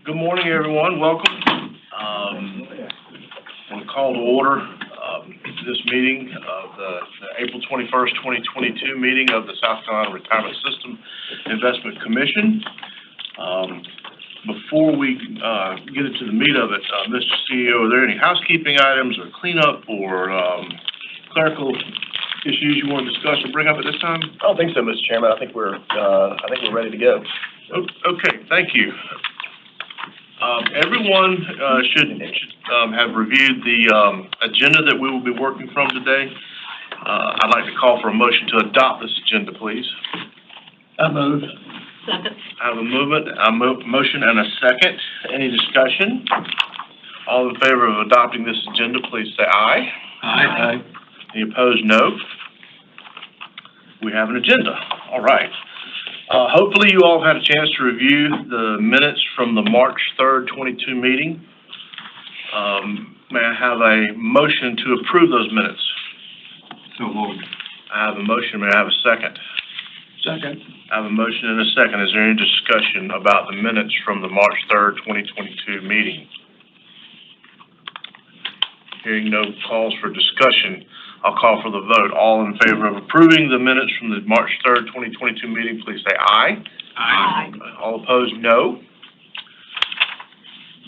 Good morning, everyone. Welcome. I'm going to call to order this meeting of the April 21st, 2022 meeting of the South Carolina Retirement System Investment Commission. Before we get into the meat of it, Mr. CEO, are there any housekeeping items or cleanup or clerical issues you want to discuss or bring up at this time? I don't think so, Mr. Chairman. I think we're ready to go. Okay, thank you. Everyone should have reviewed the agenda that we will be working from today. I'd like to call for a motion to adopt this agenda, please. I move. Second. I have a motion and a second. Any discussion? All in favor of adopting this agenda, please say aye. Aye. Any opposed, no. We have an agenda. All right. Hopefully you all had a chance to review the minutes from the March 3rd, 22 meeting. May I have a motion to approve those minutes? So moved. I have a motion. May I have a second? Second. I have a motion and a second. Is there any discussion about the minutes from the March 3rd, 2022 meeting? Hearing no calls for discussion, I'll call for the vote. All in favor of approving the minutes from the March 3rd, 2022 meeting, please say aye. Aye. All opposed, no.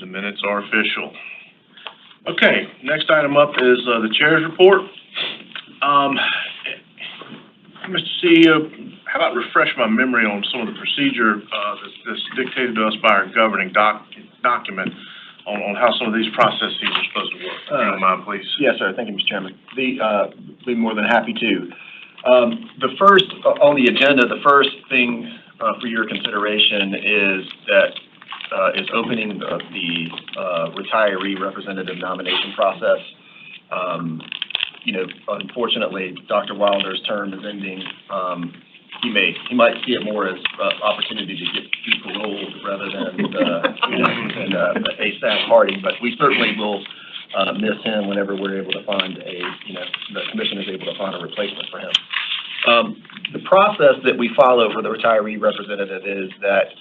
The minutes are official. Okay, next item up is the chair's report. Mr. CEO, how about refresh my memory on some of the procedure that's dictated to us by our governing document on how some of these processes are supposed to work? If you don't mind, please. Yes, sir. Thank you, Mr. Chairman. Be more than happy to. The first on the agenda, the first thing for your consideration is opening of the retiree representative nomination process. Unfortunately, Dr. Wilder's term is ending. He might see it more as opportunity to get paroled rather than a sad party, but we certainly will miss him whenever we're able to find the commission is able to find a replacement for him. The process that we follow for the retiree representative is that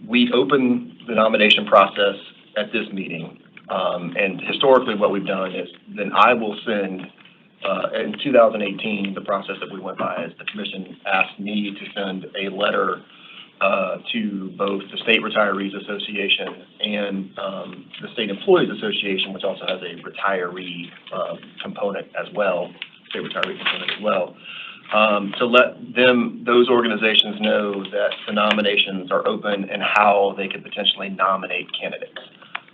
we open the nomination process at this meeting, and historically what we've done is then I will send in 2018, the process that we went by is the commission asked me to send a letter to both the State Retirees Association and the State Employees Association, which also has a retiree component as well, state retiree component as well, to let those organizations know that the nominations are open and how they could potentially nominate candidates.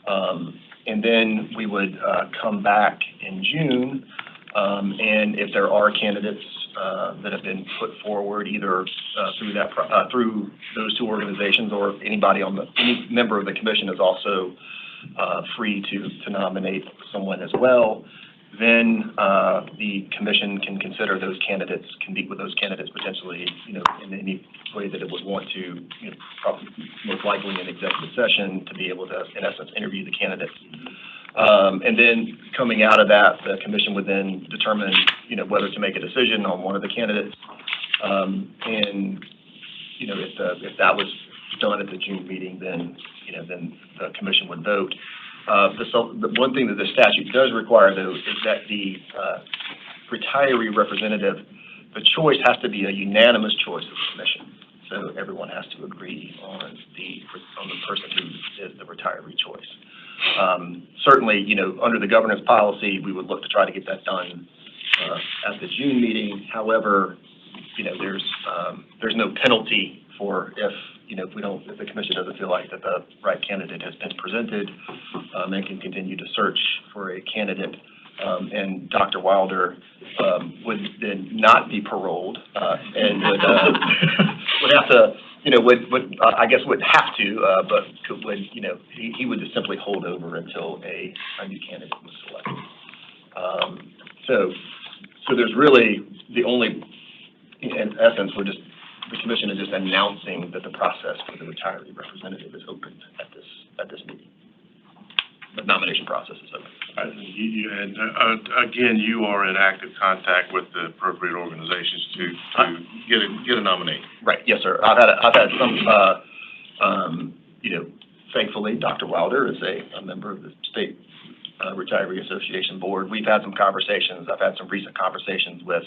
And then we would come back in June. And if there are candidates that have been put forward either through those two organizations or any member of the commission is also free to nominate someone as well, then the commission can consider those candidates, compete with those candidates potentially, in any way that it would want to, probably most likely in executive session to be able to, in essence, interview the candidates. And then coming out of that, the commission would then determine, whether to make a decision on one of the candidates. If that was done at the June meeting, then the commission would vote. The one thing that the statute does require, though, is that the retiree representative, the choice has to be a unanimous choice of the commission. So everyone has to agree on the person who is the retiree choice. Certainly, under the governance policy, we would look to try to get that done at the June meeting. However, there's no penalty for if the commission doesn't feel like that the right candidate has been presented, and can continue to search for a candidate. And Dr. Wilder would then not be paroled and would have to. Wouldn't have to, but he would just simply hold over until a new candidate was selected. So there's really the only, in essence, the commission is just announcing that the process for the retiree representative is opened at this meeting. The nomination process is open. Again, you are in active contact with the appropriate organizations to get a nominee. Right. Yes, sir. I've had some thankfully, Dr. Wilder is a member of the State Retiree Association Board. We've had some conversations. I've had some recent conversations with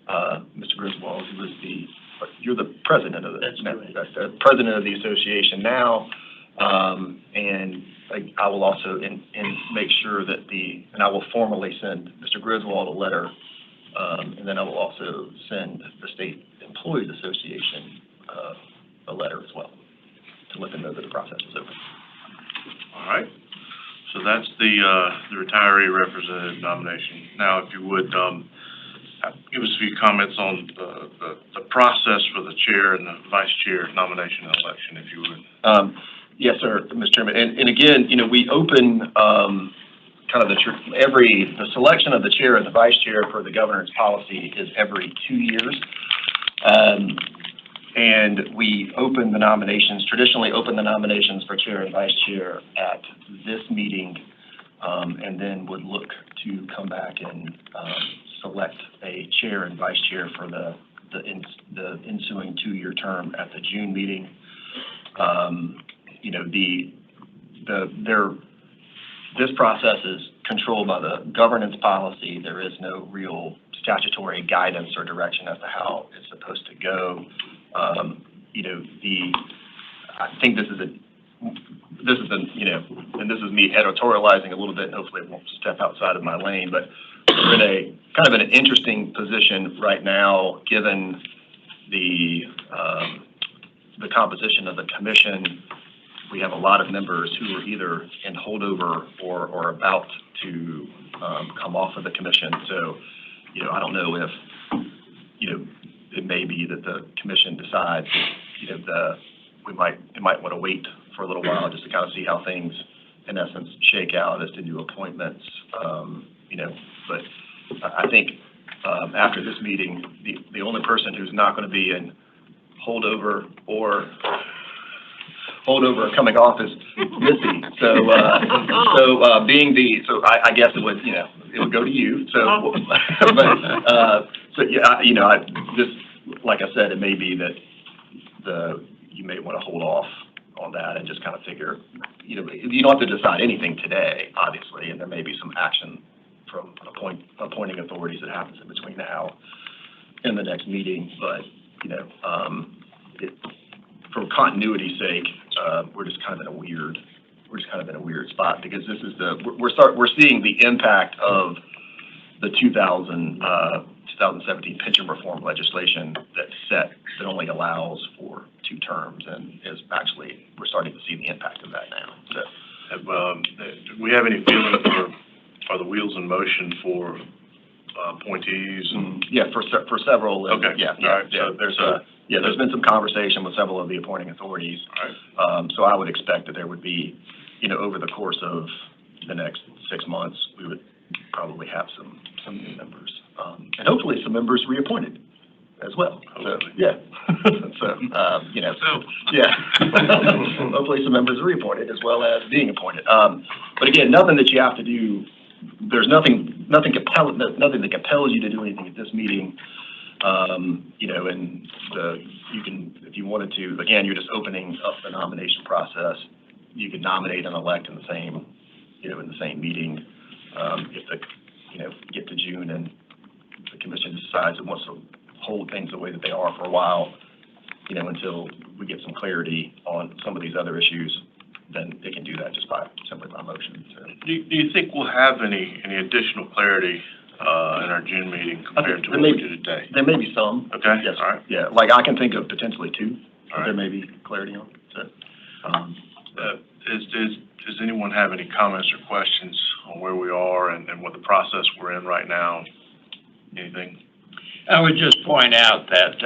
Mr. Griswold, who is you're the president of the president of the association now. And I will also make sure that and I will formally send Mr. Griswold a letter, and then I will also send the State Employees Association a letter as well to let them know that the process is open. All right. So that's the retiree representative nomination. Now, if you would give us a few comments on the process for the chair and the vice chair nomination and election, if you would. Yes, sir, Mr. Chairman. And again, we open kind of the selection of the chair and the vice chair for the governance policy is every 2 years. And we traditionally open the nominations for chair and vice chair at this meeting, and then would look to come back and select a chair and vice chair for the ensuing 2-year term at the June meeting. This process is controlled by the governance policy. There is no real statutory guidance or direction as to how it's supposed to go. I think this is and this is me editorializing a little bit, and hopefully it won't step outside of my lane, but we're in an interesting position right now, given the composition of the commission. We have a lot of members who are either in holdover or about to come off of the commission. So, I don't know if, it may be that the commission decides, it might want to wait for a little while just to kind of see how things, in essence, shake out as to new appointments. But I think after this meeting, the only person who's not going to be in holdover or coming off is Missy. So I guess it would go to you. So, like I said, it may be that you may want to hold off on that and just kind of figure, you don't have to decide anything today, obviously, and there may be some action from appointing authorities that happens in between now and the next meeting. But, for continuity's sake, we're just kind of in a weird spot, because this is we're seeing the impact of the 2017 pension reform legislation that only allows for 2 terms, and we're starting to see the impact of that now. So, do we have any feeling are the wheels in motion for appointees? Yeah, for several. Okay. Yeah. All right. Yeah. There's been some conversation with several of the appointing authorities. All right. So I would expect that there would be, over the course of the next 6 months, we would probably have some new members, and hopefully some members reappointed as well. So, yeah. Hopefully some members are reappointed as well as being appointed. But again, nothing that you have to do. There's nothing that compels you to do anything at this meeting. And you can, if you wanted to, again, you're just opening up the nomination process. You could nominate and elect in the same, in the same meeting. If get to June and the commission decides it wants to hold things the way that they are for a while, until we get some clarity on some of these other issues, then they can do that just simply by motion. So, do you think we'll have any additional clarity in our June meeting compared to what we do today? There may be some. Okay. Yes. All right. Yeah. Like I can think of potentially 2. Right. There may be clarity on. So, does anyone have any comments or questions on where we are and what the process we're in right now? Anything? I would just point out that,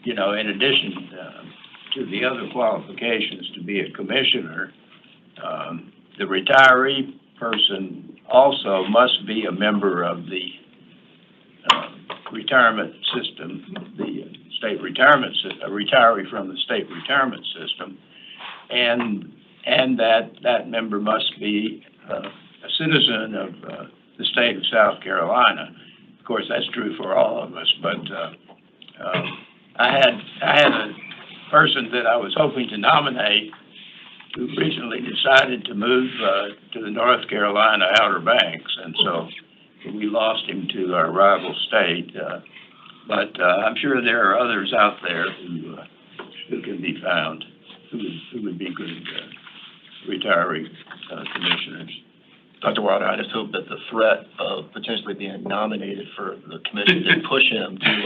in addition to the other qualifications to be a commissioner, the retiree person also must be a member of the retirement system, the state retirement system, a retiree from the state retirement system, and that member must be a citizen of the state of South Carolina. Of course, that's true for all of us, but I had a person that I was hoping to nominate who recently decided to move to the North Carolina Outer Banks, and so we lost him to our rival state. But I'm sure there are others out there who can be found who would be good retiree commissioners. Dr. Wilder, I just hope that the threat of potentially being nominated for the commission didn't push him to move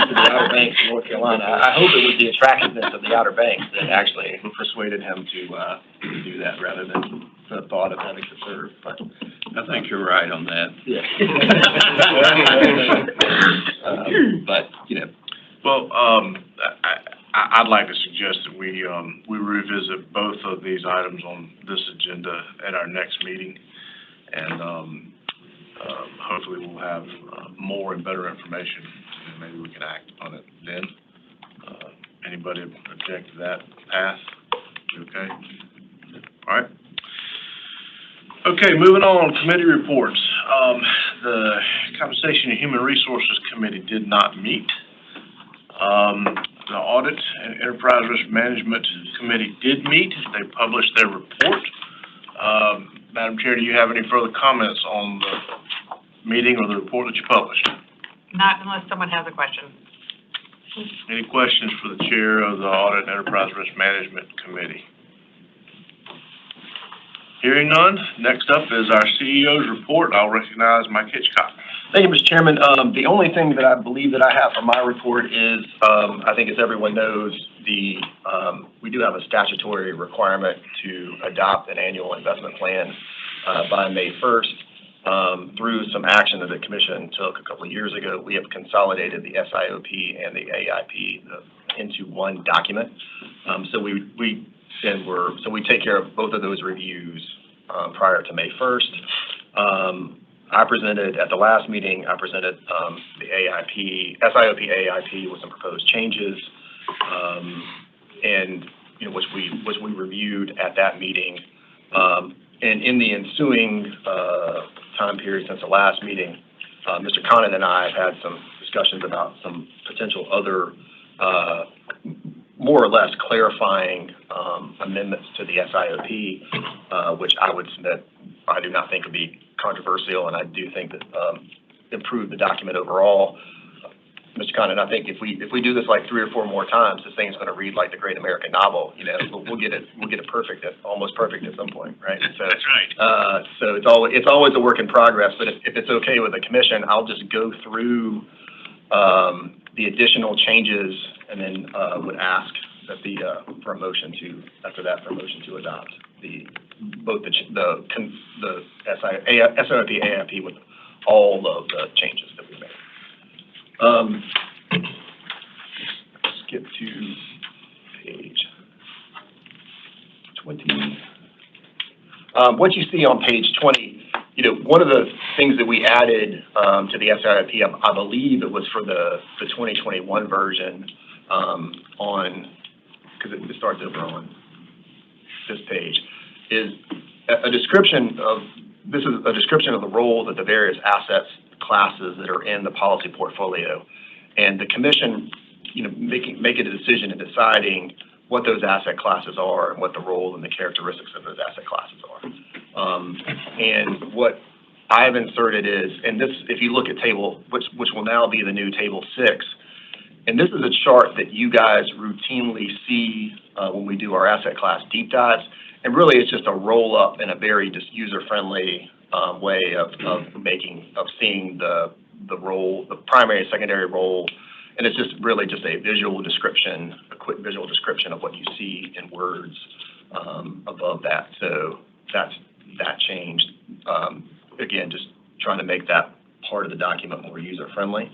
to the Outer Banks of North Carolina. I hope it was the attractiveness of the Outer Banks that actually persuaded him to do that rather than the thought of having to serve. But I think you're right on that. yeah. But you know, Well, I'd like to suggest that we revisit both of these items on this agenda at our next meeting. And, hopefully we'll have, more and better information, and maybe we can act on it then. Anybody object to that path? You okay? All right. Okay, moving on, committee reports. The Compensation and Human Resources Committee did not meet. The Audit and Enterprise Risk Management Committee did meet. They published their report. Madam Chair, do you have any further comments on the meeting or the report that you published? Not unless someone has a question. Any questions for the Chair of the Audit and Enterprise Risk Management Committee? Hearing none, next up is our CEO's report. I'll recognize Mike Hitchcock. thank you, Mr. Chairman. The only thing that I believe that I have for my report is, I think as everyone knows, we do have a statutory requirement to adopt an annual investment plan by May 1st. Through some action that the Commission took a couple of years ago, we have consolidated the SIOP and the AIP into one document. So we take care of both of those reviews prior to May 1st. I presented at the last meeting. I presented the SIOP AIP with some proposed changes, and which we reviewed at that meeting. And in the ensuing time period since the last meeting, Mr. Conant and I have had some discussions about some potential other, more or less clarifying amendments to the SIOP, which I would submit I do not think would be controversial, and I do think that improve the document overall. Mr. Conant, I think if we do this like 3 or 4 more times, this thing's going to read like the Great American Novel. We'll get it perfect, almost perfect at some point, right? So That's right. So it's always a work in progress. But if it's okay with the Commission, I'll just go through the additional changes, and then would ask that for a motion to adopt both the SIOP AIP with all of the changes that we made. Skip to page 20. What you see on page 20, one of the things that we added to the SIOP, I believe it was for the 2021 version, because it starts over on this page, is a description of the role that the various assets classes that are in the policy portfolio, and the Commission, making a decision and deciding what those asset classes are and what the role and the characteristics of those asset classes are. And what I've inserted is, and this, if you look at table, which will now be the new table 6, and this is a chart that you guys routinely see when we do our asset class deep dives, and really it's just a roll up in a very just user-friendly way of seeing the role, the primary, secondary role, and it's just really just a visual description, a quick visual description of what you see in words above that. So that changed. Again, just trying to make that part of the document more user-friendly.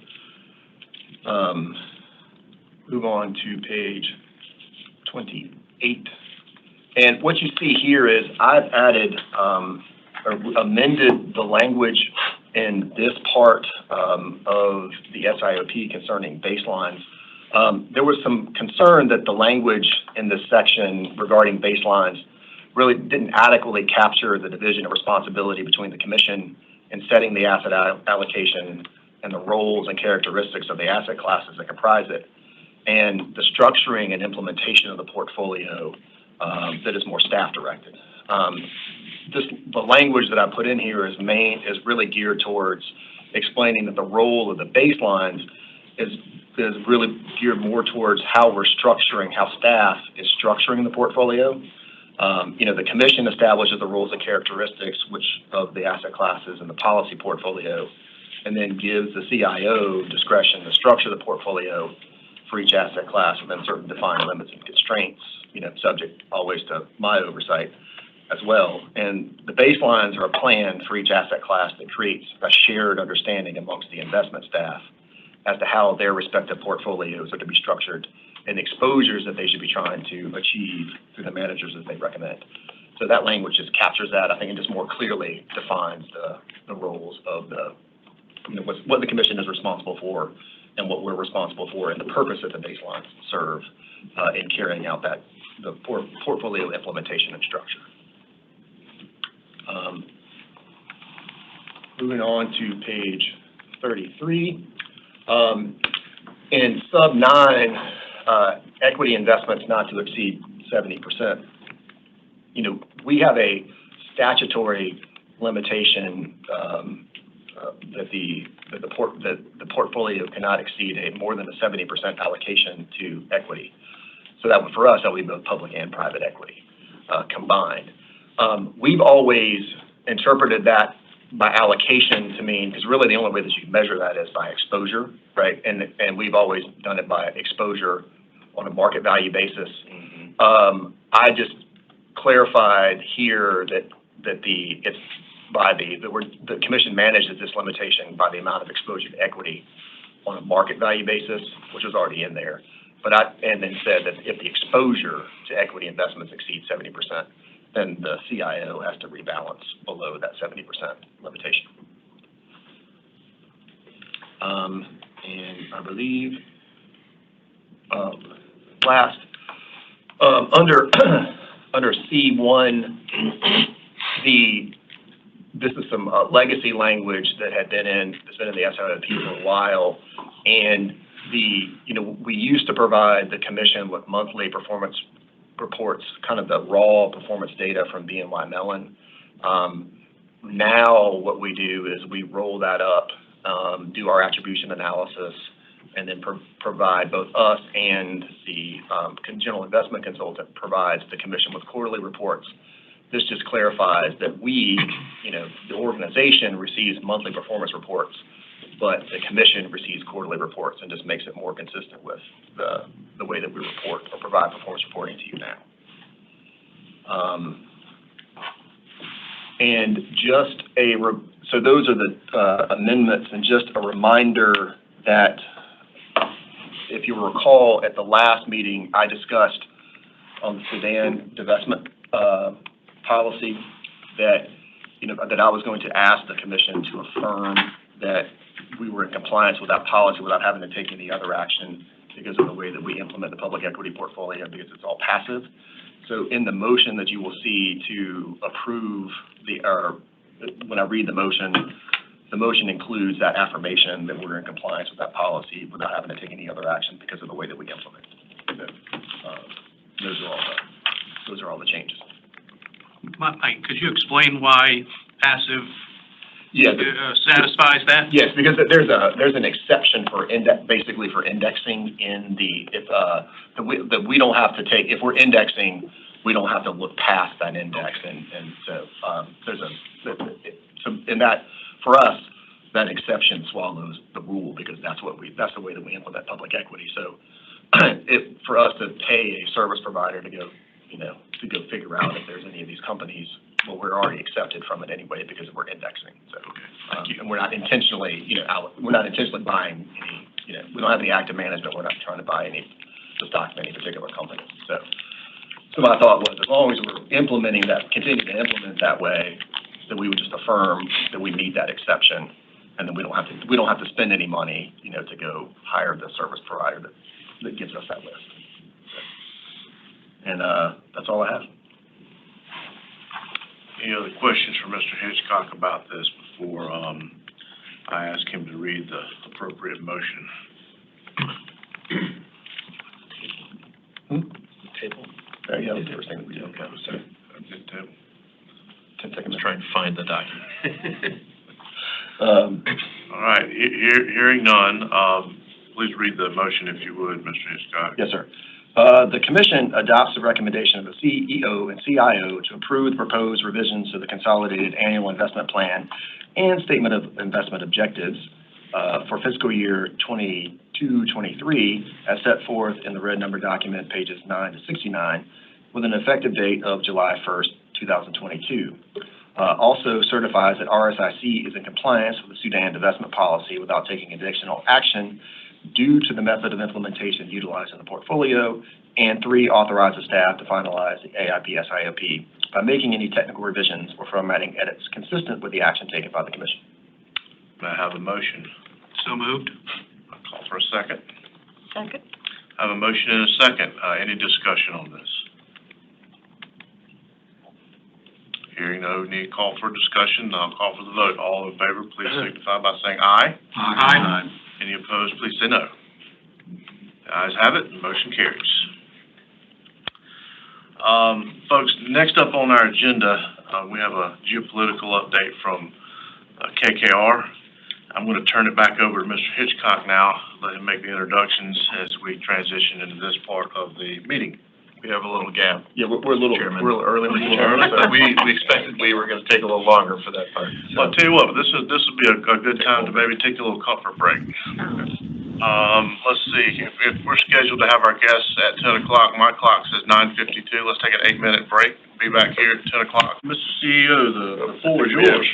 Move on to page 28. And what you see here is I've added or amended the language in this part of the SIOP concerning baselines. There was some concern that the language in this section regarding baselines really didn't adequately capture the division of responsibility between the Commission in setting the asset allocation and the roles and characteristics of the asset classes that comprise it, and the structuring and implementation of the portfolio that is more staff-directed. The language that I put in here is really geared towards explaining that the role of the baselines is really geared more towards how staff is structuring the portfolio. The commission establishes the rules and characteristics of the asset classes and the policy portfolio, and then gives the CIO discretion to structure the portfolio for each asset class within certain defined limits and constraints, subject always to my oversight as well. And the baselines are a plan for each asset class that creates a shared understanding amongst the investment staff as to how their respective portfolios are to be structured and exposures that they should be trying to achieve through the managers that they recommend. So that language just captures that, I think, and just more clearly defines the roles of what the commission is responsible for and what we're responsible for and the purpose that the baselines serve in carrying out the portfolio implementation and structure. Moving on to page 33. In sub 9, equity investments not to exceed 70%. We have a statutory limitation that the portfolio cannot exceed more than a 70% allocation to equity. So for us, that would be both public and private equity combined. We've always interpreted that by allocation to mean, because really the only way that you can measure that is by exposure, right? And we've always done it by exposure on a market value basis. Mm-hmm. I just clarified here that the commission manages this limitation by the amount of exposure to equity on a market value basis, which was already in there. And then said that if the exposure to equity investments exceeds 70%, then the CIO has to rebalance below that 70% limitation. And I believe last under C1, this is some legacy language that had been in the SIP for a while, and we used to provide the commission with monthly performance reports, kind of the raw performance data from BNY Mellon. Now what we do is we roll that up, do our attribution analysis, and then provide both us and the general investment consultant provides the commission with quarterly reports. This just clarifies that the organization receives monthly performance reports, but the commission receives quarterly reports, and just makes it more consistent with the way that we report or provide performance reporting to you now. And just so those are the amendments, and just a reminder that if you recall at the last meeting, I discussed on the Sudan divestment policy that I was going to ask the commission to affirm that we were in compliance with that policy without having to take any other action because of the way that we implement the public equity portfolio, because it's all passive. So in the motion that you will see to approve when I read the motion includes that affirmation that we're in compliance with that policy without having to take any other action because of the way that we implement it. Those are all the changes. Mike, could you explain why passive satisfies that? Yes, because there's an exception for basically for indexing in that we don't have to take, if we're indexing, we don't have to look past that index, and so and that for us, that exception swallows the rule, because that's the way that we implement public equity. So for us to pay a service provider to go figure out if there's any of these companies, well, we're already accepted from it anyway because we're indexing. So, and we're not intentionally, buying any, we don't have any active management. We're not trying to buy the stock of any particular company. So my thought was, as long as we're continue to implement that way, that we would just affirm that we meet that exception, and then we don't have to spend any money, to go hire the service provider that gives us that list. And that's all I have. Any other questions for Mr. Hitchcock about this before I ask him to read the appropriate motion? Table. Okay, yeah, that's everything we do, okay, so, 10-second. Trying to find the document. Um, All right, hearing none, please read the motion if you would, Mr. Hitchcock. Yes, sir. The commission adopts the recommendation of the CEO and CIO to approve the proposed revisions to the consolidated annual investment plan and statement of investment objectives for fiscal year 22-23 as set forth in the red number document, pages 9 to 69, with an effective date of July 1st, 2022. Also certifies that RSIC is in compliance with the Sudan divestment policy without taking additional action due to the method of implementation utilized in the portfolio, and 3, authorizes staff to finalize the AIP-SIOP by making any technical revisions or formatting edits consistent with the action taken by the commission. May I have a motion? So moved. I'll call for a second. Second. I have a motion and a second. Any discussion on this? Hearing no need, call for discussion. I'll call for the vote. All in favor, please signify by saying aye. Aye. Any opposed, please say no. The ayes have it, the motion carries. Folks, next up on our agenda, we have a geopolitical update from KKR. I'm going to turn it back over to Mr. Hitchcock now, let him make the introductions as we transition into this part of the meeting. We have a little gap. Yeah, we're a little Chairman. early. So we expected we were going to take a little longer for that part. Well, I'll tell you what, this would be a good time to maybe take a little comfort break. Let's see, if we're scheduled to have our guests at 10 o'clock, my clock says 9:52. Let's take an 8-minute break. Be back here at 10 o'clock. Mr. CEO, the floor is yours.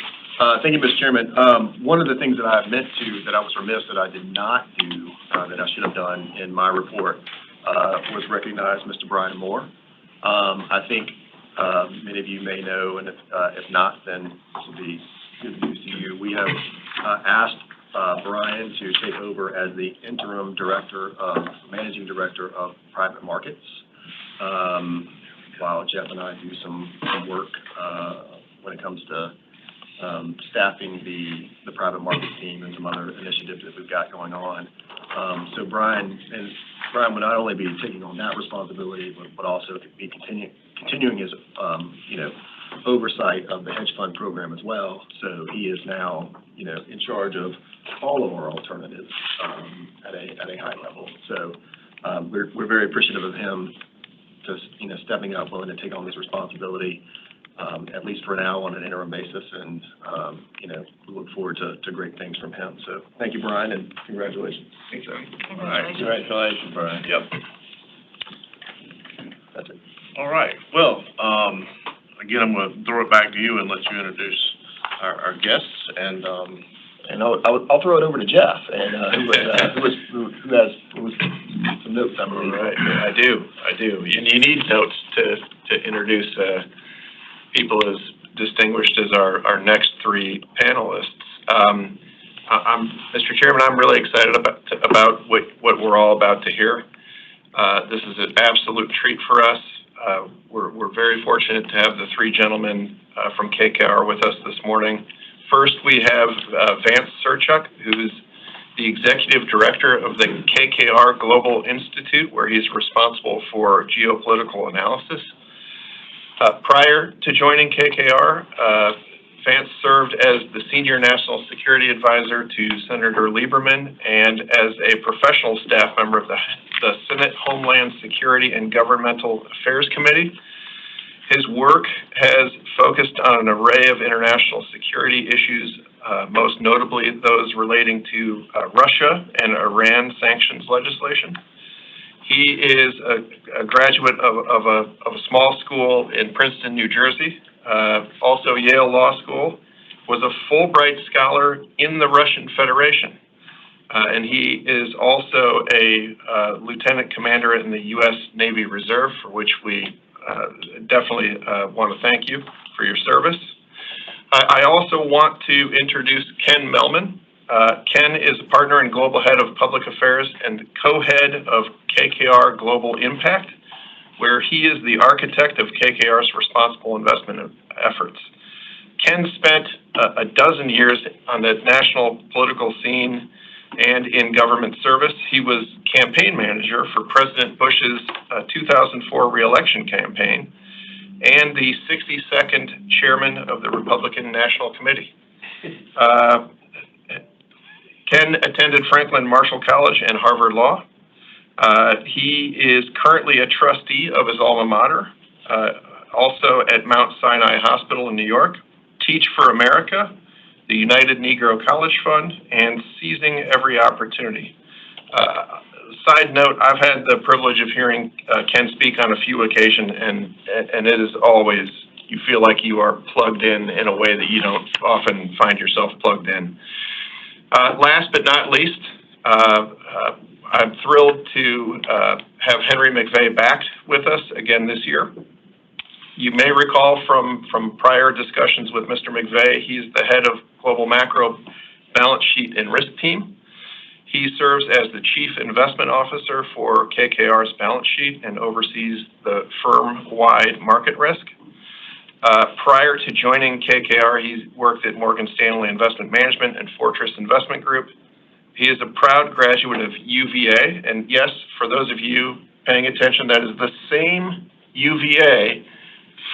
Thank you, Mr. Chairman. One of the things that I meant to, that I was remiss that I did not do, that I should have done in my report, was recognize Mr. Brian Moore. I think many of you may know, and if not, then this will be good news to you. We have asked Brian to take over as the interim managing director of private markets, while Jeff and I do some work when it comes to staffing the private market team and some other initiatives that we've got going on. So Brian would not only be taking on that responsibility, but also be continuing his oversight of the hedge fund program as well. So he is now in charge of all of our alternatives at a high level. So we're very appreciative of him just stepping up, willing to take on this responsibility, at least for now on an interim basis, and we look forward to great things from him. So thank you, Brian, and congratulations. Thanks, All right. Congratulations, Brian. Yep. That's it. All right. Well, again, I'm going to throw it back to you and let you introduce our guests. And I'll throw it over to Jeff, and who has some notes, I believe. Right. I do. You need notes to introduce people as distinguished as our next 3 panelists. Mr. Chairman, I'm really excited about what we're all about to hear. This is an absolute treat for us. We're very fortunate to have the 3 gentlemen from KKR with us this morning. First, we have Vance Serchuk, who's the executive director of the KKR Global Institute, where he's responsible for geopolitical analysis. Prior to joining KKR, Vance served as the Senior National Security Advisor to Senator Lieberman and as a professional staff member of the Senate Homeland Security and Governmental Affairs Committee. His work has focused on an array of international security issues, most notably those relating to Russia and Iran sanctions legislation. He is a graduate of a small school in Princeton, New Jersey, also Yale Law School, was a Fulbright Scholar in the Russian Federation. And he is also a lieutenant commander in the U.S. Navy Reserve, for which we definitely want to thank you for your service. I also want to introduce Ken Melman. Ken is a partner and global head of public affairs and co-head of KKR Global Impact, where he is the architect of KKR's responsible investment efforts. Ken spent a dozen years on the national political scene, and in government service. He was campaign manager for President Bush's 2004 re-election campaign and the 62nd chairman of the Republican National Committee. Ken attended Franklin Marshall College and Harvard Law. He is currently a trustee of his alma mater, also at Mount Sinai Hospital in New York, Teach for America, the United Negro College Fund, and Seizing Every Opportunity. Side note, I've had the privilege of hearing Ken speak on a few occasions, and it is always, you feel like you are plugged in a way that you don't often find yourself plugged in. Last but not least, I'm thrilled to have Henry McVeigh back with us again this year. You may recall from prior discussions with Mr. McVeigh, he's the head of Global Macro Balance Sheet and Risk Team. He serves as the Chief Investment Officer for KKR's balance sheet and oversees the firm-wide market risk. Prior to joining KKR, he worked at Morgan Stanley Investment Management and Fortress Investment Group. He is a proud graduate of UVA, and yes, for those of you paying attention, that is the same UVA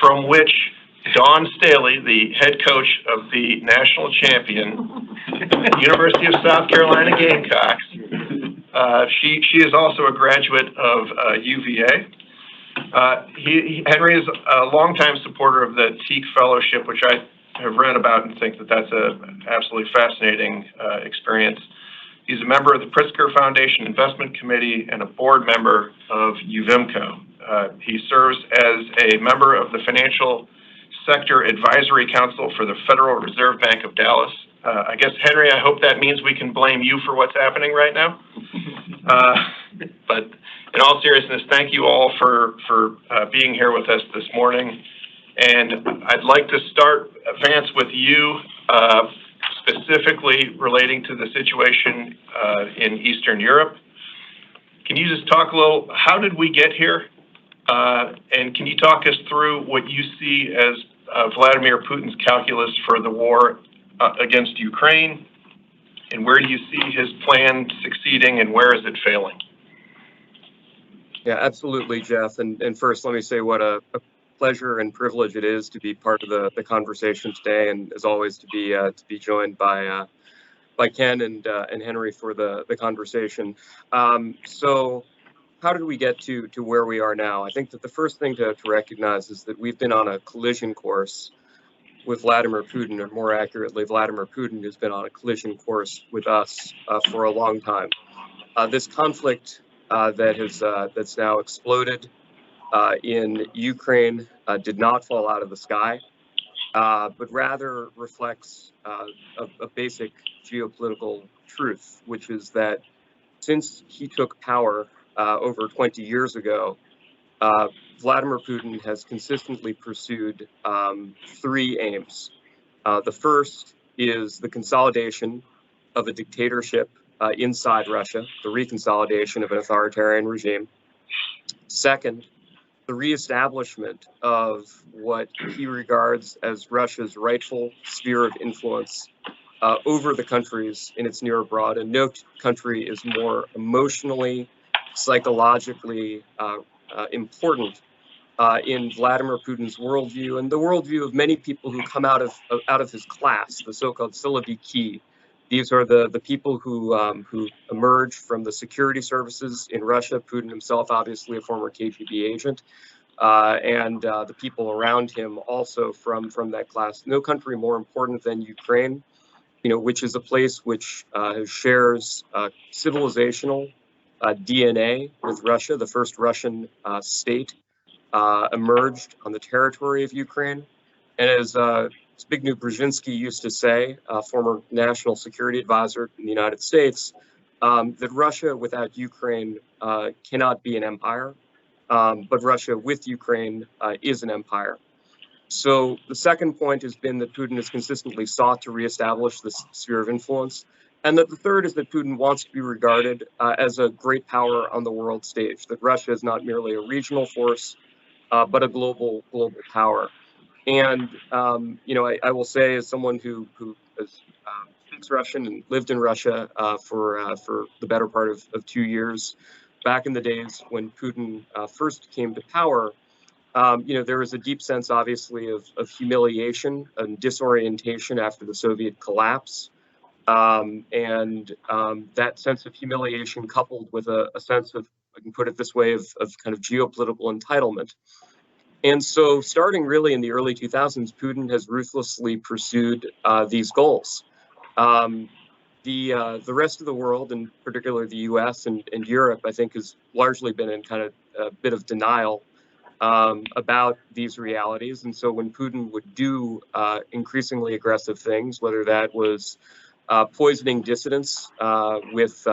from which Dawn Staley, the head coach of the national champion, University of South Carolina Gamecocks, she is also a graduate of UVA. Henry is a longtime supporter of the Teak Fellowship, which I have read about and think that that's an absolutely fascinating experience. He's a member of the Pritzker Foundation Investment Committee and a board member of UVIMCO. He serves as a member of the Financial Sector Advisory Council for the Federal Reserve Bank of Dallas. I guess, Henry, I hope that means we can blame you for what's happening right now. But in all seriousness, thank you all for being here with us this morning. And I'd like to start, Vance, with you, specifically relating to the situation in Eastern Europe. Can you just talk a little, how did we get here? And can you talk us through what you see as Vladimir Putin's calculus for the war against Ukraine? And where do you see his plan succeeding and where is it failing? Yeah, absolutely, Jeff. And first, let me say what a pleasure and privilege it is to be part of the conversation today, and as always to be joined by Ken and Henry for the conversation. So how did we get to where we are now? I think that the first thing to recognize is that we've been on a collision course with Vladimir Putin, or more accurately, Vladimir Putin has been on a collision course with us for a long time. This conflict that's now exploded in Ukraine did not fall out of the sky, but rather reflects a basic geopolitical truth, which is that since he took power over 20 years ago, Vladimir Putin has consistently pursued three aims. The first is the consolidation of a dictatorship inside Russia, the reconsolidation of an authoritarian regime. Second, the reestablishment of what he regards as Russia's rightful sphere of influence over the countries in its near abroad. And no country is more emotionally, psychologically important in Vladimir Putin's worldview and the worldview of many people who come out of his class, the so-called Siloviki. These are the people who emerged from the security services in Russia. Putin himself, obviously a former KGB agent, and the people around him also from that class. No country more important than Ukraine, which is a place which shares civilizational DNA with Russia. The first Russian state emerged on the territory of Ukraine, and as Zbigniew Brzezinski used to say, former national security advisor in the United States, that Russia without Ukraine cannot be an empire, but Russia with Ukraine is an empire. So the second point has been that Putin has consistently sought to reestablish this sphere of influence, and that the third is that Putin wants to be regarded as a great power on the world stage, that Russia is not merely a regional force, but a global power. And, I will say, as someone who has speaks Russian and lived in Russia for the better part of 2 years. Back in the days when Putin first came to power, there was a deep sense, obviously, of humiliation and disorientation after the Soviet collapse. That sense of humiliation coupled with a sense of, I can put it this way, of kind of geopolitical entitlement. And so starting really in the early 2000s, Putin has ruthlessly pursued these goals. The rest of the world, and particularly the US and Europe, I think has largely been in kind of a bit of denial about these realities. And so when Putin would do increasingly aggressive things, whether that was poisoning dissidents with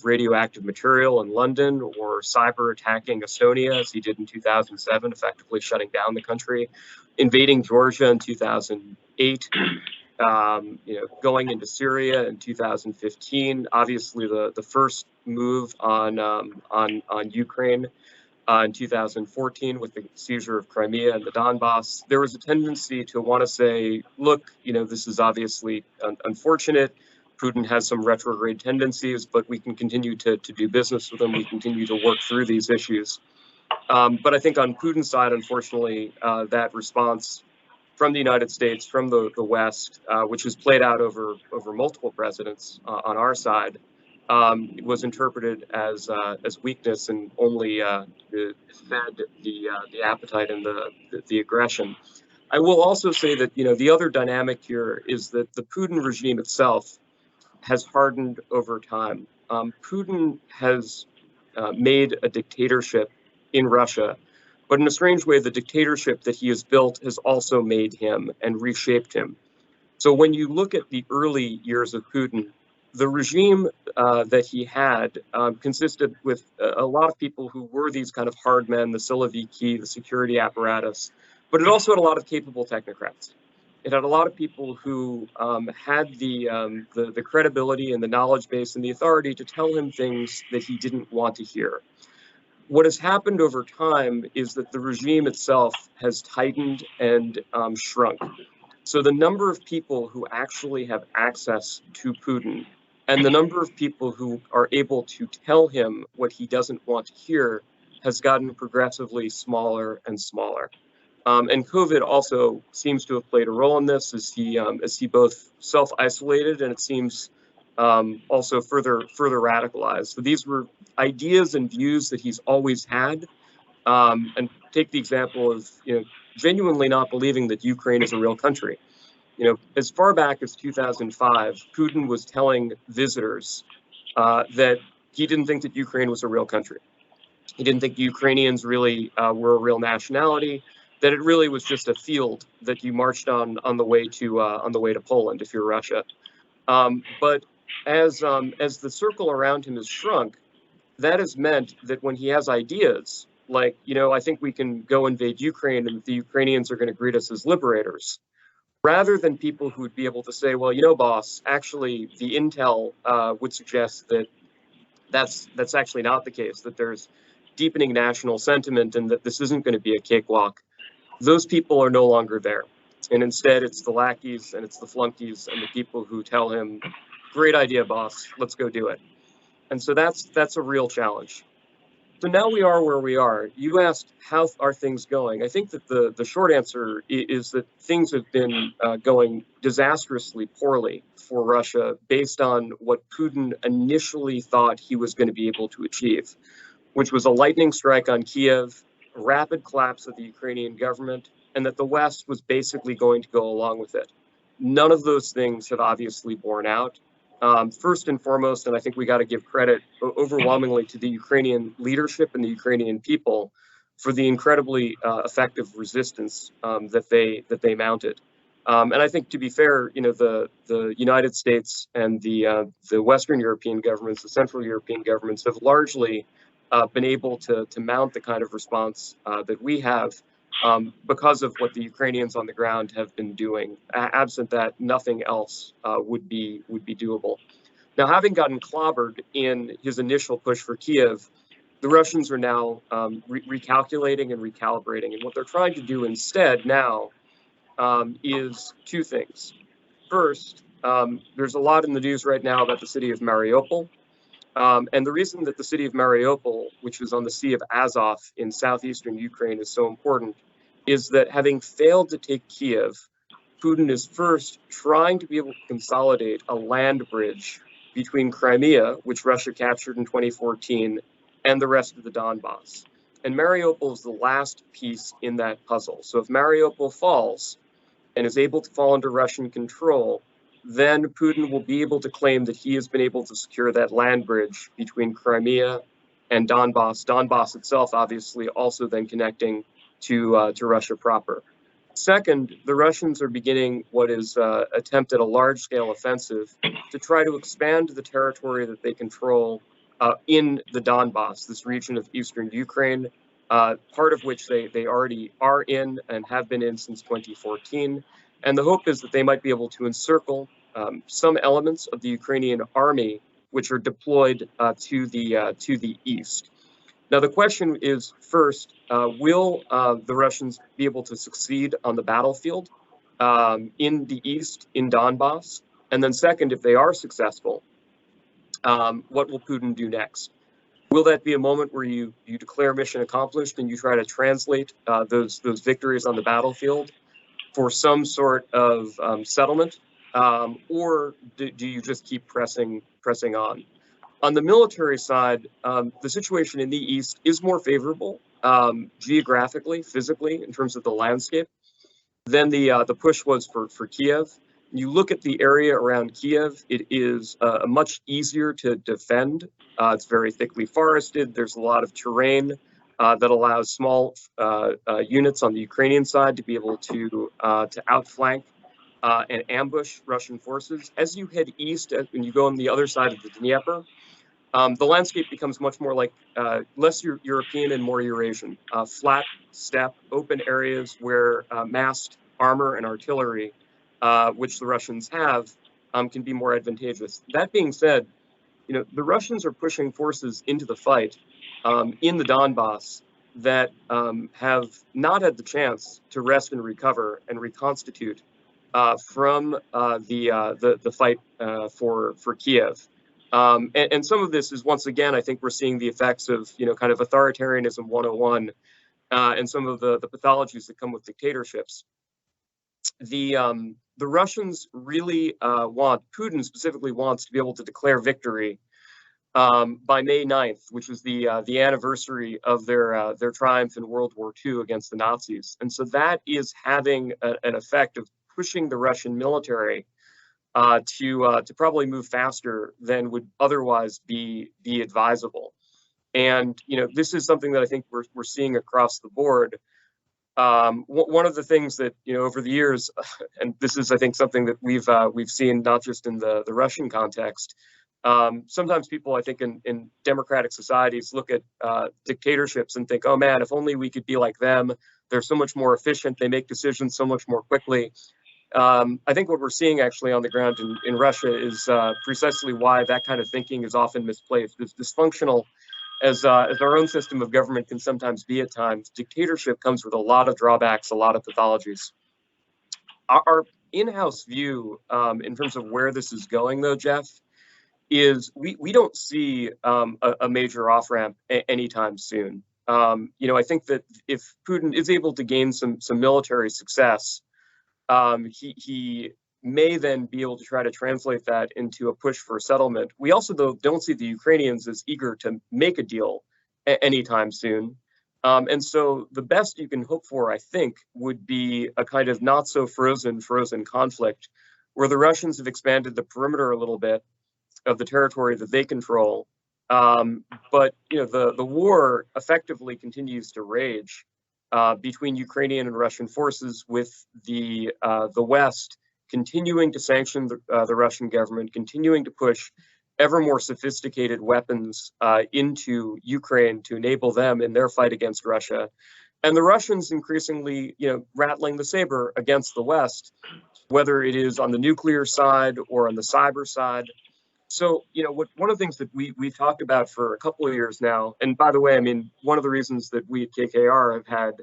radioactive material in London, or cyber attacking Estonia, as he did in 2007, effectively shutting down the country, invading Georgia in 2008, going into Syria in 2015. Obviously, the first move on Ukraine in 2014 with the seizure of Crimea and the Donbass. There was a tendency to want to say, look, this is obviously unfortunate. Putin has some retrograde tendencies, but we can continue to do business with him. We continue to work through these issues. But I think on Putin's side, unfortunately, that response from the United States, from the West, which has played out over multiple presidents on our side, was interpreted as weakness and only fed the appetite and the aggression. I will also say that the other dynamic here is that the Putin regime itself has hardened over time. Putin has made a dictatorship in Russia, but in a strange way, the dictatorship that he has built has also made him and reshaped him. So when you look at the early years of Putin, the regime that he had consisted with a lot of people who were these kind of hard men, the Siloviki, the security apparatus, but it also had a lot of capable technocrats. It had a lot of people who had the credibility and the knowledge base and the authority to tell him things that he didn't want to hear. What has happened over time is that the regime itself has tightened and shrunk. So the number of people who actually have access to Putin and the number of people who are able to tell him what he doesn't want to hear has gotten progressively smaller and smaller. And COVID also seems to have played a role in this, as he both self-isolated and it seems also further radicalized. So these were ideas and views that he's always had. And take the example of genuinely not believing that Ukraine is a real country. As far back as 2005, Putin was telling visitors that he didn't think that Ukraine was a real country. He didn't think the Ukrainians really were a real nationality, that it really was just a field that you marched on the way to Poland if you're Russia. But as the circle around him has shrunk, that has meant that when he has ideas like, I think we can go invade Ukraine and the Ukrainians are going to greet us as liberators, rather than people who would be able to say, well, boss, actually the intel would suggest that that's actually not the case, that there's deepening national sentiment and that this isn't going to be a cakewalk. Those people are no longer there. And instead, it's the lackeys and it's the flunkies and the people who tell him, great idea, boss, let's go do it. And so that's a real challenge. So now we are where we are. You asked, how are things going? I think that the short answer is that things have been going disastrously poorly for Russia based on what Putin initially thought he was going to be able to achieve, which was a lightning strike on Kiev, a rapid collapse of the Ukrainian government, and that the West was basically going to go along with it. None of those things have obviously borne out. First and foremost, and I think we got to give credit overwhelmingly to the Ukrainian leadership and the Ukrainian people for the incredibly effective resistance that they mounted. And I think, to be fair, the United States and the Western European governments, the Central European governments, have largely been able to mount the kind of response that we have because of what the Ukrainians on the ground have been doing. Absent that, nothing else would be doable. Now, having gotten clobbered in his initial push for Kiev, the Russians are now recalculating and recalibrating. And what they're trying to do instead now is two things. First, There's a lot in the news right now about the city of Mariupol. And the reason that the city of Mariupol, which is on the Sea of Azov in southeastern Ukraine, is so important is that having failed to take Kiev, Putin is first trying to be able to consolidate a land bridge between Crimea, which Russia captured in 2014, and the rest of the Donbass. And Mariupol is the last piece in that puzzle. So if Mariupol falls and is able to fall under Russian control, then Putin will be able to claim that he has been able to secure that land bridge between Crimea and Donbass. Donbass itself, obviously, also then connecting to Russia proper. Second, the Russians are beginning what is attempt at a large-scale offensive to try to expand the territory that they control in the Donbass, this region of eastern Ukraine, part of which they already are in and have been in since 2014. And the hope is that they might be able to encircle some elements of the Ukrainian army, which are deployed to the east. Now, the question is, first, will the Russians be able to succeed on the battlefield in the east, in Donbass? And then second, if they are successful, what will Putin do next? Will that be a moment where you declare mission accomplished and you try to translate those victories on the battlefield for some sort of settlement, or do you just keep pressing on? On the military side, the situation in the east is more favorable geographically, physically, in terms of the landscape, than the push was for Kiev. You look at the area around Kiev, it is much easier to defend. It's very thickly forested. There's a lot of terrain that allows small units on the Ukrainian side to be able to outflank and ambush Russian forces. As you head east, when you go on the other side of the Dnieper, the landscape becomes much more like less European and more Eurasian. Flat, steppe, open areas where massed armor and artillery, which the Russians have, can be more advantageous. That being said, the Russians are pushing forces into the fight in the Donbass that have not had the chance to rest and recover and reconstitute from the fight for Kiev. And some of this is, once again, I think we're seeing the effects of, kind of authoritarianism 101 and some of the pathologies that come with dictatorships. The Russians really Putin specifically wants to be able to declare victory by May 9th, which is the anniversary of their triumph in World War II against the Nazis. And so that is having an effect of pushing the Russian military to probably move faster than would otherwise be advisable. And this is something that I think we're seeing across the board. One of the things that over the years, and this is I think something that we've seen not just in the Russian context. Sometimes people, I think, in democratic societies look at dictatorships and think, oh man, if only we could be like them. They're so much more efficient. They make decisions so much more quickly. I think what we're seeing actually on the ground in Russia is precisely why that kind of thinking is often misplaced. As dysfunctional as our own system of government can sometimes be at times, dictatorship comes with a lot of drawbacks, a lot of pathologies. Our in-house view in terms of where this is going, though, Jeff, is we don't see a major off-ramp anytime soon. I think that if Putin is able to gain some military success, he may then be able to try to translate that into a push for settlement. We also, though, don't see the Ukrainians as eager to make a deal anytime soon. And so the best you can hope for, I think, would be a kind of not so frozen conflict where the Russians have expanded the perimeter a little bit of the territory that they control. But the war effectively continues to rage between Ukrainian and Russian forces, with the West continuing to sanction the Russian government, continuing to push ever more sophisticated weapons into Ukraine to enable them in their fight against Russia, and the Russians increasingly, rattling the saber against the West, whether it is on the nuclear side or on the cyber side. So, one of the things that we've talked about for a couple of years now, and by the way, I mean, one of the reasons that we at KKR have had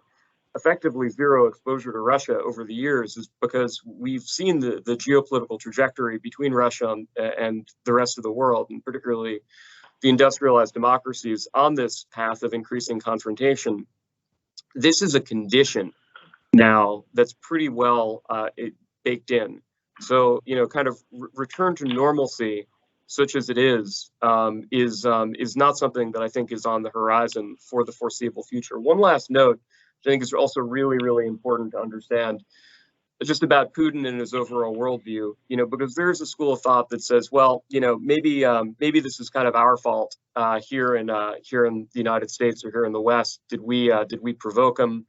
effectively zero exposure to Russia over the years is because we've seen the geopolitical trajectory between Russia and the rest of the world, and particularly the industrialized democracies on this path of increasing confrontation. This is a condition now that's pretty well baked in. So, kind of return to normalcy, such as it is not something that I think is on the horizon for the foreseeable future. One last note, which I think is also really, really important to understand, just about Putin and his overall worldview, because there's a school of thought that says, well, maybe this is kind of our fault here in the United States or here in the West. Did we provoke him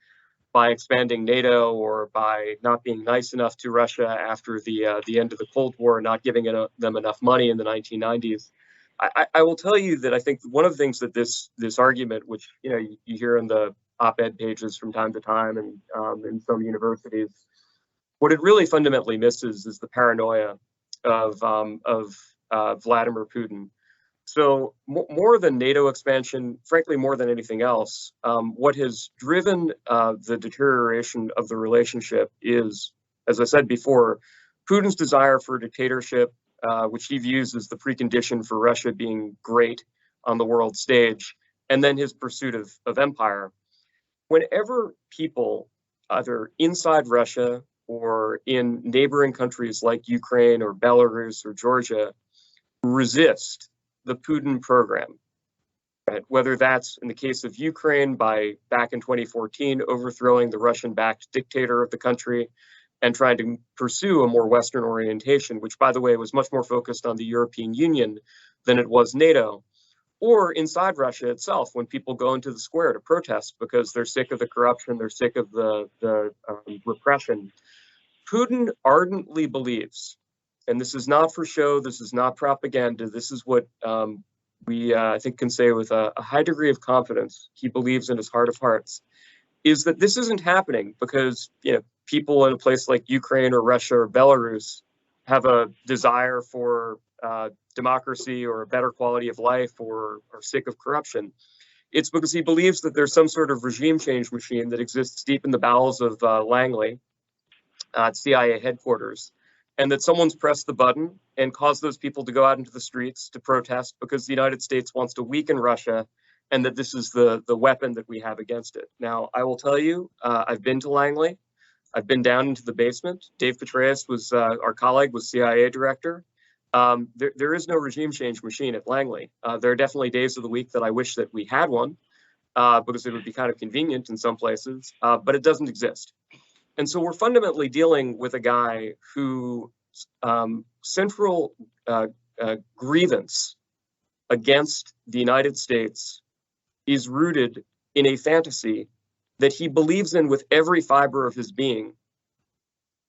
by expanding NATO or by not being nice enough to Russia after the end of the Cold War, not giving them enough money in the 1990s? I will tell you that I think one of the things that this argument, which you hear in the op-ed pages from time to time and in some universities, what it really fundamentally misses is the paranoia of Vladimir Putin. So more than NATO expansion, frankly, more than anything else, what has driven the deterioration of the relationship is, as I said before, Putin's desire for dictatorship, which he views as the precondition for Russia being great on the world stage, and then his pursuit of empire. Whenever people, either inside Russia or in neighboring countries like Ukraine or Belarus or Georgia, resist the Putin program, right? Whether that's in the case of Ukraine by back in 2014, overthrowing the Russian-backed dictator of the country and trying to pursue a more Western orientation, which, by the way, was much more focused on the European Union than it was NATO, or inside Russia itself, when people go into the square to protest because they're sick of the corruption, they're sick of the repression. Putin ardently believes, and this is not for show, this is not propaganda, this is what we, I think, can say with a high degree of confidence, he believes in his heart of hearts, is that this isn't happening because people in a place like Ukraine or Russia or Belarus have a desire for democracy or a better quality of life or are sick of corruption. It's because he believes that there's some sort of regime change machine that exists deep in the bowels of Langley at CIA headquarters, and that someone's pressed the button and caused those people to go out into the streets to protest because the United States wants to weaken Russia, and that this is the weapon that we have against it. Now, I will tell you, I've been to Langley. I've been down into the basement. Dave Petraeus was our colleague, was CIA director. There is no regime change machine at Langley. There are definitely days of the week that I wish that we had one because it would be kind of convenient in some places, but it doesn't exist. And so we're fundamentally dealing with a guy who central grievance against the United States is rooted in a fantasy that he believes in with every fiber of his being,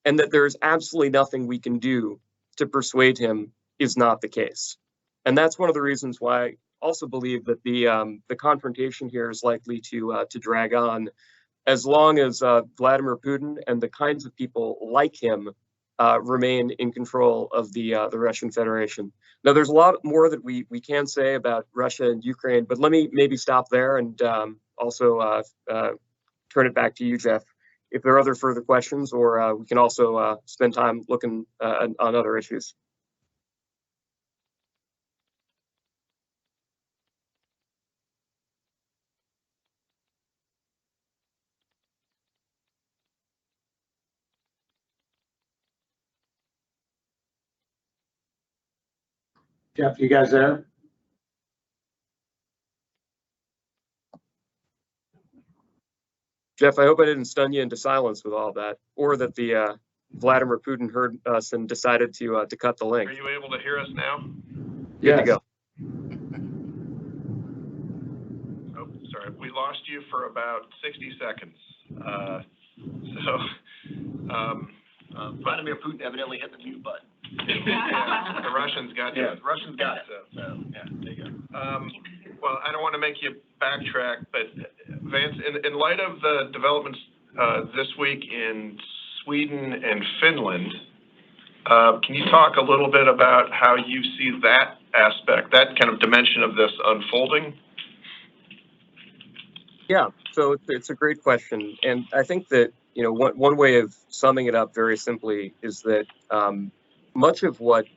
and that there is absolutely nothing we can do to persuade him is not the case. And that's one of the reasons why I also believe that the confrontation here is likely to drag on as long as Vladimir Putin and the kinds of people like him remain in control of the Russian Federation. Now, there's a lot more that we can say about Russia and Ukraine, but let me maybe stop there and also turn it back to you, Jeff, if there are other further questions, or we can also spend time looking on other issues. Jeff, you guys there? Jeff, I hope I didn't stun you into silence with all that, or that the Vladimir Putin heard us and decided to cut the link. Are you able to hear us now? Good to go. Oh, sorry, we lost you for about 60 seconds. Vladimir Putin evidently hit the mute button. Yeah, the Russians got you. Yeah, Russians got it. So, Yeah, there you go. well, I don't want to make you backtrack, but Vance, in light of the developments this week in Sweden and Finland, can you talk a little bit about how you see that aspect, that kind of dimension of this unfolding? Yeah, so it's a great question, and I think that one way of summing it up very simply is that much of what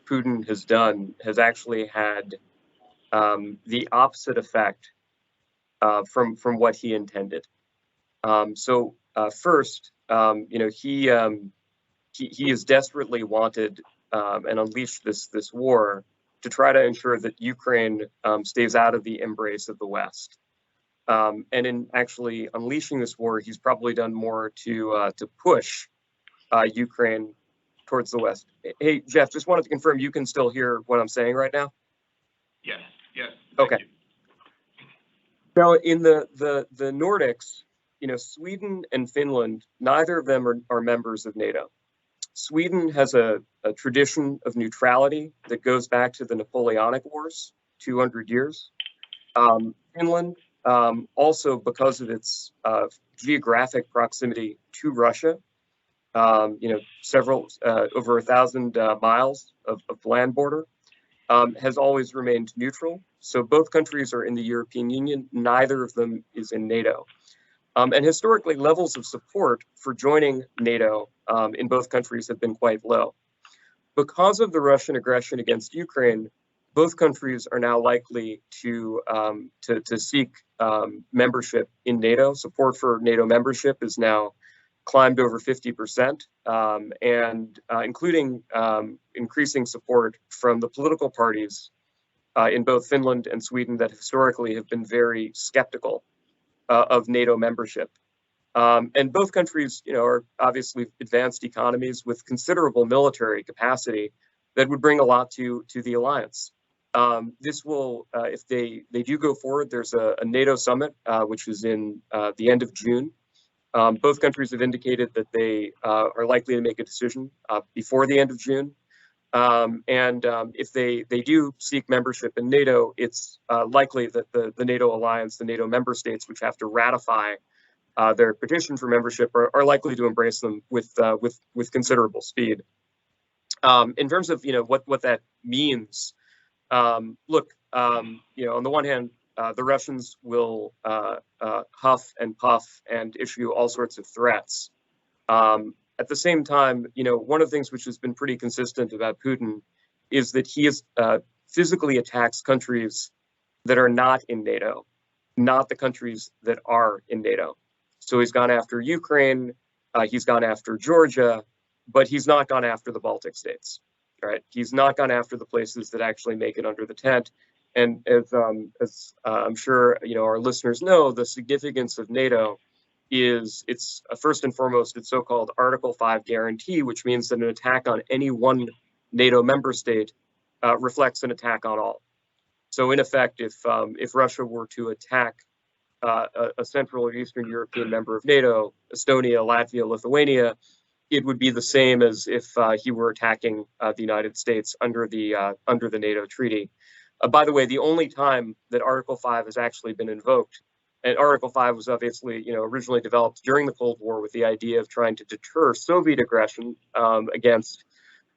Putin has done has actually had the opposite effect from what he intended. First, he has desperately wanted and unleashed this war to try to ensure that Ukraine stays out of the embrace of the West. And in actually unleashing this war, he's probably done more to push Ukraine towards the West. Hey, Jeff, just wanted to confirm you can still hear what I'm saying right now? Yes, yes. Okay. Now, in the Nordics, Sweden and Finland, neither of them are members of NATO. Sweden has a tradition of neutrality that goes back to the Napoleonic Wars, 200 years. Finland, also because of its geographic proximity to Russia, several over 1,000 miles of land border, has always remained neutral. So both countries are in the European Union. Neither of them is in NATO. And historically, levels of support for joining NATO in both countries have been quite low. Because of the Russian aggression against Ukraine, both countries are now likely to seek membership in NATO. Support for NATO membership is now climbed over 50%, and including increasing support from the political parties in both Finland and Sweden that historically have been very skeptical of NATO membership. And both countries, are obviously advanced economies with considerable military capacity that would bring a lot to the alliance. This will, if they do go forward, there's a NATO summit, which is in the end of June. Both countries have indicated that they are likely to make a decision before the end of June. If they do seek membership in NATO, it's likely that the NATO alliance, the NATO member states, which have to ratify their petition for membership, are likely to embrace them with considerable speed. In terms of what that means, look, on the one hand, the Russians will huff and puff and issue all sorts of threats. At the same time, one of the things which has been pretty consistent about Putin is that he is physically attacks countries that are not in NATO, not the countries that are in NATO. So he's gone after Ukraine, he's gone after Georgia, but he's not gone after the Baltic states, right? He's not gone after the places that actually make it under the tent. And as I'm sure our listeners know, the significance of NATO is it's first and foremost its so-called Article 5 guarantee, which means that an attack on any one NATO member state reflects an attack on all. So in effect, if Russia were to attack a Central or Eastern European member of NATO, Estonia, Latvia, Lithuania, it would be the same as if he were attacking the United States under the NATO treaty. By the way, the only time that Article 5 has actually been invoked, and Article 5 was obviously, originally developed during the Cold War with the idea of trying to deter Soviet aggression against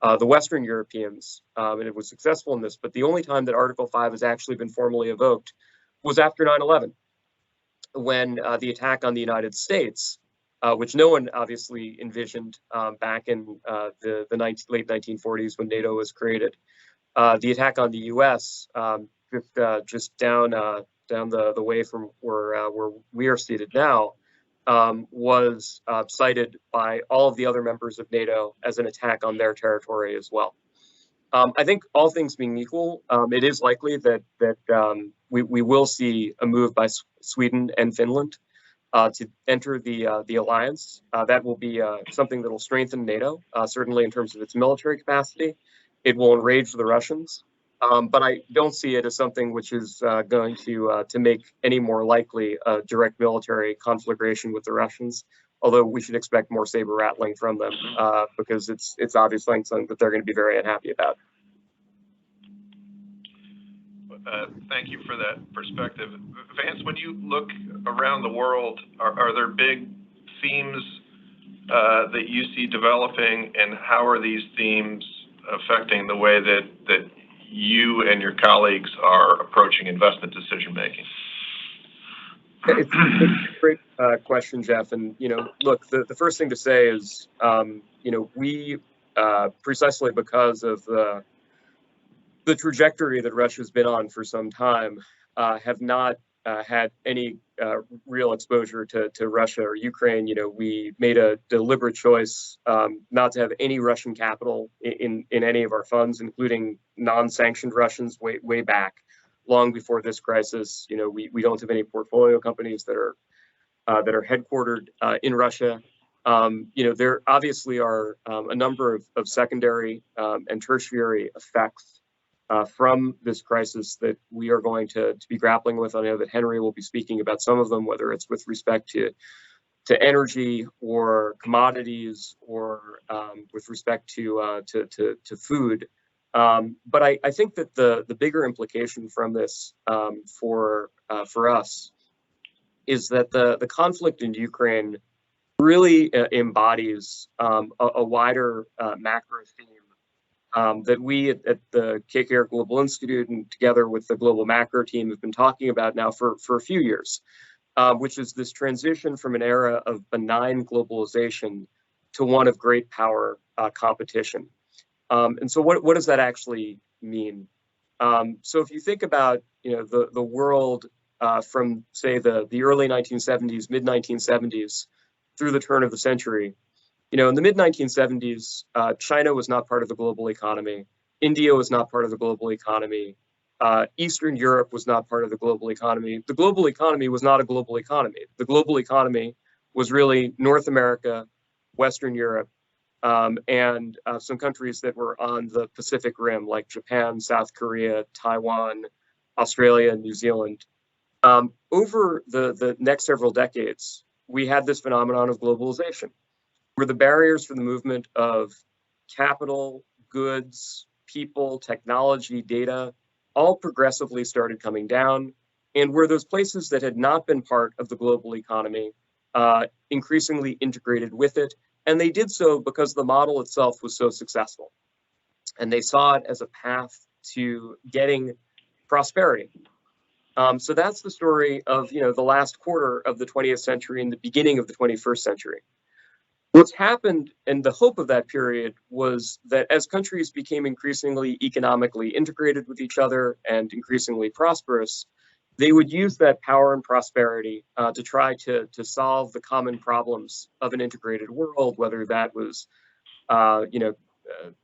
the Western Europeans, and it was successful in this. But the only time that Article 5 has actually been formally evoked was after 9/11, when the attack on the United States, which no one obviously envisioned back in the late 1940s when NATO was created. The attack on the U.S. Just down the way from where we are seated now was cited by all of the other members of NATO as an attack on their territory as well. I think all things being equal, it is likely that we will see a move by Sweden and Finland to enter the alliance. That will be something that will strengthen NATO, certainly in terms of its military capacity. It will enrage the Russians, but I don't see it as something which is going to make any more likely a direct military conflagration with the Russians. Although we should expect more saber rattling from them because it's obviously something that they're going to be very unhappy about. Thank you for that perspective. Vance, when you look around the world, are there big themes that you see developing, and how are these themes affecting the way that you and your colleagues are approaching investment decision making? It's a great question, Jeff. And, look, the first thing to say is, we, precisely because of the trajectory that Russia's been on for some time, have not had any real exposure to Russia or Ukraine. We made a deliberate choice not to have any Russian capital in any of our funds, including non-sanctioned Russians way back, long before this crisis. We don't have any portfolio companies that are headquartered in Russia. There obviously are a number of secondary and tertiary effects from this crisis that we are going to be grappling with. I know that Henry will be speaking about some of them, whether it's with respect to energy or commodities or with respect to food. But I think that the bigger implication from this for us is that the conflict in Ukraine really embodies a wider macro theme that we at the KKR Global Institute and together with the Global Macro team have been talking about now for a few years, which is this transition from an era of benign globalization to one of great power competition. And so what does that actually mean? So if you think about the world from, say, the early 1970s, mid 1970s through the turn of the century, in the mid 1970s, China was not part of the global economy. India was not part of the global economy. Eastern Europe was not part of the global economy. The global economy was not a global economy. The global economy was really North America, Western Europe, and some countries that were on the Pacific Rim, like Japan, South Korea, Taiwan, Australia, and New Zealand. Over the next several decades, we had this phenomenon of globalization, where the barriers for the movement of capital, goods, people, technology, data, all progressively started coming down, and where those places that had not been part of the global economy increasingly integrated with it. And they did so because the model itself was so successful. And they saw it as a path to getting prosperity. So that's the story of the last quarter of the 20th century and the beginning of the 21st century. What's happened, and the hope of that period, was that as countries became increasingly economically integrated with each other and increasingly prosperous, they would use that power and prosperity to try to solve the common problems of an integrated world, whether that was,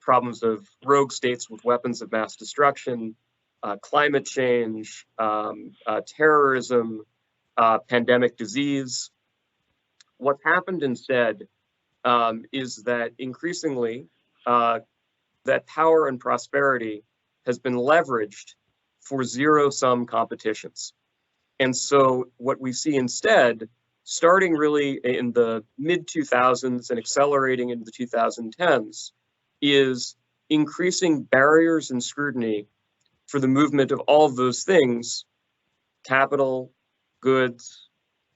problems of rogue states with weapons of mass destruction, climate change, terrorism, pandemic disease. What happened instead is that increasingly that power and prosperity has been leveraged for zero-sum competitions. And so what we see instead, starting really in the mid-2000s and accelerating into the 2010s, is increasing barriers and scrutiny for the movement of all of those things, capital, goods,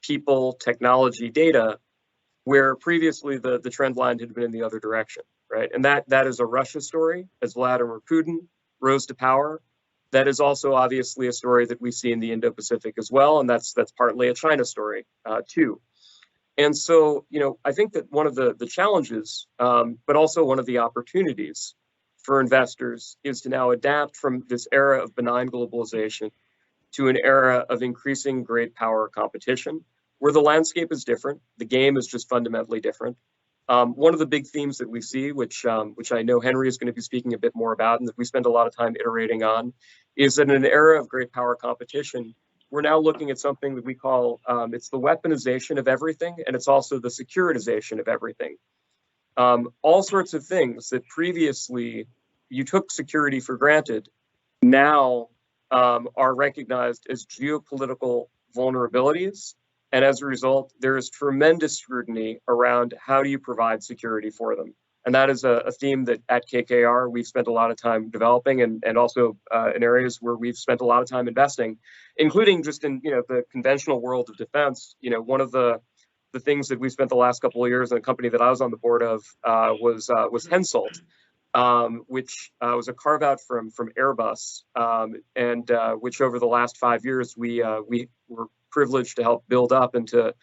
people, technology, data, where previously the trend line had been in the other direction, right? And that is a Russia story, as Vladimir Putin rose to power. That is also obviously a story that we see in the Indo-Pacific as well, and that's partly a China story too. And so, I think that one of the challenges, but also one of the opportunities for investors is to now adapt from this era of benign globalization to an era of increasing great power competition, where the landscape is different. The game is just fundamentally different. One of the big themes that we see, which I know Henry is going to be speaking a bit more about and that we spend a lot of time iterating on, is that in an era of great power competition, we're now looking at something that we call, it's the weaponization of everything, and it's also the securitization of everything. All sorts of things that previously you took security for granted now are recognized as geopolitical vulnerabilities. And as a result, there is tremendous scrutiny around how do you provide security for them. And that is a theme that at KKR, we've spent a lot of time developing and also in areas where we've spent a lot of time investing, including just in the conventional world of defense. One of the things that we spent the last couple of years in a company that I was on the board of was Hensoldt, which was a carve out from Airbus, and which over the last 5 years we were privileged to help build up into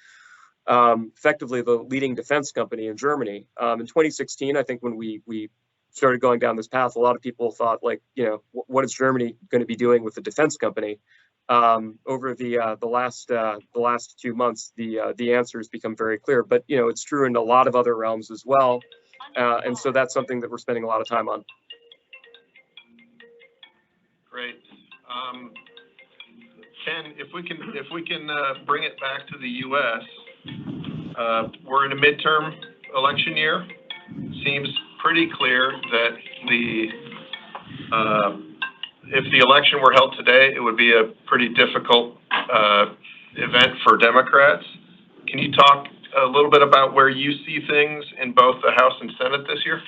effectively the leading defense company in Germany. In 2016, I think when we started going down this path, a lot of people thought, like, you know, what is Germany going to be doing with the defense company? Over the last 2 months, the answer has become very clear. But you know, it's true in a lot of other realms as well, and so that's something that we're spending a lot of time on. Great. Ken, if we can bring it back to the U.S., we're in a midterm election year. Seems pretty clear that if the election were held today, it would be a pretty difficult event for Democrats. Can you talk a little bit about where you see things in both the House and Senate this year?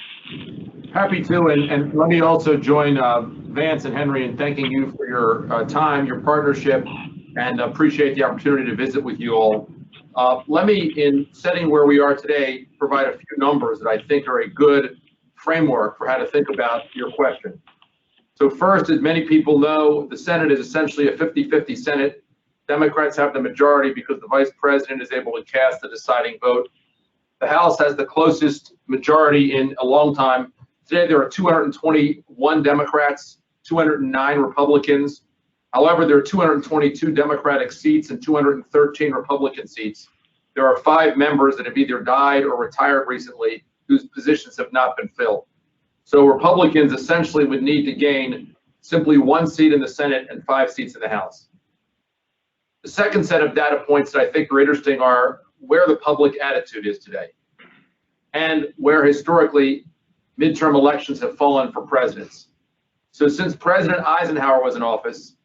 Happy to, and let me also join Vance and Henry in thanking you for your time, your partnership, and appreciate the opportunity to visit with you all. Let me, in setting where we are today, provide a few numbers that I think are a good framework for how to think about your question. So first, as many people know, the Senate is essentially a 50-50 Senate. Democrats have the majority because the vice president is able to cast the deciding vote. The House has the closest majority in a long time. Today, there are 221 Democrats, 209 Republicans. However, there are 222 Democratic seats and 213 Republican seats. There are 5 members that have either died or retired recently whose positions have not been filled. So Republicans essentially would need to gain simply 1 seat in the Senate and 5 seats in the House. The second set of data points that I think are interesting are where the public attitude is today and where historically midterm elections have fallen for presidents. So since President Eisenhower was in office,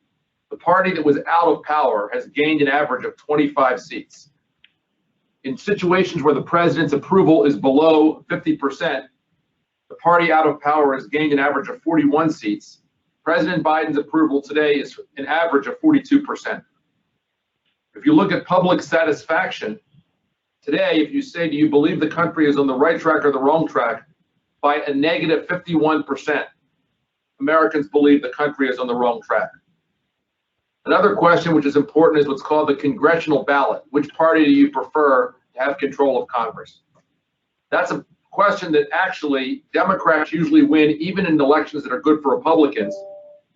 the party that was out of power has gained an average of 25 seats. In situations where the president's approval is below 50%, the party out of power has gained an average of 41 seats. President Biden's approval today is an average of 42%. If you look at public satisfaction, today, if you say, do you believe the country is on the right track or the wrong track, by a negative 51%, Americans believe the country is on the wrong track. Another question which is important is what's called the congressional ballot. Which party do you prefer to have control of Congress? That's a question that actually Democrats usually win even in elections that are good for Republicans.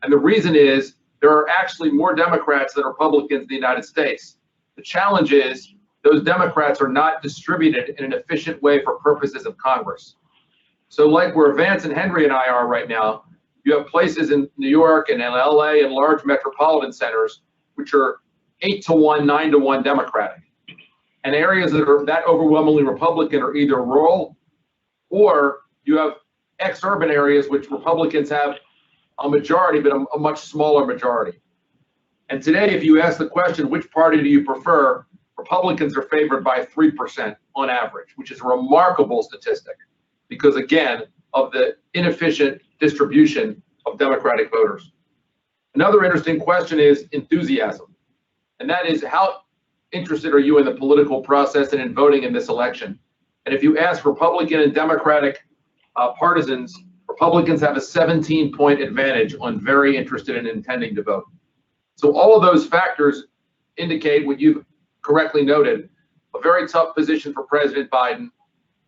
And the reason is there are actually more Democrats than Republicans in the United States. The challenge is those Democrats are not distributed in an efficient way for purposes of Congress. So like where Vance and Henry and I are right now, you have places in New York and in LA and large metropolitan centers, which are 8-to-1, 9-to-1 Democratic. And areas that are that overwhelmingly Republican are either rural or you have ex-urban areas which Republicans have a majority, but a much smaller majority. And today, if you ask the question, which party do you prefer? Republicans are favored by 3% on average, which is a remarkable statistic because, again, of the inefficient distribution of Democratic voters. Another interesting question is enthusiasm. And that is, how interested are you in the political process and in voting in this election? And if you ask Republican and Democratic partisans, Republicans have a 17-point advantage on very interested and intending to vote. So all of those factors indicate what you've correctly noted, a very tough position for President Biden,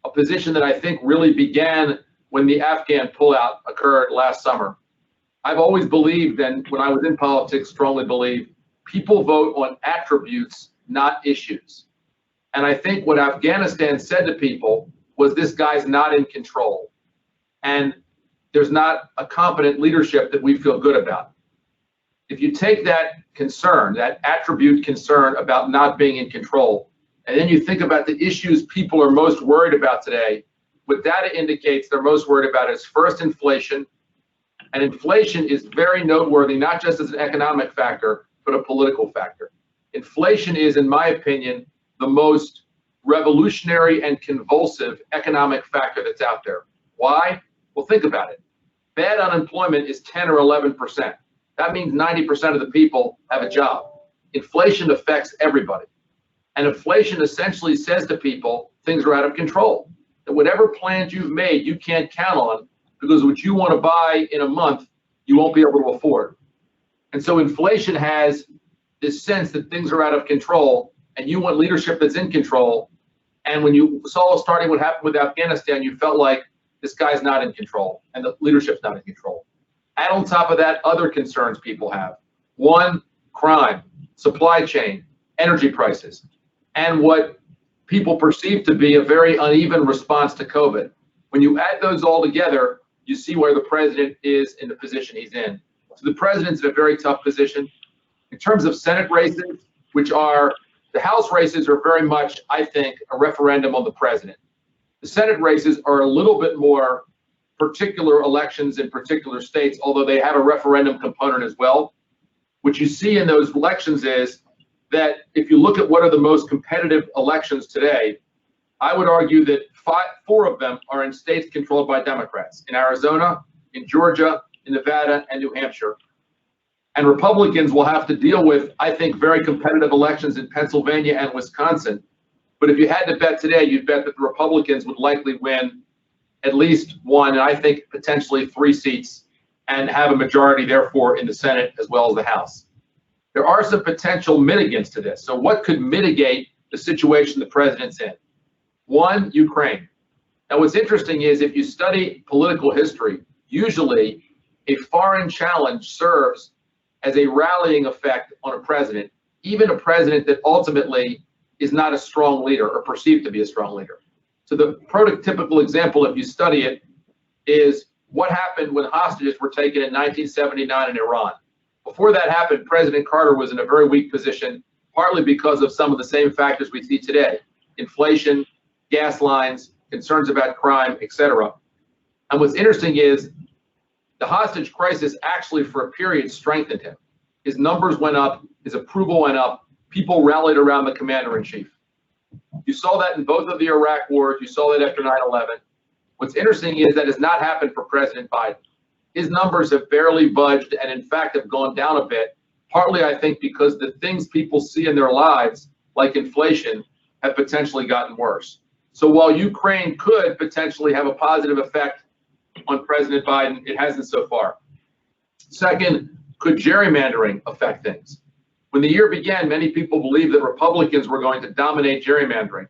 a position that I think really began when the Afghan pullout occurred last summer. I've always believed, and when I was in politics, strongly believed, people vote on attributes, not issues. And I think what Afghanistan said to people was this guy's not in control. And there's not a competent leadership that we feel good about. If you take that concern, that attribute concern about not being in control, and then you think about the issues people are most worried about today, what data indicates they're most worried about is first inflation. And inflation is very noteworthy, not just as an economic factor, but a political factor. Inflation is, in my opinion, the most revolutionary and convulsive economic factor that's out there. Why? Well, think about it. Bad unemployment is 10 or 11%. That means 90% of the people have a job. Inflation affects everybody. And inflation essentially says to people, things are out of control. That whatever plans you've made, you can't count on because what you want to buy in a month, you won't be able to afford. And so inflation has this sense that things are out of control and you want leadership that's in control. And when you saw starting what happened with Afghanistan, you felt like this guy's not in control and the leadership's not in control. Add on top of that other concerns people have. One, crime, supply chain, energy prices, and what people perceive to be a very uneven response to COVID. When you add those all together, you see where the president is in the position he's in. So the president's in a very tough position. In terms of Senate races, which are, the House races are very much, I think, a referendum on the president. The Senate races are a little bit more particular elections in particular states, although they have a referendum component as well. What you see in those elections is that if you look at what are the most competitive elections today, I would argue that four of them are in states controlled by Democrats, in Arizona, in Georgia, in Nevada, and New Hampshire. And Republicans will have to deal with, I think, very competitive elections in Pennsylvania and Wisconsin. But if you had to bet today, you'd bet that the Republicans would likely win at least one, and I think potentially 3 seats, and have a majority, therefore, in the Senate as well as the House. There are some potential mitigants to this. So what could mitigate the situation the president's in? One, Ukraine. Now, what's interesting is if you study political history, usually a foreign challenge serves as a rallying effect on a president, even a president that ultimately is not a strong leader or perceived to be a strong leader. So the prototypical example, if you study it, is what happened when hostages were taken in 1979 in Iran. Before that happened, President Carter was in a very weak position, partly because of some of the same factors we see today: inflation, gas lines, concerns about crime, etc. And what's interesting is the hostage crisis actually for a period strengthened him. His numbers went up, his approval went up, people rallied around the commander-in-chief. You saw that in both of the Iraq wars, you saw that after 9/11. What's interesting is that has not happened for President Biden. His numbers have barely budged and in fact have gone down a bit, partly I think because the things people see in their lives, like inflation, have potentially gotten worse. So while Ukraine could potentially have a positive effect on President Biden, it hasn't so far. Second, could gerrymandering affect things? When the year began, many people believed that Republicans were going to dominate gerrymandering.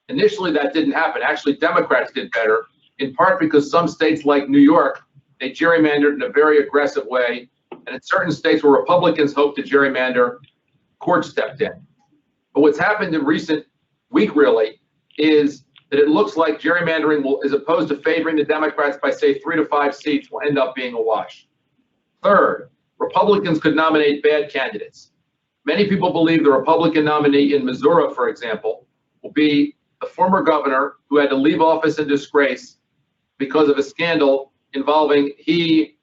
Initially, that didn't happen. Actually, Democrats did better, in part because some states like New York, they gerrymandered in a very aggressive way. And in certain states where Republicans hoped to gerrymander, courts stepped in. But what's happened in recent week, really, is that it looks like gerrymandering will, as opposed to favoring the Democrats by, say, 3 to 5 seats, will end up being a wash. Third, Republicans could nominate bad candidates. Many people believe the Republican nominee in Missouri, for example, will be a former governor who had to leave office in disgrace because of a scandal involving he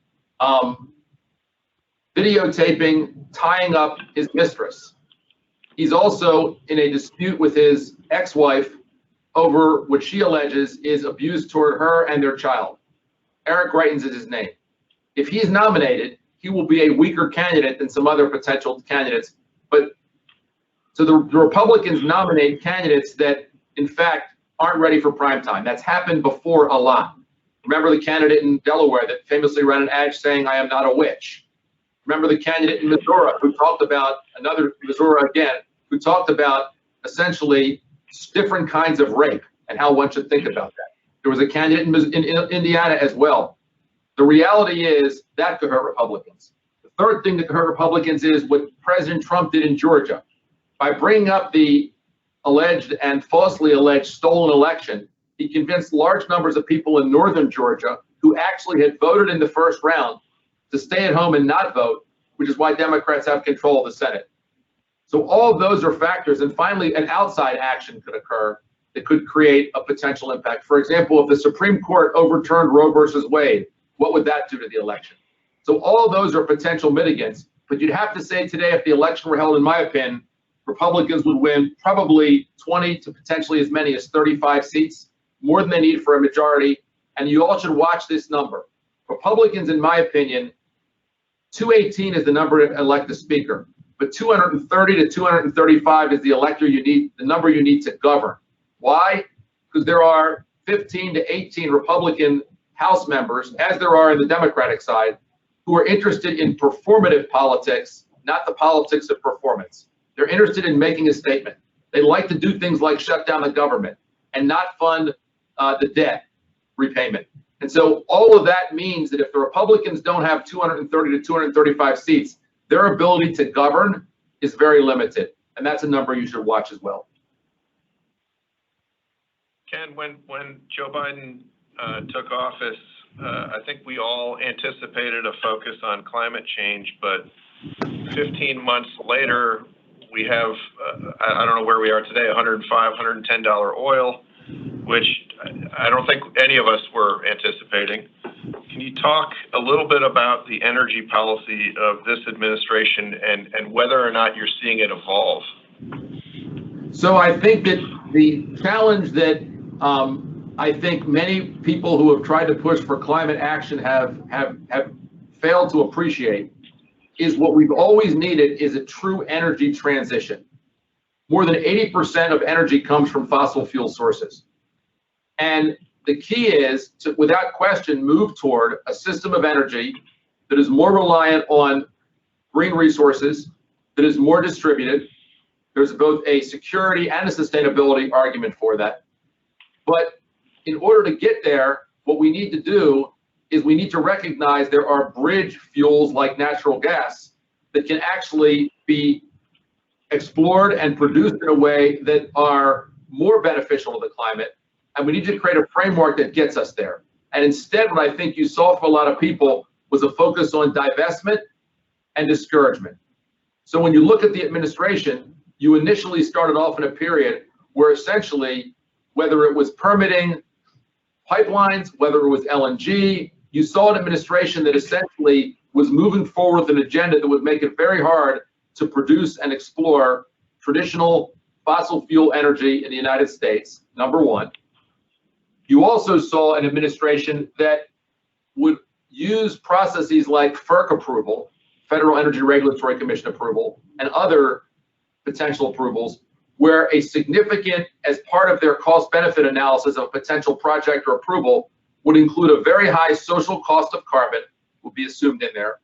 videotaping, tying up his mistress. He's also in a dispute with his ex-wife over what she alleges is abuse toward her and their child. Eric Greitens is his name. If he's nominated, he will be a weaker candidate than some other potential candidates. But so the Republicans nominate candidates that, in fact, aren't ready for prime time. That's happened before a lot. Remember the candidate in Delaware that famously ran an ad saying, "I am not a witch." Remember the candidate in Missouri who talked about, another Missouri again, who talked about essentially different kinds of rape and how one should think about that. There was a candidate in Indiana as well. The reality is that could hurt Republicans. The third thing that could hurt Republicans is what President Trump did in Georgia. By bringing up the alleged and falsely alleged stolen election, he convinced large numbers of people in northern Georgia who actually had voted in the first round to stay at home and not vote, which is why Democrats have control of the Senate. So all of those are factors. And finally, an outside action could occur that could create a potential impact. For example, if the Supreme Court overturned Roe versus Wade, what would that do to the election? So all of those are potential mitigants. But you'd have to say today, if the election were held, in my opinion, Republicans would win probably 20 to potentially as many as 35 seats, more than they need for a majority. And you all should watch this number. Republicans, in my opinion, 218 is the number to elect the speaker, but 230 to 235 is the number you need to govern. Why? Because there are 15 to 18 Republican House members, as there are in the Democratic side, who are interested in performative politics, not the politics of performance. They're interested in making a statement. They like to do things like shut down the government and not fund the debt repayment. And so all of that means that if the Republicans don't have 230 to 235 seats, their ability to govern is very limited. And that's a number you should watch as well. Ken, when Joe Biden took office, I think we all anticipated a focus on climate change, but 15 months later, we have, I don't know where we are today, $105, $110 oil, which I don't think any of us were anticipating. Can you talk a little bit about the energy policy of this administration and whether or not you're seeing it evolve? So I think that the challenge that I think many people who have tried to push for climate action have failed to appreciate is what we've always needed is a true energy transition. More than 80% of energy comes from fossil fuel sources. And the key is to, without question, move toward a system of energy that is more reliant on green resources, that is more distributed. There's both a security and a sustainability argument for that. But in order to get there, what we need to do is we need to recognize there are bridge fuels like natural gas that can actually be explored and produced in a way that are more beneficial to the climate. And we need to create a framework that gets us there. And instead, what I think you saw for a lot of people was a focus on divestment and discouragement. So when you look at the administration, you initially started off in a period where essentially, whether it was permitting pipelines, whether it was LNG, you saw an administration that essentially was moving forward with an agenda that would make it very hard to produce and explore traditional fossil fuel energy in the United States, number one. You also saw an administration that would use processes like FERC approval, Federal Energy Regulatory Commission approval, and other potential approvals, where a significant, as part of their cost-benefit analysis of a potential project or approval, would include a very high social cost of carbon, would be assumed in there.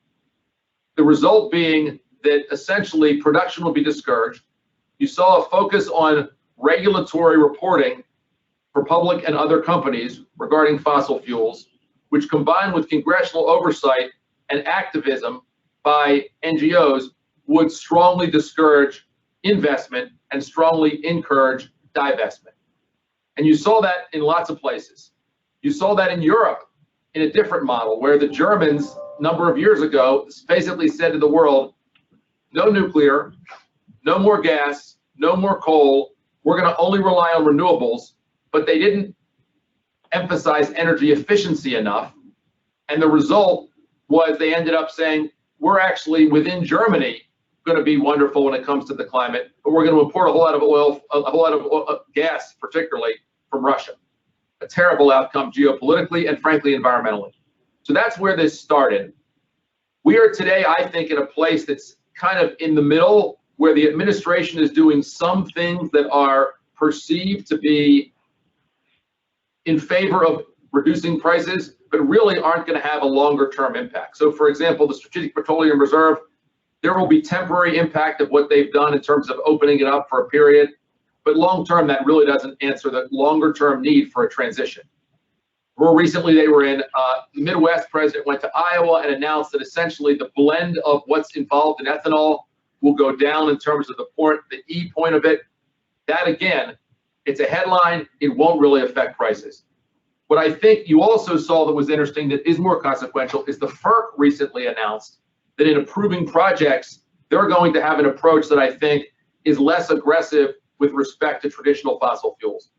The result being that essentially production will be discouraged. You saw a focus on regulatory reporting for public and other companies regarding fossil fuels, which combined with congressional oversight and activism by NGOs would strongly discourage investment and strongly encourage divestment. And you saw that in lots of places. You saw that in Europe in a different model where the Germans a number of years ago basically said to the world, no nuclear, no more gas, no more coal, we're going to only rely on renewables, but they didn't emphasize energy efficiency enough. And the result was they ended up saying, we're actually within Germany going to be wonderful when it comes to the climate, but we're going to import a whole lot of oil, a whole lot of gas, particularly from Russia. A terrible outcome geopolitically and frankly environmentally. So that's where this started. We are today, I think, in a place that's kind of in the middle, where the administration is doing some things that are perceived to be in favor of reducing prices, but really aren't going to have a longer term impact. So for example, the Strategic Petroleum Reserve, there will be temporary impact of what they've done in terms of opening it up for a period, but long term, that really doesn't answer the longer term need for a transition. More recently, they were in the Midwest. President went to Iowa and announced that essentially the blend of what's involved in ethanol will go down in terms of the E point of it. That again, it's a headline, it won't really affect prices. What I think you also saw that was interesting that is more consequential is the FERC recently announced that in approving projects, they're going to have an approach that I think is less aggressive with respect to traditional fossil fuels.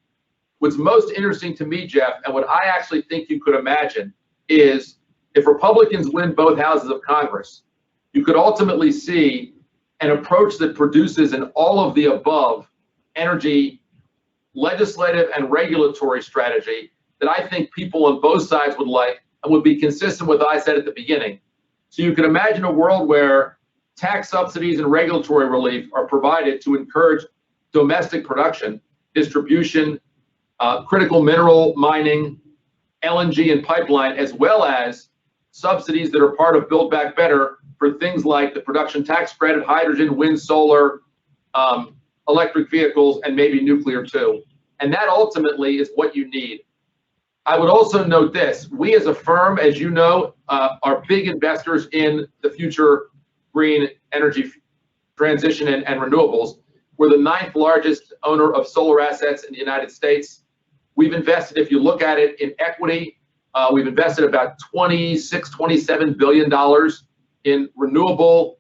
What's most interesting to me, Jeff, and what I actually think you could imagine is if Republicans win both houses of Congress, you could ultimately see an approach that produces an all of the above energy legislative and regulatory strategy that I think people on both sides would like and would be consistent with what I said at the beginning. So you can imagine a world where tax subsidies and regulatory relief are provided to encourage domestic production, distribution, critical mineral mining, LNG and pipeline, as well as subsidies that are part of Build Back Better for things like the production tax credit, hydrogen, wind, solar, electric vehicles, and maybe nuclear too. And that ultimately is what you need. I would also note this: we as a firm, as you know, are big investors in the future green energy transition and renewables. We're the 9th largest owner of solar assets in the United States. We've invested, if you look at it in equity, we've invested about $27 billion in renewable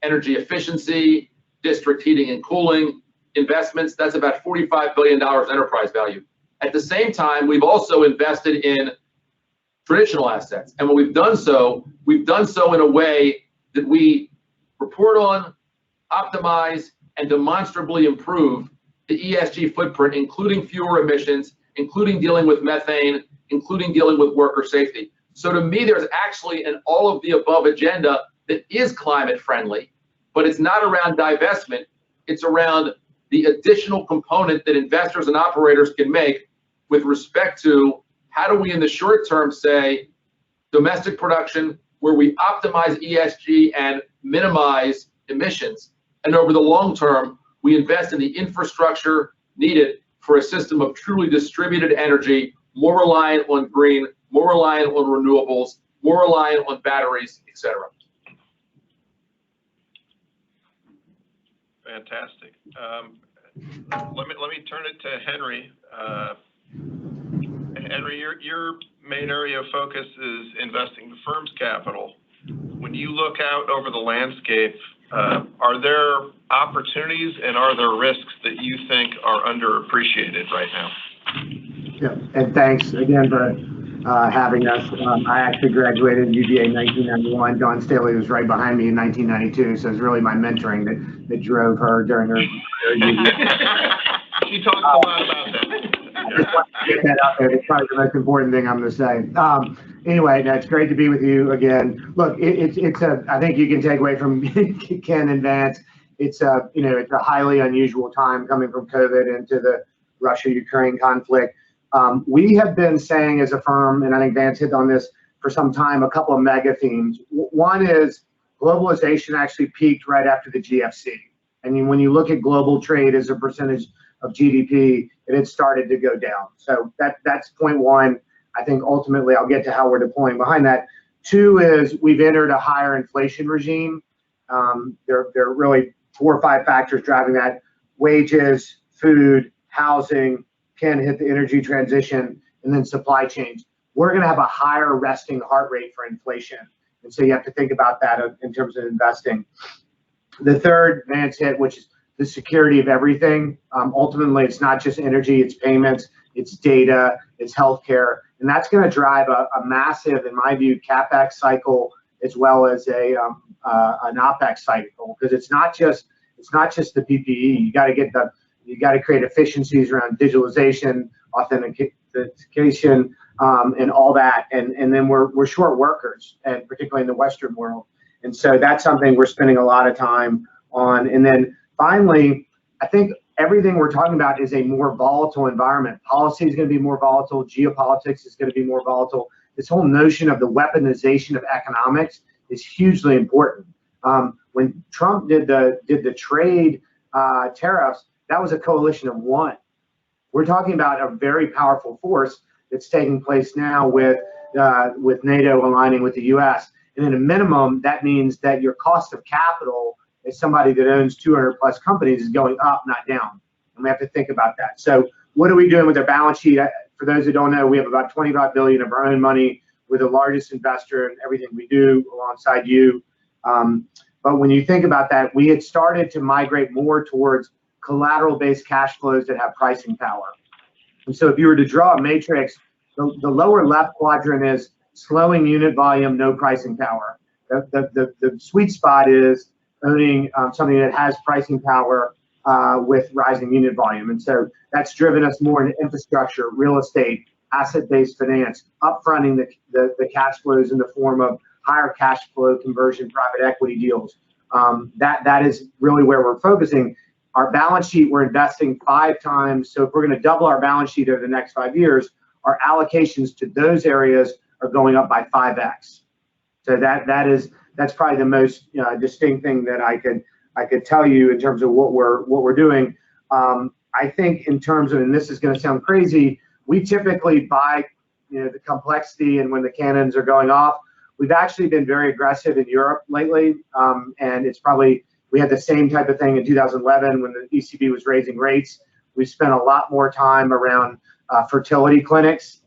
energy efficiency, district heating and cooling investments. That's about $45 billion enterprise value. At the same time, we've also invested in traditional assets. And when we've done so in a way that we report on, optimize, and demonstrably improve the ESG footprint, including fewer emissions, including dealing with methane, including dealing with worker safety. So to me, there's actually an all of the above agenda that is climate friendly, but it's not around divestment. It's around the additional component that investors and operators can make with respect to how do we in the short term say domestic production where we optimize ESG and minimize emissions, and over the long term, we invest in the infrastructure needed for a system of truly distributed energy, more reliant on green, more reliant on renewables, more reliant on batteries, et cetera. Fantastic. Let me turn it to Henry. Henry, your main area of focus is investing the firm's capital. When you look out over the landscape, are there opportunities and are there risks that you think are underappreciated right now? Yeah, and thanks again for having us. I actually graduated UVA in 1991. Dawn Staley was right behind me in 1992, so it was really my mentoring that drove her during her She talks a lot about that. Just want to get that out there. It's probably the most important thing I'm going to say. Anyway, no, it's great to be with you again. Look, I think you can take away from Ken and Vance. It's a highly unusual time coming from COVID into the Russia-Ukraine conflict. We have been saying as a firm, and I think Vance hit on this for some time, a couple of mega themes. One is globalization actually peaked right after the GFC. I mean, when you look at global trade as a percentage of GDP, it had started to go down. So that's point one. I think ultimately I'll get to how we're deploying behind that. Two is we've entered a higher inflation regime. There are really 4 or 5 factors driving that: wages, food, housing, Ken hit the energy transition, and then supply chains. We're going to have a higher resting heart rate for inflation. And so you have to think about that in terms of investing. The third, Vance hit, which is the security of everything. Ultimately, it's not just energy, it's payments, it's data, it's healthcare. And that's going to drive a massive, in my view, CapEx cycle as well as an OpEx cycle, because it's not just the PPE. You got to create efficiencies around digitalization, authentication, and all that. And then we're short workers, and particularly in the Western world. And so that's something we're spending a lot of time on. And then finally, I think everything we're talking about is a more volatile environment. Policy is going to be more volatile. Geopolitics is going to be more volatile. This whole notion of the weaponization of economics is hugely important. When Trump did the trade tariffs, that was a coalition of one. We're talking about a very powerful force that's taking place now with NATO aligning with the U.S. And at a minimum, that means that your cost of capital as somebody that owns 200 plus companies is going up, not down. And we have to think about that. So what are we doing with our balance sheet? For those who don't know, we have about 25 billion of our own money. We're the largest investor in everything we do alongside you. But when you think about that, we had started to migrate more towards collateral-based cash flows that have pricing power. And so if you were to draw a matrix, the lower left quadrant is slowing unit volume, no pricing power. The sweet spot is owning something that has pricing power with rising unit volume. And so that's driven us more into infrastructure, real estate, asset-based finance, upfronting the cash flows in the form of higher cash flow conversion, private equity deals. That is really where we're focusing. Our balance sheet, we're investing 5 times. So if we're going to double our balance sheet over the next 5 years, our allocations to those areas are going up by 5x. So that's probably the most distinct thing that I could tell you in terms of what we're doing. I think in terms of, and this is going to sound crazy, we typically buy the complexity, and when the cannons are going off, we've actually been very aggressive in Europe lately, and it's probably, we had the same type of thing in 2011 when the ECB was raising rates. We spent a lot more time around fertility clinics.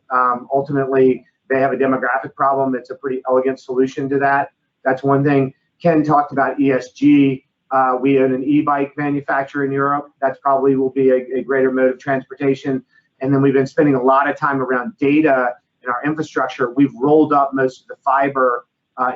Ultimately, they have a demographic problem. It's a pretty elegant solution to that. That's one thing. Ken talked about ESG. We own an e-bike manufacturer in Europe. That's probably will be a greater mode of transportation. And then we've been spending a lot of time around data in our infrastructure. We've rolled up most of the fiber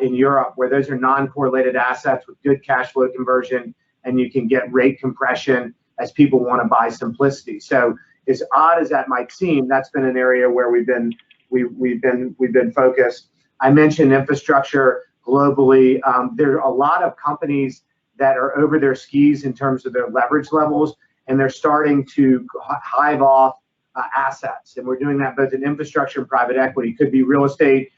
in Europe, where those are non-correlated assets with good cash flow conversion, and you can get rate compression as people want to buy simplicity. So as odd as that might seem, that's been an area where we've been focused. I mentioned infrastructure globally. There are a lot of companies that are over their skis in terms of their leverage levels, and they're starting to hive off assets. And we're doing that both in infrastructure and private equity. Could be real estate,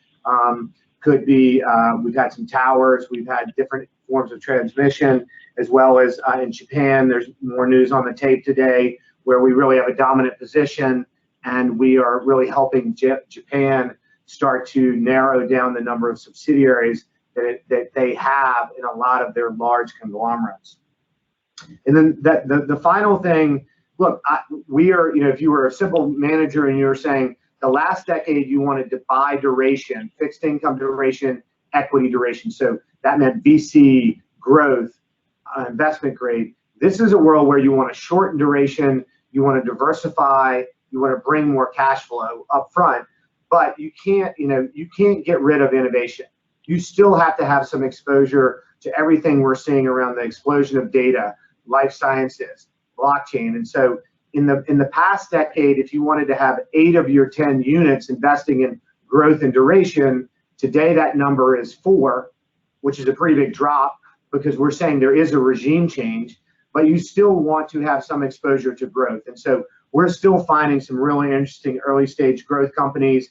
could be, we've had some towers, we've had different forms of transmission, as well as in Japan, there's more news on the tape today where we really have a dominant position, and we are really helping Japan start to narrow down the number of subsidiaries that they have in a lot of their large conglomerates. And then the final thing, look, we are, if you were a simple manager and you were saying the last decade you wanted to buy duration, fixed income duration, equity duration. So that meant VC, growth, investment grade. This is a world where you want to shorten duration, you want to diversify, you want to bring more cash flow up front, but you can't get rid of innovation. You still have to have some exposure to everything we're seeing around the explosion of data, life sciences, blockchain. And so in the past decade, if you wanted to have 8 of your 10 units investing in growth and duration, today that number is 4, which is a pretty big drop, because we're saying there is a regime change, but you still want to have some exposure to growth. And so we're still finding some really interesting early stage growth companies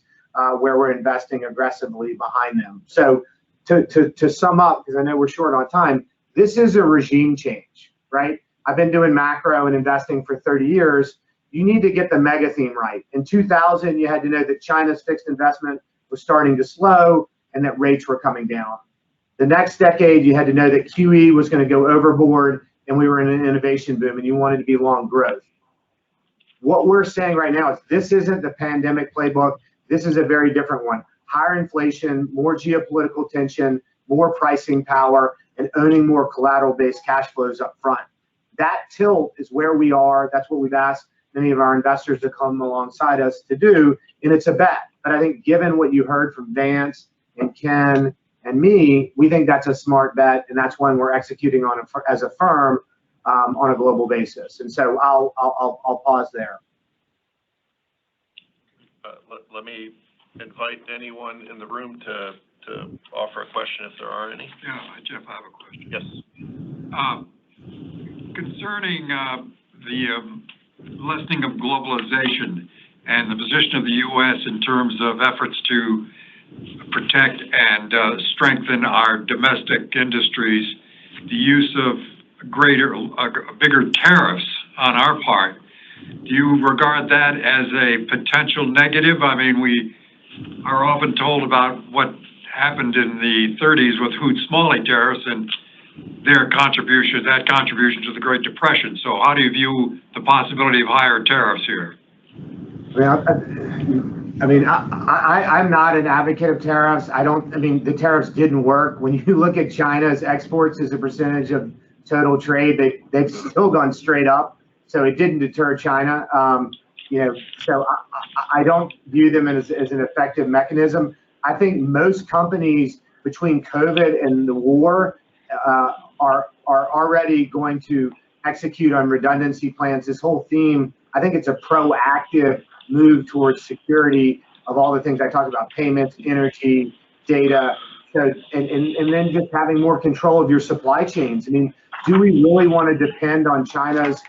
where we're investing aggressively behind them. So to sum up, because I know we're short on time, this is a regime change, right? I've been doing macro and investing for 30 years. You need to get the mega theme right. In 2000, you had to know that China's fixed investment was starting to slow and that rates were coming down. The next decade, you had to know that QE was going to go overboard and we were in an innovation boom and you wanted to be long growth. What we're saying right now is this isn't the pandemic playbook. This is a very different one. Higher inflation, more geopolitical tension, more pricing power, and owning more collateral-based cash flows up front. That tilt is where we are. That's what we've asked many of our investors to come alongside us to do, and it's a bet. But I think given what you heard from Vance and Ken and me, we think that's a smart bet, and that's one we're executing on as a firm on a global basis. And so I'll pause there. Let me invite anyone in the room to offer a question if there are any. Yeah, Jeff, I have a question. Yes. Concerning the lessening of globalization and the position of the U.S. in terms of efforts to protect and strengthen our domestic industries, the use of bigger tariffs on our part, do you regard that as a potential negative? I mean, we are often told about what happened in the 30s with Hoot-Smalley tariffs and that contribution to the Great Depression. So how do you view the possibility of higher tariffs here? I'm not an advocate of tariffs. The tariffs didn't work. When you look at China's exports as a percentage of total trade, they've still gone straight up. So it didn't deter China. So I don't view them as an effective mechanism. I think most companies between COVID and the war are already going to execute on redundancy plans. This whole theme, I think it's a proactive move towards security of all the things I talked about: payments, energy, data. So, and then just having more control of your supply chains. I mean, do we really want to depend on China's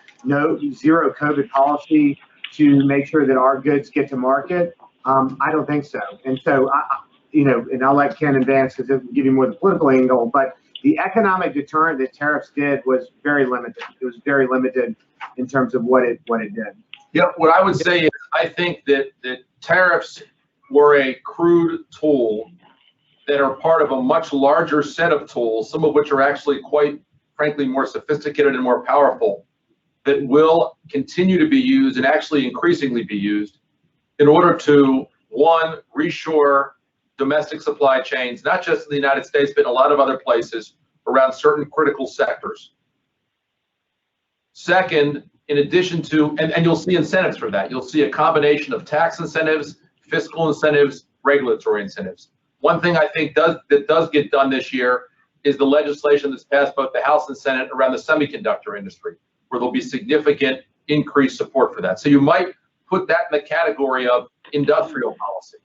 zero COVID policy to make sure that our goods get to market? I don't think so. And so and I'll let Ken advance because it'll give you more the political angle, but the economic deterrent that tariffs did was very limited. It was very limited in terms of what it did. Yeah, what I would say is I think that tariffs were a crude tool that are part of a much larger set of tools, some of which are actually quite frankly more sophisticated and more powerful, that will continue to be used and actually increasingly be used in order to, one, reshore domestic supply chains, not just in the United States, but in a lot of other places around certain critical sectors. Second, in addition to, and you'll see incentives for that. You'll see a combination of tax incentives, fiscal incentives, regulatory incentives. One thing I think that does get done this year is the legislation that's passed both the House and Senate around the semiconductor industry, where there'll be significant increased support for that. So you might put that in the category of industrial policy,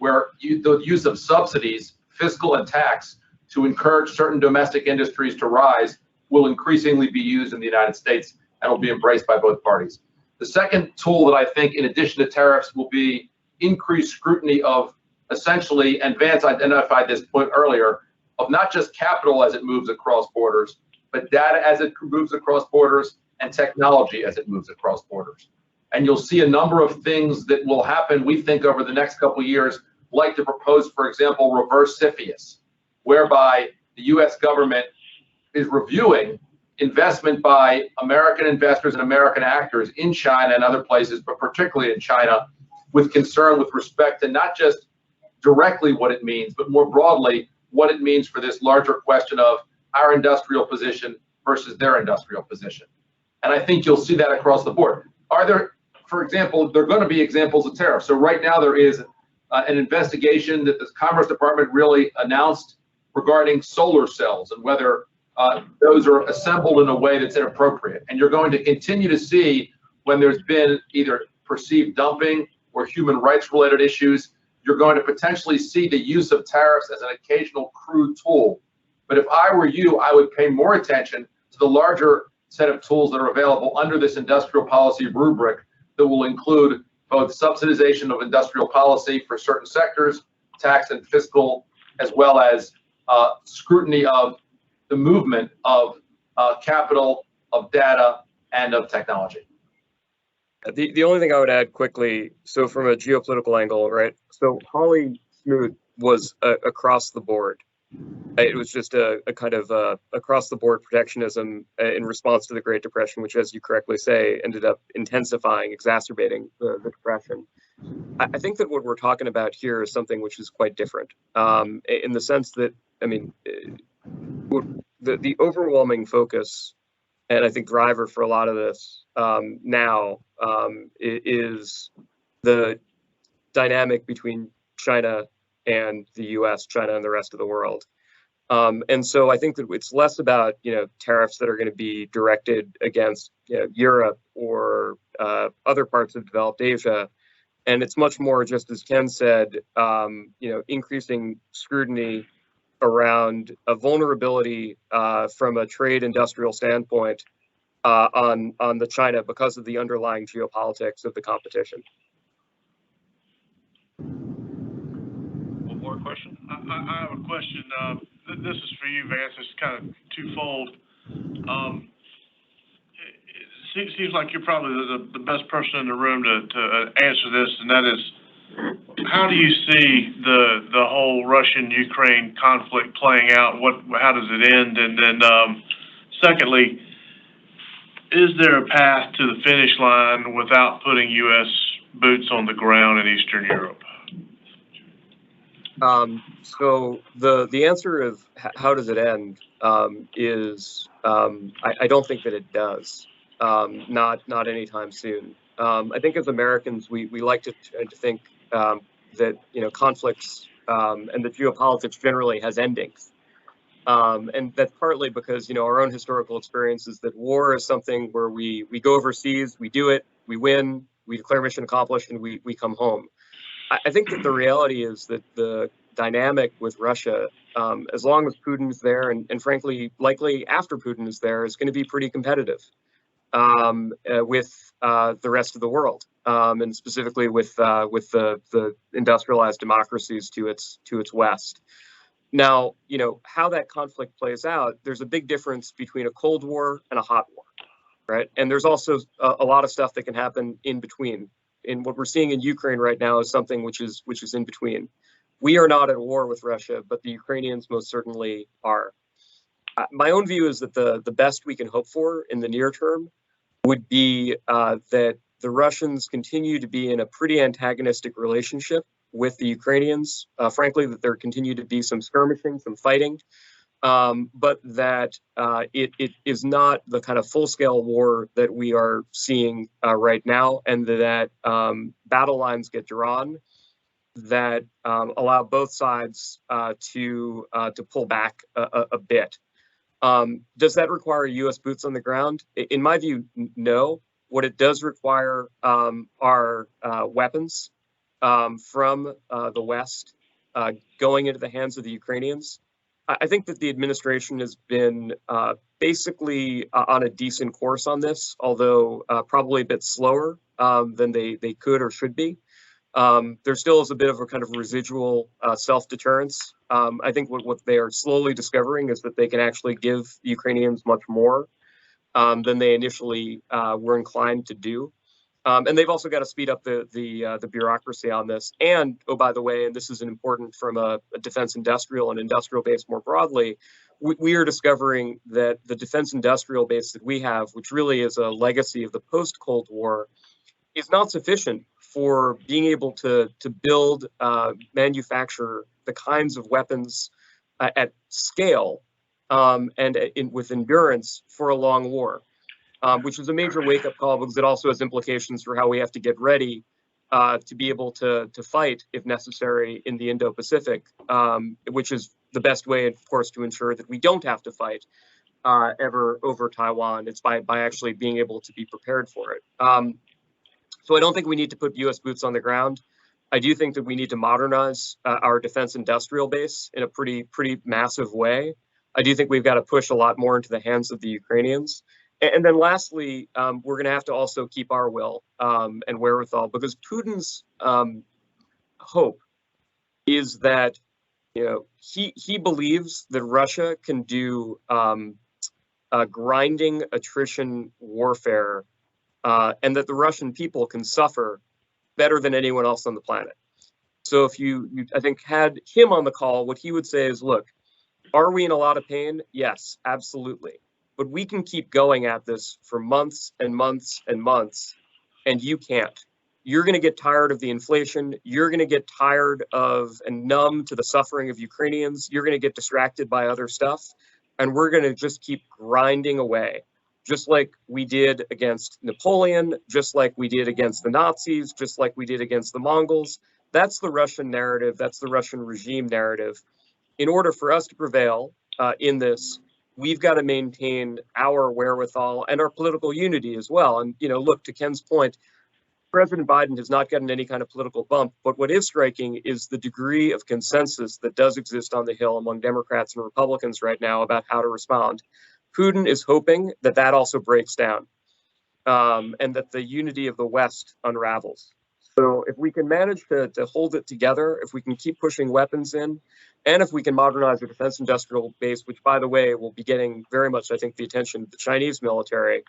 where the use of subsidies, fiscal and tax, to encourage certain domestic industries to rise will increasingly be used in the United States and will be embraced by both parties. The second tool that I think, in addition to tariffs, will be increased scrutiny of essentially, and Vance identified this point earlier, of not just capital as it moves across borders, but data as it moves across borders and technology as it moves across borders. And you'll see a number of things that will happen, we think, over the next couple of years, like to propose, for example, reverse CFIUS, whereby the US government is reviewing investment by American investors and American actors in China and other places, but particularly in China, with concern with respect to not just directly what it means, but more broadly, what it means for this larger question of our industrial position versus their industrial position. And I think you'll see that across the board. Are there, for example, there are going to be examples of tariffs. So right now there is an investigation that the Commerce Department really announced regarding solar cells and whether those are assembled in a way that's inappropriate. And you're going to continue to see, when there's been either perceived dumping or human rights related issues, you're going to potentially see the use of tariffs as an occasional crude tool. But if I were you, I would pay more attention to the larger set of tools that are available under this industrial policy rubric that will include both subsidization of industrial policy for certain sectors, tax and fiscal, as well as scrutiny of the movement of capital, of data, and of technology. The only thing I would add quickly, so from a geopolitical angle, right? So Hawley Smoot was across the board. It was just a kind of across the board protectionism in response to the Great Depression, which, as you correctly say, ended up intensifying, exacerbating the Depression. I think that what we're talking about here is something which is quite different, in the sense that, I mean, the overwhelming focus, and I think driver for a lot of this now is the dynamic between China and the U.S., China and the rest of the world. And so I think that it's less about, tariffs that are going to be directed against Europe or other parts of developed Asia. And it's much more, just as Ken said, increasing scrutiny around a vulnerability from a trade industrial standpoint on the China because of the underlying geopolitics of the competition. One more question. I have a question. This is for you, Vance. It's kind of twofold. It seems like you're probably the best person in the room to answer this, and that is, how do you see the whole Russian-Ukraine conflict playing out? How does it end? And then, secondly, is there a path to the finish line without putting U.S. boots on the ground in Eastern Europe? So the answer of how does it end is I don't think that it does. Not anytime soon. I think as Americans, we like to think that conflicts and the geopolitics generally has endings, and that's partly because our own historical experience is that war is something where we go overseas, we do it, we win, we declare mission accomplished, and we come home. I think that the reality is that the dynamic with Russia, as long as Putin's there, and frankly, likely after Putin is there, is going to be pretty competitive. with the rest of the world, and specifically with the industrialized democracies to its west. Now, you know, how that conflict plays out, there's a big difference between a Cold War and a hot war, right? And there's also a lot of stuff that can happen in between. And what we're seeing in Ukraine right now is something which is in between. We are not at war with Russia, but the Ukrainians most certainly are. My own view is that the best we can hope for in the near term would be that the Russians continue to be in a pretty antagonistic relationship with the Ukrainians. Frankly, that there continue to be some skirmishing, some fighting, but that it is not the kind of full-scale war that we are seeing right now, and that battle lines get drawn that allow both sides to pull back a bit. Does that require U.S. boots on the ground? In my view, no. What it does require are weapons from the West going into the hands of the Ukrainians. I think that the administration has been basically on a decent course on this, although probably a bit slower than they could or should be. There still is a bit of a kind of residual self-deterrence. I think what they are slowly discovering is that they can actually give the Ukrainians much more than they initially were inclined to do. And they've also got to speed up the bureaucracy on this. And, oh, by the way, and this is important from a defense industrial and industrial base more broadly, we are discovering that the defense industrial base that we have, which really is a legacy of the post-Cold War, is not sufficient for being able to build, manufacture the kinds of weapons at scale and with endurance for a long war. Which is a major wake-up call because it also has implications for how we have to get ready to be able to fight, if necessary, in the Indo-Pacific, which is the best way, of course, to ensure that we don't have to fight ever over Taiwan. It's by actually being able to be prepared for it. So I don't think we need to put U.S. boots on the ground. I do think that we need to modernize our defense industrial base in a pretty massive way. I do think we've got to push a lot more into the hands of the Ukrainians. And then lastly, we're going to have to also keep our will and wherewithal, because Putin's hope is that, you know, he believes that Russia can do grinding attrition warfare and that the Russian people can suffer better than anyone else on the planet. So if you I think, had him on the call, what he would say is, look, are we in a lot of pain? Yes, absolutely. But we can keep going at this for months and months and months, and you can't. You're going to get tired of the inflation. You're going to get tired of and numb to the suffering of Ukrainians. You're going to get distracted by other stuff, and we're going to just keep grinding away, just like we did against Napoleon, just like we did against the Nazis, just like we did against the Mongols. That's the Russian narrative. That's the Russian regime narrative. In order for us to prevail in this, we've got to maintain our wherewithal and our political unity as well. And, you know, look, to Ken's point, President Biden has not gotten any kind of political bump, but what is striking is the degree of consensus that does exist on the Hill among Democrats and Republicans right now about how to respond. Putin is hoping that that also breaks down and that the unity of the West unravels. So if we can manage to hold it together, if we can keep pushing weapons in, and if we can modernize the defense industrial base, which, by the way, will be getting very much, I think, the attention of the Chinese military,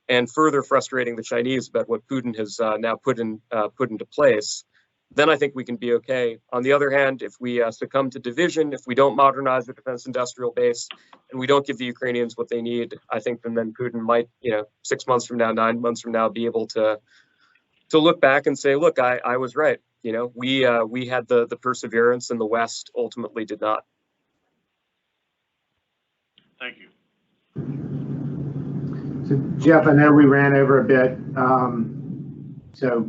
and further frustrating the Chinese about what Putin has now put into place, then I think we can be okay. On the other hand, if we succumb to division, if we don't modernize the defense industrial base, and we don't give the Ukrainians what they need, I think then Putin might, 6 months from now, 9 months from now, be able to look back and say, look, I was right. We had the perseverance, and the West ultimately did not. Thank you. So Jeff, I know we ran over a bit, so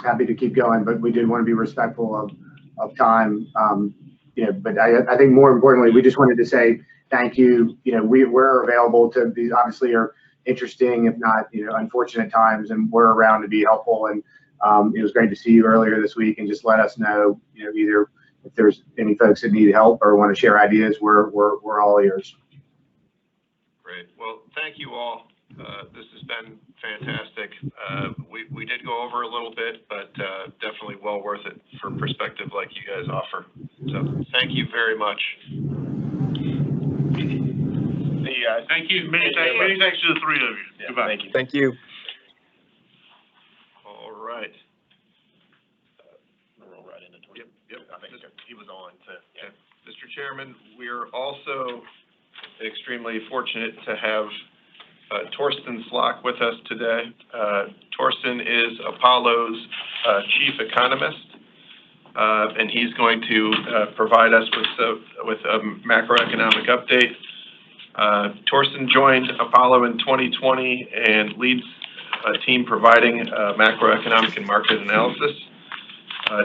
happy to keep going, but we did want to be respectful of time. But I think more importantly, we just wanted to say thank you. We're available to these, obviously, are interesting, if not, unfortunate times, and we're around to be helpful. And it was great to see you earlier this week, and just let us know, either if there's any folks that need help or want to share ideas, we're all ears. Great. Well, thank you all This has been fantastic. We did go over a little bit, but definitely well worth it for perspective like you guys offer. So thank you very much. See you guys. Thank you. Many thanks to the three of you. Yeah, Goodbye. thank you. Thank you. All right. We'll roll right into it. Yep. I think he was on to, yeah. Mr. Chairman, we are also extremely fortunate to have Torsten Slok with us today. Torsten is Apollo's chief economist, and he's going to provide us with a macroeconomic update. Torsten joined Apollo in 2020 and leads a team providing macroeconomic and market analysis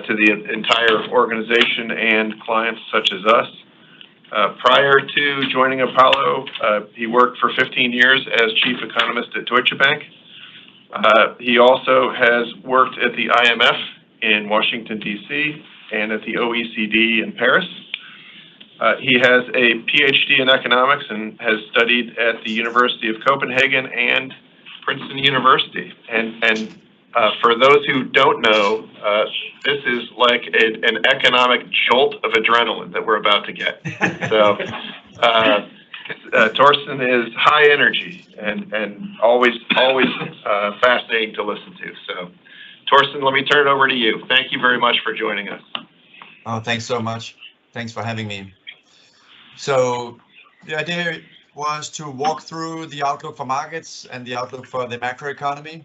to the entire organization and clients such as us. Prior to joining Apollo, he worked for 15 years as chief economist at Deutsche Bank. He also has worked at the IMF in Washington, D.C., and at the OECD in Paris. He has a PhD in economics and has studied at the University of Copenhagen and Princeton University. And for those who don't know, this is like an economic jolt of adrenaline that we're about to get. So Torsten is high energy and always fascinating to listen to. So Torsten, let me turn it over to you. Thank you very much for joining us. Oh, thanks so much. Thanks for having me. So the idea was to walk through the outlook for markets and the outlook for the macroeconomy.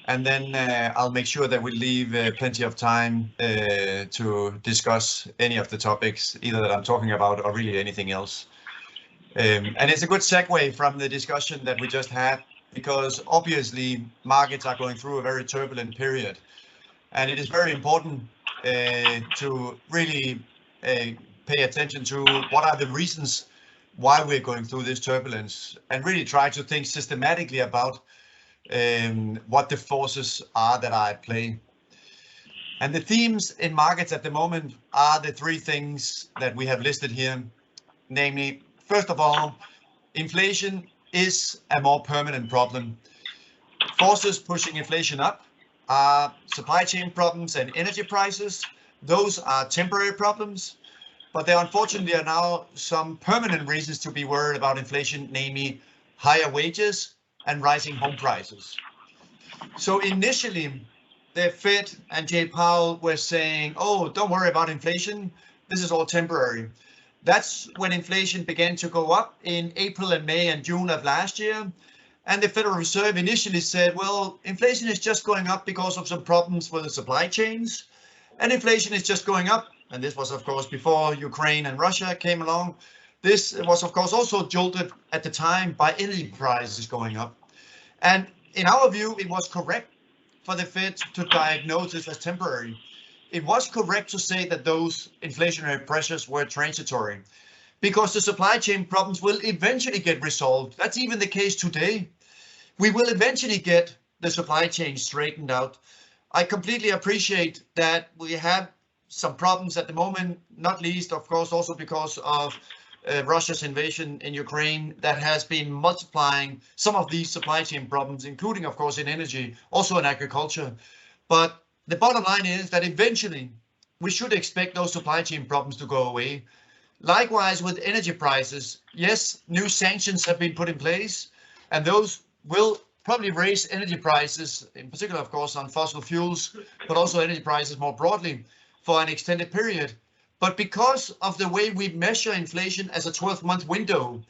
And then I'll make sure that we leave plenty of time to discuss any of the topics, either that I'm talking about or really anything else. And it's a good segue from the discussion that we just had, because obviously markets are going through a very turbulent period. And it is very important to really pay attention to what are the reasons why we're going through this turbulence, and really try to think systematically about what the forces are that are at play. And the themes in markets at the moment are the three things that we have listed here. Namely, first of all, inflation is a more permanent problem. Forces pushing inflation up are supply chain problems and energy prices. Those are temporary problems, but there unfortunately are now some permanent reasons to be worried about inflation, namely higher wages and rising home prices. So initially, the Fed and Jay Powell were saying, oh, don't worry about inflation. This is all temporary. That's when inflation began to go up in April and May and June of last year. And the Federal Reserve initially said, well, inflation is just going up because of some problems with the supply chains. And inflation is just going up. And this was, of course, before Ukraine and Russia came along. This was, of course, also jolted at the time by energy prices going up. And in our view, it was correct for the Fed to diagnose this as temporary. It was correct to say that those inflationary pressures were transitory, because the supply chain problems will eventually get resolved. That's even the case today. We will eventually get the supply chain straightened out. I completely appreciate that we have some problems at the moment, not least, of course, also because of Russia's invasion in Ukraine that has been multiplying some of these supply chain problems, including, of course, in energy, also in agriculture. But the bottom line is that eventually we should expect those supply chain problems to go away. Likewise, with energy prices, yes, new sanctions have been put in place, and those will probably raise energy prices, in particular, of course, on fossil fuels, but also energy prices more broadly for an extended period. But because of the way we measure inflation as a 12-month window,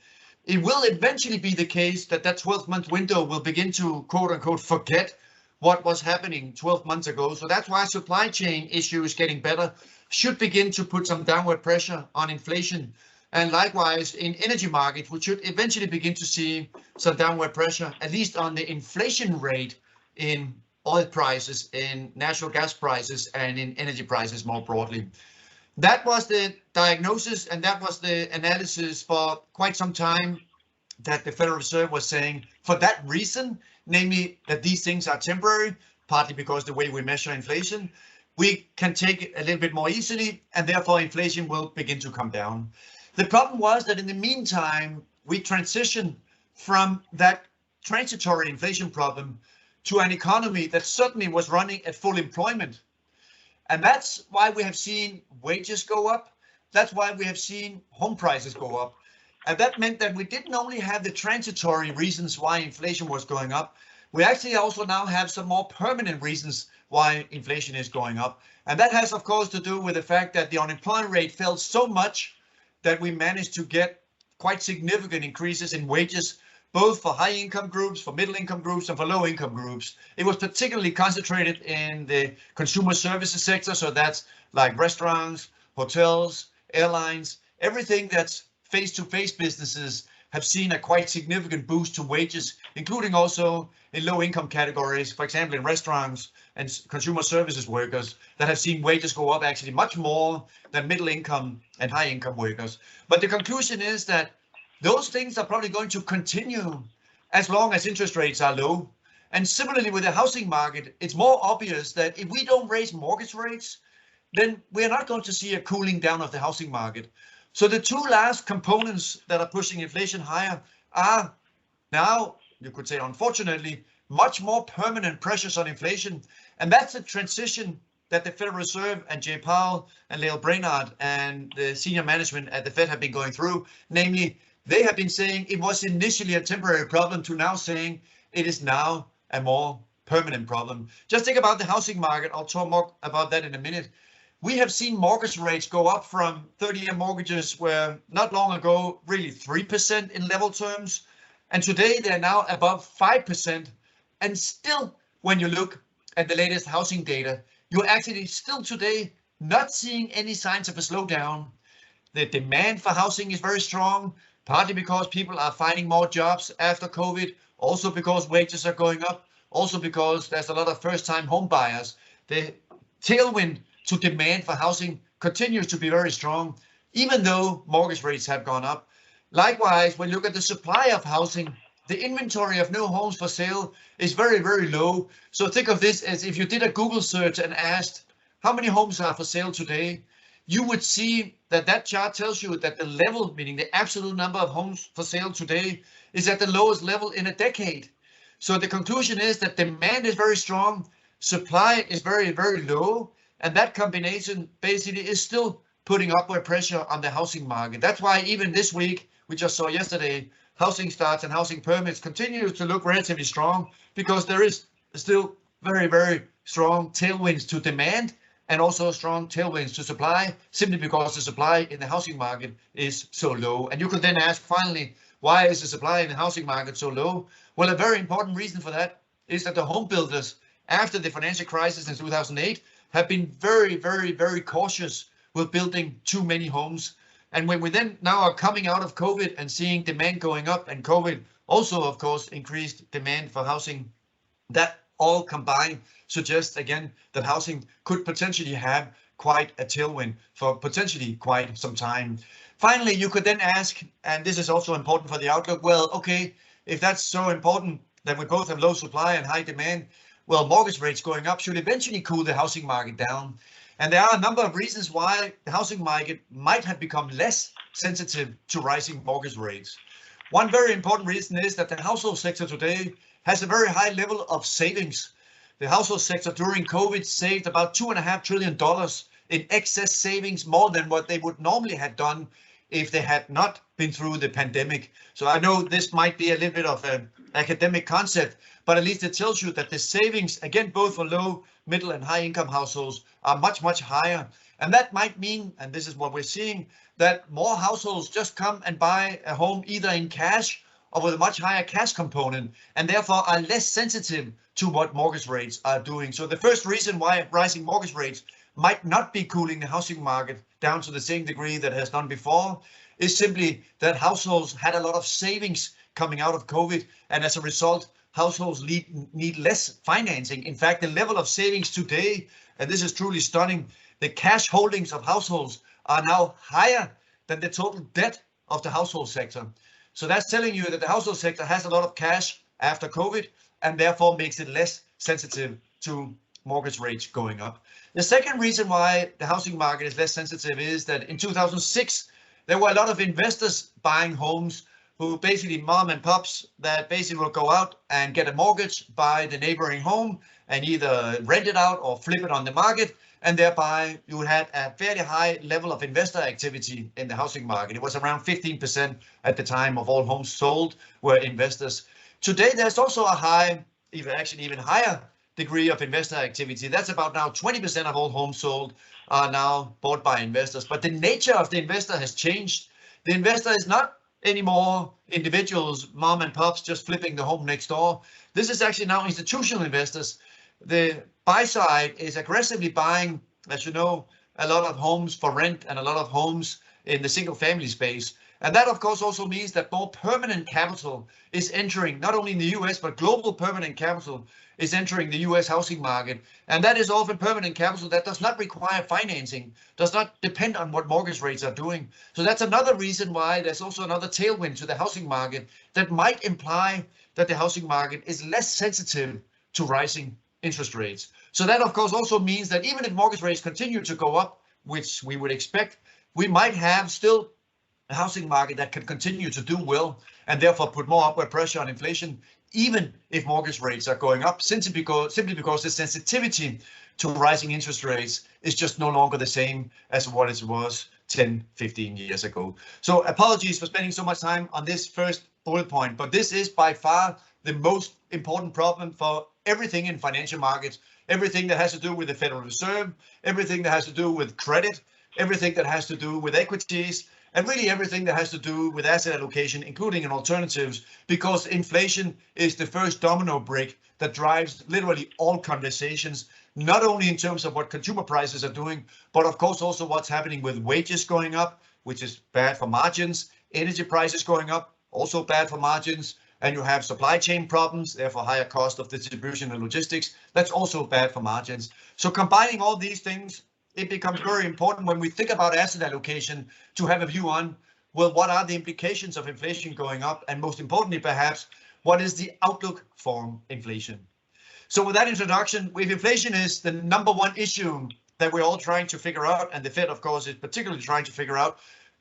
it will eventually be the case that that 12-month window will begin to, quote unquote, forget what was happening 12 months ago. So that's why supply chain issues getting better should begin to put some downward pressure on inflation. And likewise, in energy markets, we should eventually begin to see some downward pressure, at least on the inflation rate in oil prices, in natural gas prices, and in energy prices more broadly. That was the diagnosis, and that was the analysis for quite some time, that the Federal Reserve was saying for that reason, namely that these things are temporary, partly because the way we measure inflation, we can take it a little bit more easily, and therefore inflation will begin to come down. The problem was that in the meantime, we transitioned from that transitory inflation problem to an economy that certainly was running at full employment. And that's why we have seen wages go up. That's why we have seen home prices go up. And that meant that we didn't only have the transitory reasons why inflation was going up, we actually also now have some more permanent reasons why inflation is going up. And that has, of course, to do with the fact that the unemployment rate fell so much that we managed to get quite significant increases in wages, both for high income groups, for middle income groups, and for low income groups. It was particularly concentrated in the consumer services sector. So that's like restaurants, hotels, airlines, everything that's face-to-face businesses have seen a quite significant boost to wages, including also in low income categories, for example, in restaurants and consumer services workers that have seen wages go up actually much more than middle income and high income workers. But the conclusion is that those things are probably going to continue as long as interest rates are low. And similarly with the housing market, it's more obvious that if we don't raise mortgage rates, then we're not going to see a cooling down of the housing market. So the two last components that are pushing inflation higher are now, you could say, unfortunately, much more permanent pressures on inflation. And that's a transition that the Federal Reserve and Jay Powell and Lael Brainard and the senior management at the Fed have been going through. Namely, they have been saying it was initially a temporary problem to now saying it is now a more permanent problem. Just think about the housing market. I'll talk more about that in a minute. We have seen mortgage rates go up from 30-year mortgages were not long ago really 3% in level terms. And today they're now above 5%. And still, when you look at the latest housing data, you're actually still today not seeing any signs of a slowdown. The demand for housing is very strong, partly because people are finding more jobs after COVID, also because wages are going up, also because there's a lot of first-time home buyers. The tailwind to demand for housing continues to be very strong, even though mortgage rates have gone up. Likewise, when you look at the supply of housing, the inventory of new homes for sale is very, very low. So think of this as if you did a Google search and asked how many homes are for sale today, you would see that that chart tells you that the level, meaning the absolute number of homes for sale today, is at the lowest level in a decade. So the conclusion is that demand is very strong, supply is very, very low, and that combination basically is still putting upward pressure on the housing market. That's why even this week, we just saw yesterday, housing starts and housing permits continue to look relatively strong because there is still very, very strong tailwinds to demand and also strong tailwinds to supply, simply because the supply in the housing market is so low. And you could then ask, finally, why is the supply in the housing market so low? Well, a very important reason for that is that the home builders, after the financial crisis in 2008, have been very, very, very cautious with building too many homes. And when we then now are coming out of COVID and seeing demand going up, and COVID also, of course, increased demand for housing, that all combined suggests again that housing could potentially have quite a tailwind for potentially quite some time. Finally, you could then ask, and this is also important for the outlook, well, okay, if that's so important that we both have low supply and high demand, well, mortgage rates going up should eventually cool the housing market down. And there are a number of reasons why the housing market might have become less sensitive to rising mortgage rates. One very important reason is that the household sector today has a very high level of savings. The household sector during COVID saved about $2.5 trillion in excess savings, more than what they would normally have done if they had not been through the pandemic. So I know this might be a little bit of an academic concept, but at least it tells you that the savings, again, both for low, middle and high income households are much, much higher. And that might mean, and this is what we're seeing, that more households just come and buy a home either in cash or with a much higher cash component, and therefore are less sensitive to what mortgage rates are doing. So the first reason why rising mortgage rates might not be cooling the housing market down to the same degree that it has done before is simply that households had a lot of savings coming out of COVID, and as a result, households need less financing. In fact, the level of savings today, and this is truly stunning, the cash holdings of households are now higher than the total debt of the household sector. So that's telling you that the household sector has a lot of cash after COVID and therefore makes it less sensitive to mortgage rates going up. The second reason why the housing market is less sensitive is that in 2006, there were a lot of investors buying homes who basically mom and pops that basically will go out and get a mortgage, buy the neighboring home, and either rent it out or flip it on the market. And thereby you had a fairly high level of investor activity in the housing market. It was around 15% at the time of all homes sold were investors. Today, there's also a high, even higher degree of investor activity. That's about now 20% of all homes sold are now bought by investors. But the nature of the investor has changed. The investor is not anymore individuals, mom and pops just flipping the home next door. This is actually now institutional investors. The buy side is aggressively buying, as you know, a lot of homes for rent and a lot of homes in the single family space. And that, of course, also means that more permanent capital is entering, not only in the US, but global permanent capital is entering the US housing market. And that is often permanent capital that does not require financing, does not depend on what mortgage rates are doing. So that's another reason why there's also another tailwind to the housing market that might imply that the housing market is less sensitive to rising interest rates. So that, of course, also means that even if mortgage rates continue to go up, which we would expect, we might have still a housing market that can continue to do well and therefore put more upward pressure on inflation, even if mortgage rates are going up, simply because the sensitivity to rising interest rates is just no longer the same as what it was 10, 15 years ago. So apologies for spending so much time on this first bullet point, but this is by far the most important problem for everything in financial markets, everything that has to do with the Federal Reserve, everything that has to do with credit, everything that has to do with equities, and really everything that has to do with asset allocation, including in alternatives, because inflation is the first domino brick that drives literally all conversations, not only in terms of what consumer prices are doing, but of course also what's happening with wages going up, which is bad for margins, energy prices going up, also bad for margins, and you have supply chain problems, therefore higher cost of distribution and logistics, that's also bad for margins. So combining all these things, it becomes very important when we think about asset allocation to have a view on, well, what are the implications of inflation going up? And most importantly, perhaps, what is the outlook for inflation? So with that introduction, if inflation is the number one issue that we're all trying to figure out, and the Fed, of course, is particularly trying to figure out,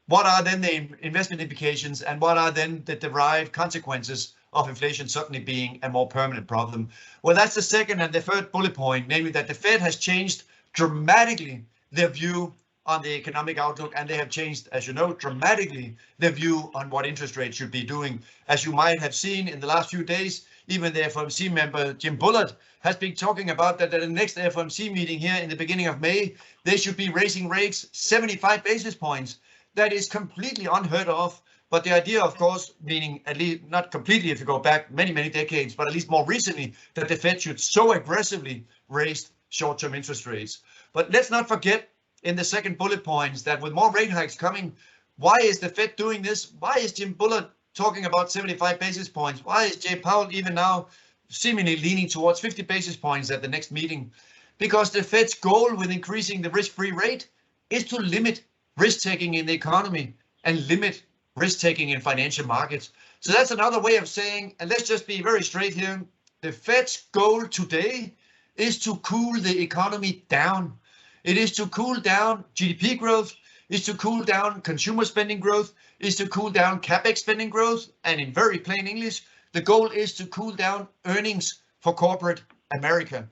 what are then the investment implications and what are then the derived consequences of inflation certainly being a more permanent problem? Well, that's the second and the third bullet point, namely that the Fed has changed dramatically their view on the economic outlook, and they have changed, as you know, dramatically their view on what interest rates should be doing. As you might have seen in the last few days, even the FOMC member Jim Bullard has been talking about that at the next FOMC meeting here in the beginning of May, they should be raising rates 75 basis points. That is completely unheard of. But the idea, of course, meaning at least not completely if you go back many, many decades, but at least more recently, that the Fed should so aggressively raise short-term interest rates. But let's not forget in the second bullet points that with more rate hikes coming, why is the Fed doing this? Why is Jim Bullard talking about 75 basis points? Why is Jay Powell even now seemingly leaning towards 50 basis points at the next meeting? Because the Fed's goal with increasing the risk-free rate is to limit risk-taking in the economy and limit risk-taking in financial markets. So that's another way of saying, and let's just be very straight here, the Fed's goal today is to cool the economy down. It is to cool down GDP growth, is to cool down consumer spending growth, is to cool down CapEx spending growth, and in very plain English, the goal is to cool down earnings for corporate America.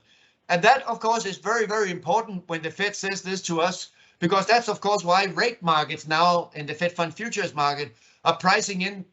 And that, of course, is very, very important when the Fed says this to us, because that's, of course, why rate markets now in the Fed Fund Futures market are pricing in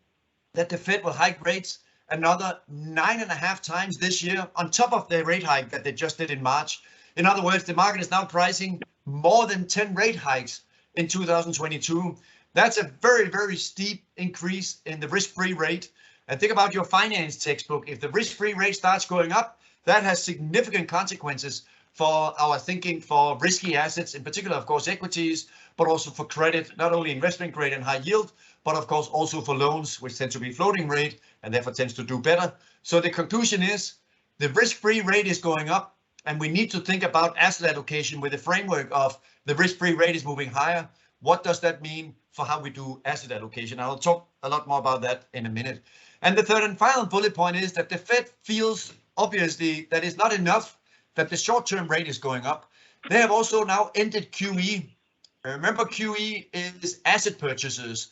that the Fed will hike rates another 9.5 times this year on top of the rate hike that they just did in March. In other words, the market is now pricing more than 10 rate hikes in 2022. That's a very, very steep increase in the risk-free rate. And think about your finance textbook. If the risk-free rate starts going up, that has significant consequences for our thinking for risky assets, in particular, of course, equities, but also for credit, not only investment grade and high yield, but of course also for loans, which tend to be floating rate and therefore tends to do better. So the conclusion is the risk-free rate is going up, and we need to think about asset allocation with the framework of the risk-free rate is moving higher. What does that mean for how we do asset allocation? I'll talk a lot more about that in a minute. And the third and final bullet point is that the Fed feels obviously that it's not enough that the short-term rate is going up. They have also now ended QE. Remember, QE is asset purchases.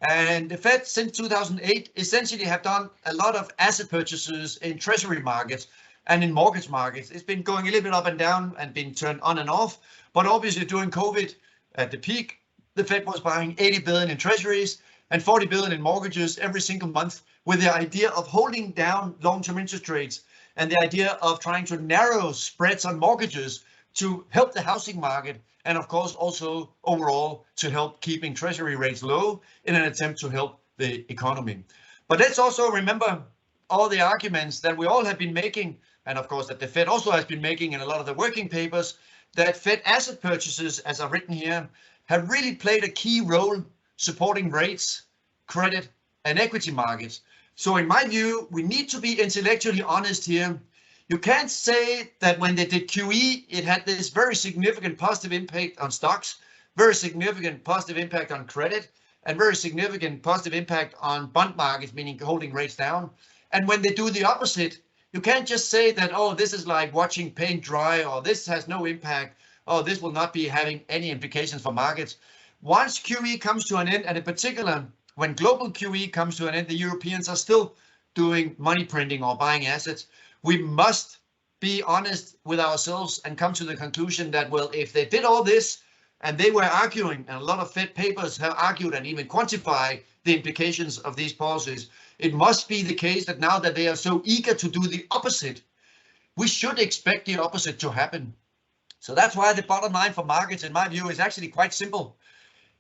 And the Fed since 2008 essentially have done a lot of asset purchases in treasury markets and in mortgage markets. It's been going a little bit up and down and been turned on and off. But obviously during COVID at the peak, the Fed was buying 80 billion in treasuries and 40 billion in mortgages every single month with the idea of holding down long-term interest rates and the idea of trying to narrow spreads on mortgages to help the housing market and of course also overall to help keeping treasury rates low in an attempt to help the economy. But let's also remember all the arguments that we all have been making, and of course that the Fed also has been making in a lot of the working papers, that Fed asset purchases, as I've written here, have really played a key role supporting rates, credit, and equity markets. So in my view, we need to be intellectually honest here. You can't say that when they did QE, it had this very significant positive impact on stocks, very significant positive impact on credit, and very significant positive impact on bond markets, meaning holding rates down. And when they do the opposite, you can't just say that, oh, this is like watching paint dry, or this has no impact, or this will not be having any implications for markets. Once QE comes to an end, and in particular, when global QE comes to an end, the Europeans are still doing money printing or buying assets. We must be honest with ourselves and come to the conclusion that, well, if they did all this and they were arguing, and a lot of Fed papers have argued and even quantified the implications of these policies, it must be the case that now that they are so eager to do the opposite, we should expect the opposite to happen. So that's why the bottom line for markets, in my view, is actually quite simple.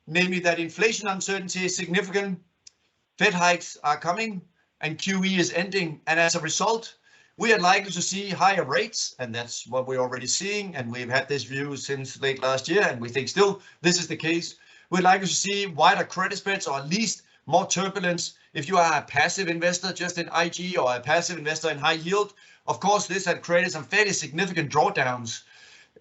Namely that inflation uncertainty is significant, Fed hikes are coming, and QE is ending. And as a result, we are likely to see higher rates, and that's what we're already seeing. And we've had this view since late last year, and we think still this is the case. We're likely to see wider credit spreads, or at least more turbulence. If you are a passive investor just in IG or a passive investor in high yield, of course, this had created some fairly significant drawdowns.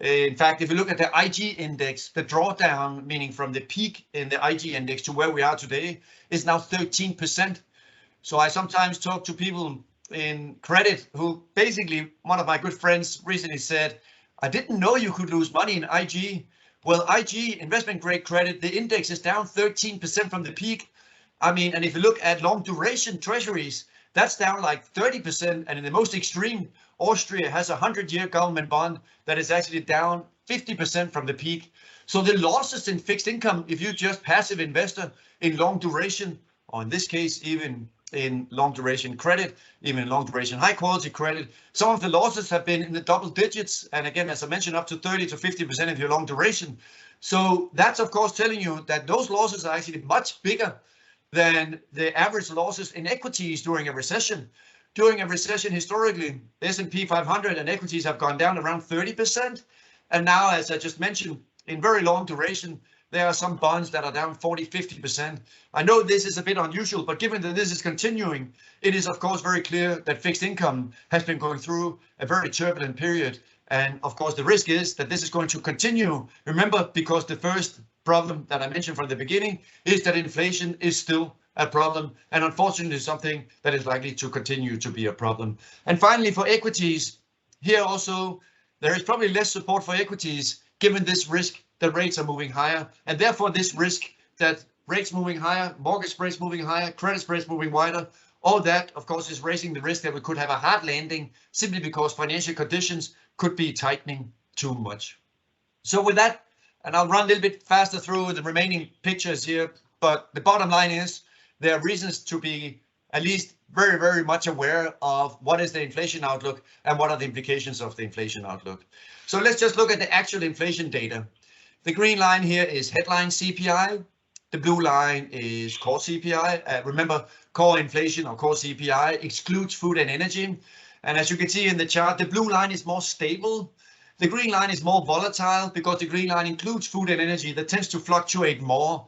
In fact, if you look at the IG index, the drawdown, meaning from the peak in the IG index to where we are today, is now 13%. So I sometimes talk to people in credit who basically, one of my good friends recently said, I didn't know you could lose money in IG. Well, IG, investment grade credit, the index is down 13% from the peak. I mean, and if you look at long duration treasuries, that's down like 30%. And in the most extreme, Austria has a 100-year government bond that is actually down 50% from the peak. So the losses in fixed income, if you're just passive investor in long duration, or in this case, even in long duration credit, even in long duration high quality credit, some of the losses have been in the double digits. And again, as I mentioned, up to 30 to 50% if you're long duration. So that's of course telling you that those losses are actually much bigger than the average losses in equities during a recession. During a recession, historically, the S&P 500 and equities have gone down around 30%. And now, as I just mentioned, in very long duration, there are some bonds that are down 40, 50%. I know this is a bit unusual, but given that this is continuing, it is of course very clear that fixed income has been going through a very turbulent period. And of course, the risk is that this is going to continue. Remember, because the first problem that I mentioned from the beginning is that inflation is still a problem, and unfortunately something that is likely to continue to be a problem. And finally, for equities, here also there is probably less support for equities given this risk that rates are moving higher, and therefore this risk that rates moving higher, mortgage spreads moving higher, credit spreads moving wider, all that of course is raising the risk that we could have a hard landing simply because financial conditions could be tightening too much. So with that, and I'll run a little bit faster through the remaining pictures here, but the bottom line is there are reasons to be at least very, very much aware of what is the inflation outlook and what are the implications of the inflation outlook. So let's just look at the actual inflation data. The green line here is headline CPI. The blue line is core CPI. Remember, core inflation or core CPI excludes food and energy. And as you can see in the chart, the blue line is more stable. The green line is more volatile because the green line includes food and energy that tends to fluctuate more.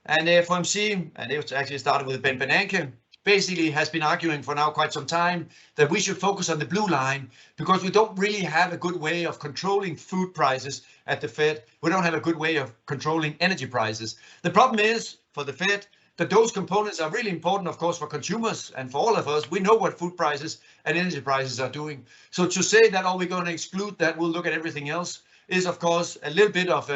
And the FOMC, and it actually started with Ben Bernanke, basically has been arguing for now quite some time that we should focus on the blue line because we don't really have a good way of controlling food prices at the Fed. We don't have a good way of controlling energy prices. The problem is for the Fed that those components are really important, of course, for consumers and for all of us. We know what food prices and energy prices are doing. So to say that, oh, we're going to exclude that, we'll look at everything else, is of course a little bit of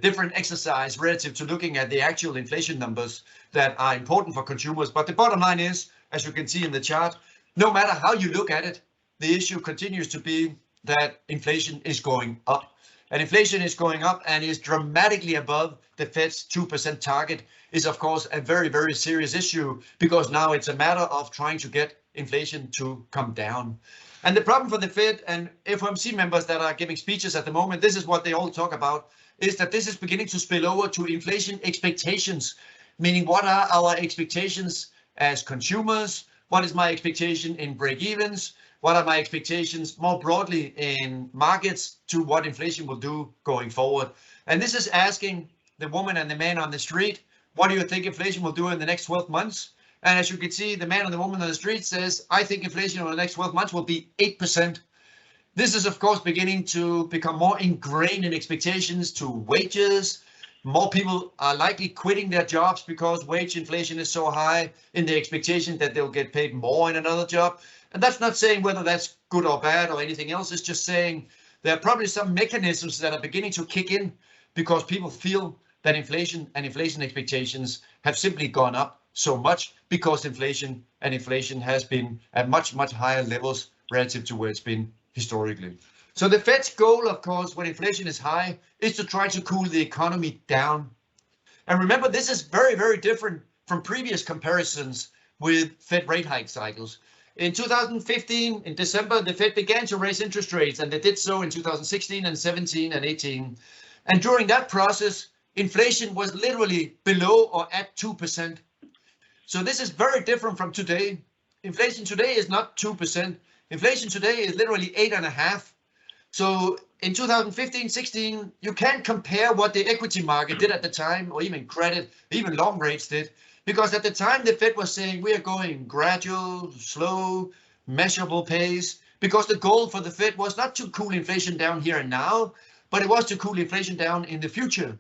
different exercise relative to looking at the actual inflation numbers that are important for consumers. But the bottom line is, as you can see in the chart, no matter how you look at it, the issue continues to be that inflation is going up. And inflation is going up and is dramatically above the Fed's 2% target, is of course a very, very serious issue, because now it's a matter of trying to get inflation to come down. And the problem for the Fed and FOMC members that are giving speeches at the moment, this is what they all talk about, is that this is beginning to spill over to inflation expectations, meaning what are our expectations as consumers? What is my expectation in break-evens? What are my expectations more broadly in markets to what inflation will do going forward? And this is asking the woman and the man on the street, what do you think inflation will do in the next 12 months? And as you can see, the man and the woman on the street says, I think inflation over the next 12 months will be 8%. This is, of course, beginning to become more ingrained in expectations to wages. More people are likely quitting their jobs because wage inflation is so high, in the expectation that they'll get paid more in another job. And that's not saying whether that's good or bad or anything else. It's just saying there are probably some mechanisms that are beginning to kick in because people feel that inflation and inflation expectations have simply gone up so much because inflation has been at much, much higher levels relative to where it's been historically. So the Fed's goal, of course, when inflation is high, is to try to cool the economy down. And remember, this is very, very different from previous comparisons with Fed rate hike cycles. In 2015, in December, the Fed began to raise interest rates, and they did so in 2016 and 17 and 18. And during that process, inflation was literally below or at 2%. So this is very different from today. Inflation today is not 2%. Inflation today is literally 8.5%. So in 2015-16, you can't compare what the equity market did at the time, or even credit, even long rates did. Because at the time, the Fed was saying we are going gradual, slow, measurable pace, because the goal for the Fed was not to cool inflation down here and now, but it was to cool inflation down in the future.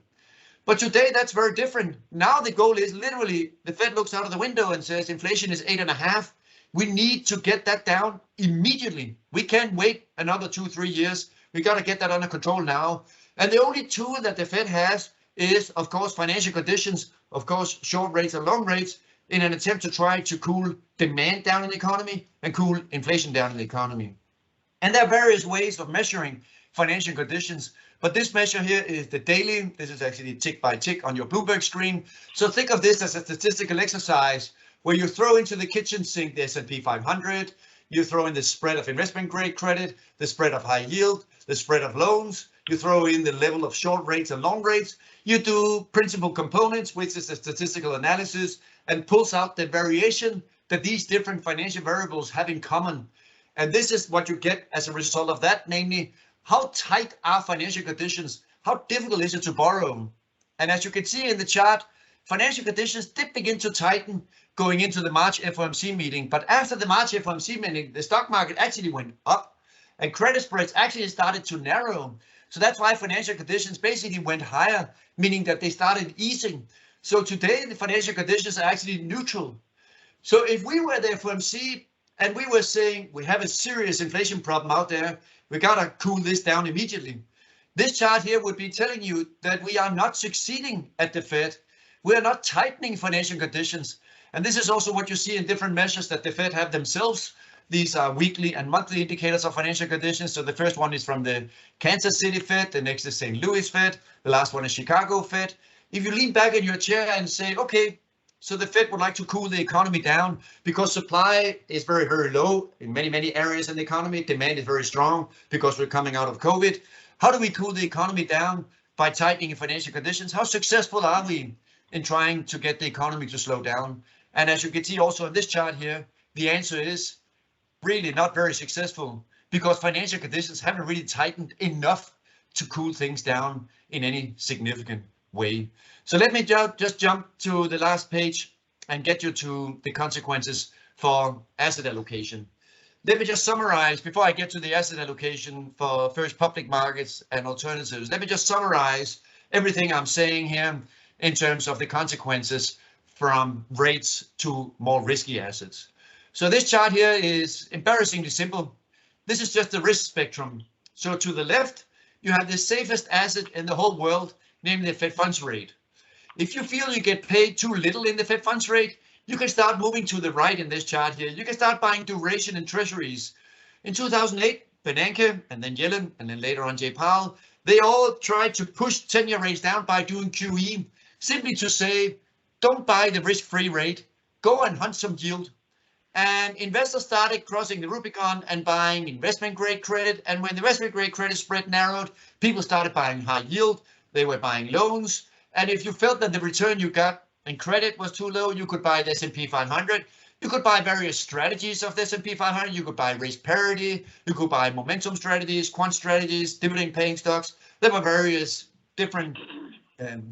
But today, that's very different. Now the goal is literally, the Fed looks out of the window and says inflation is 8.5. We need to get that down immediately. We can't wait another 2-3 years. We got to get that under control now. And the only tool that the Fed has is, of course, financial conditions, of course, short rates and long rates, in an attempt to try to cool demand down in the economy and cool inflation down in the economy. And there are various ways of measuring financial conditions, but this measure here is the daily. This is actually tick by tick on your Bloomberg screen. So think of this as a statistical exercise where you throw into the kitchen sink the S&P 500, you throw in the spread of investment grade credit, the spread of high yield, the spread of loans, you throw in the level of short rates and long rates, you do principal components, which is a statistical analysis, and pulls out the variation that these different financial variables have in common. And this is what you get as a result of that, namely, how tight are financial conditions? How difficult is it to borrow? And as you can see in the chart, financial conditions did begin to tighten going into the March FOMC meeting. But after the March FOMC meeting, the stock market actually went up and credit spreads actually started to narrow. So that's why financial conditions basically went higher, meaning that they started easing. So today, the financial conditions are actually neutral. So if we were the FOMC and we were saying we have a serious inflation problem out there, we got to cool this down immediately. This chart here would be telling you that we are not succeeding at the Fed. We are not tightening financial conditions. And this is also what you see in different measures that the Fed have themselves. These are weekly and monthly indicators of financial conditions. So the first one is from the Kansas City Fed, the next is St. Louis Fed, the last one is Chicago Fed. If you lean back in your chair and say, okay, so the Fed would like to cool the economy down because supply is very, very low in many, many areas in the economy. Demand is very strong because we're coming out of COVID. How do we cool the economy down? By tightening financial conditions. How successful are we in trying to get the economy to slow down? And as you can see also in this chart here, the answer is really not very successful because financial conditions haven't really tightened enough to cool things down in any significant way. So let me just jump to the last page and get you to the consequences for asset allocation. Let me just summarize before I get to the asset allocation for first public markets and alternatives. Let me just summarize everything I'm saying here in terms of the consequences from rates to more risky assets. So this chart here is embarrassingly simple. This is just the risk spectrum. So to the left, you have the safest asset in the whole world namely the Fed funds rate. If you feel you get paid too little in the Fed funds rate, you can start moving to the right in this chart here. You can start buying duration in treasuries. In 2008, Bernanke and then Yellen and then later on Jay Powell, they all tried to push 10-year rates down by doing QE, simply to say, don't buy the risk-free rate, go and hunt some yield. And investors started crossing the Rubicon and buying investment grade credit. And when the investment grade credit spread narrowed, people started buying high yield. They were buying loans. And if you felt that the return you got in credit was too low, you could buy the S&P 500. You could buy various strategies of the S&P 500. You could buy risk parity. You could buy momentum strategies, quant strategies, dividend paying stocks. There were various different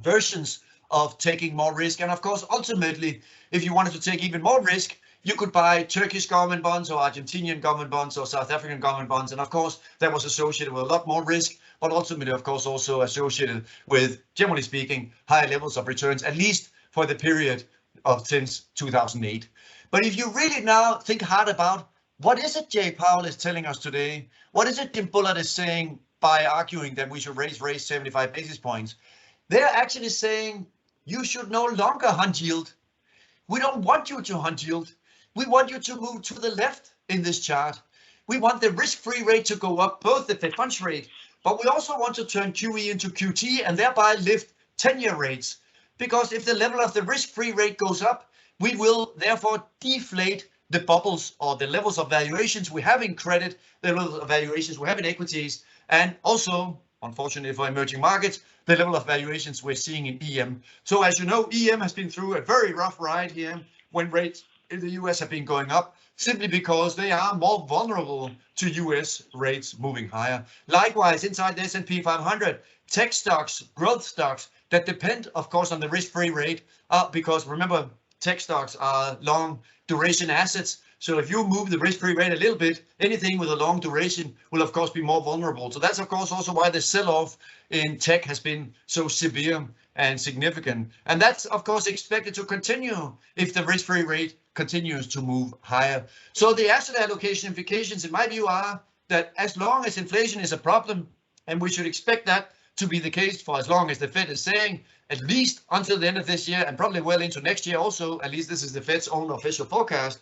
versions of taking more risk. And of course, ultimately, if you wanted to take even more risk, you could buy Turkish government bonds or Argentinian government bonds or South African government bonds. And of course, that was associated with a lot more risk, but ultimately, of course, also associated with, generally speaking, higher levels of returns, at least for the period of since 2008. But if you really now think hard about what is it Jay Powell is telling us today, what is it Jim Bullard is saying by arguing that we should raise 75 basis points, they're actually saying you should no longer hunt yield. We don't want you to hunt yield. We want you to move to the left in this chart. We want the risk-free rate to go up, both the Fed funds rate, but we also want to turn QE into QT and thereby lift 10-year rates. Because if the level of the risk-free rate goes up, we will therefore deflate the bubbles or the levels of valuations we have in credit, the levels of valuations we have in equities, and also, unfortunately for emerging markets, the level of valuations we're seeing in EM. So as you know, EM has been through a very rough ride here when rates in the US have been going up, simply because they are more vulnerable to US rates moving higher. Likewise, inside the S&P 500, tech stocks, growth stocks that depend, of course, on the risk-free rate, because remember, tech stocks are long duration assets. So if you move the risk-free rate a little bit, anything with a long duration will, of course, be more vulnerable. So that's, of course, also why the sell-off in tech has been so severe and significant. And that's, of course, expected to continue if the risk-free rate continues to move higher. So the asset allocation implications, in my view, are that as long as inflation is a problem, and we should expect that to be the case for as long as the Fed is saying, at least until the end of this year and probably well into next year also, at least this is the Fed's own official forecast,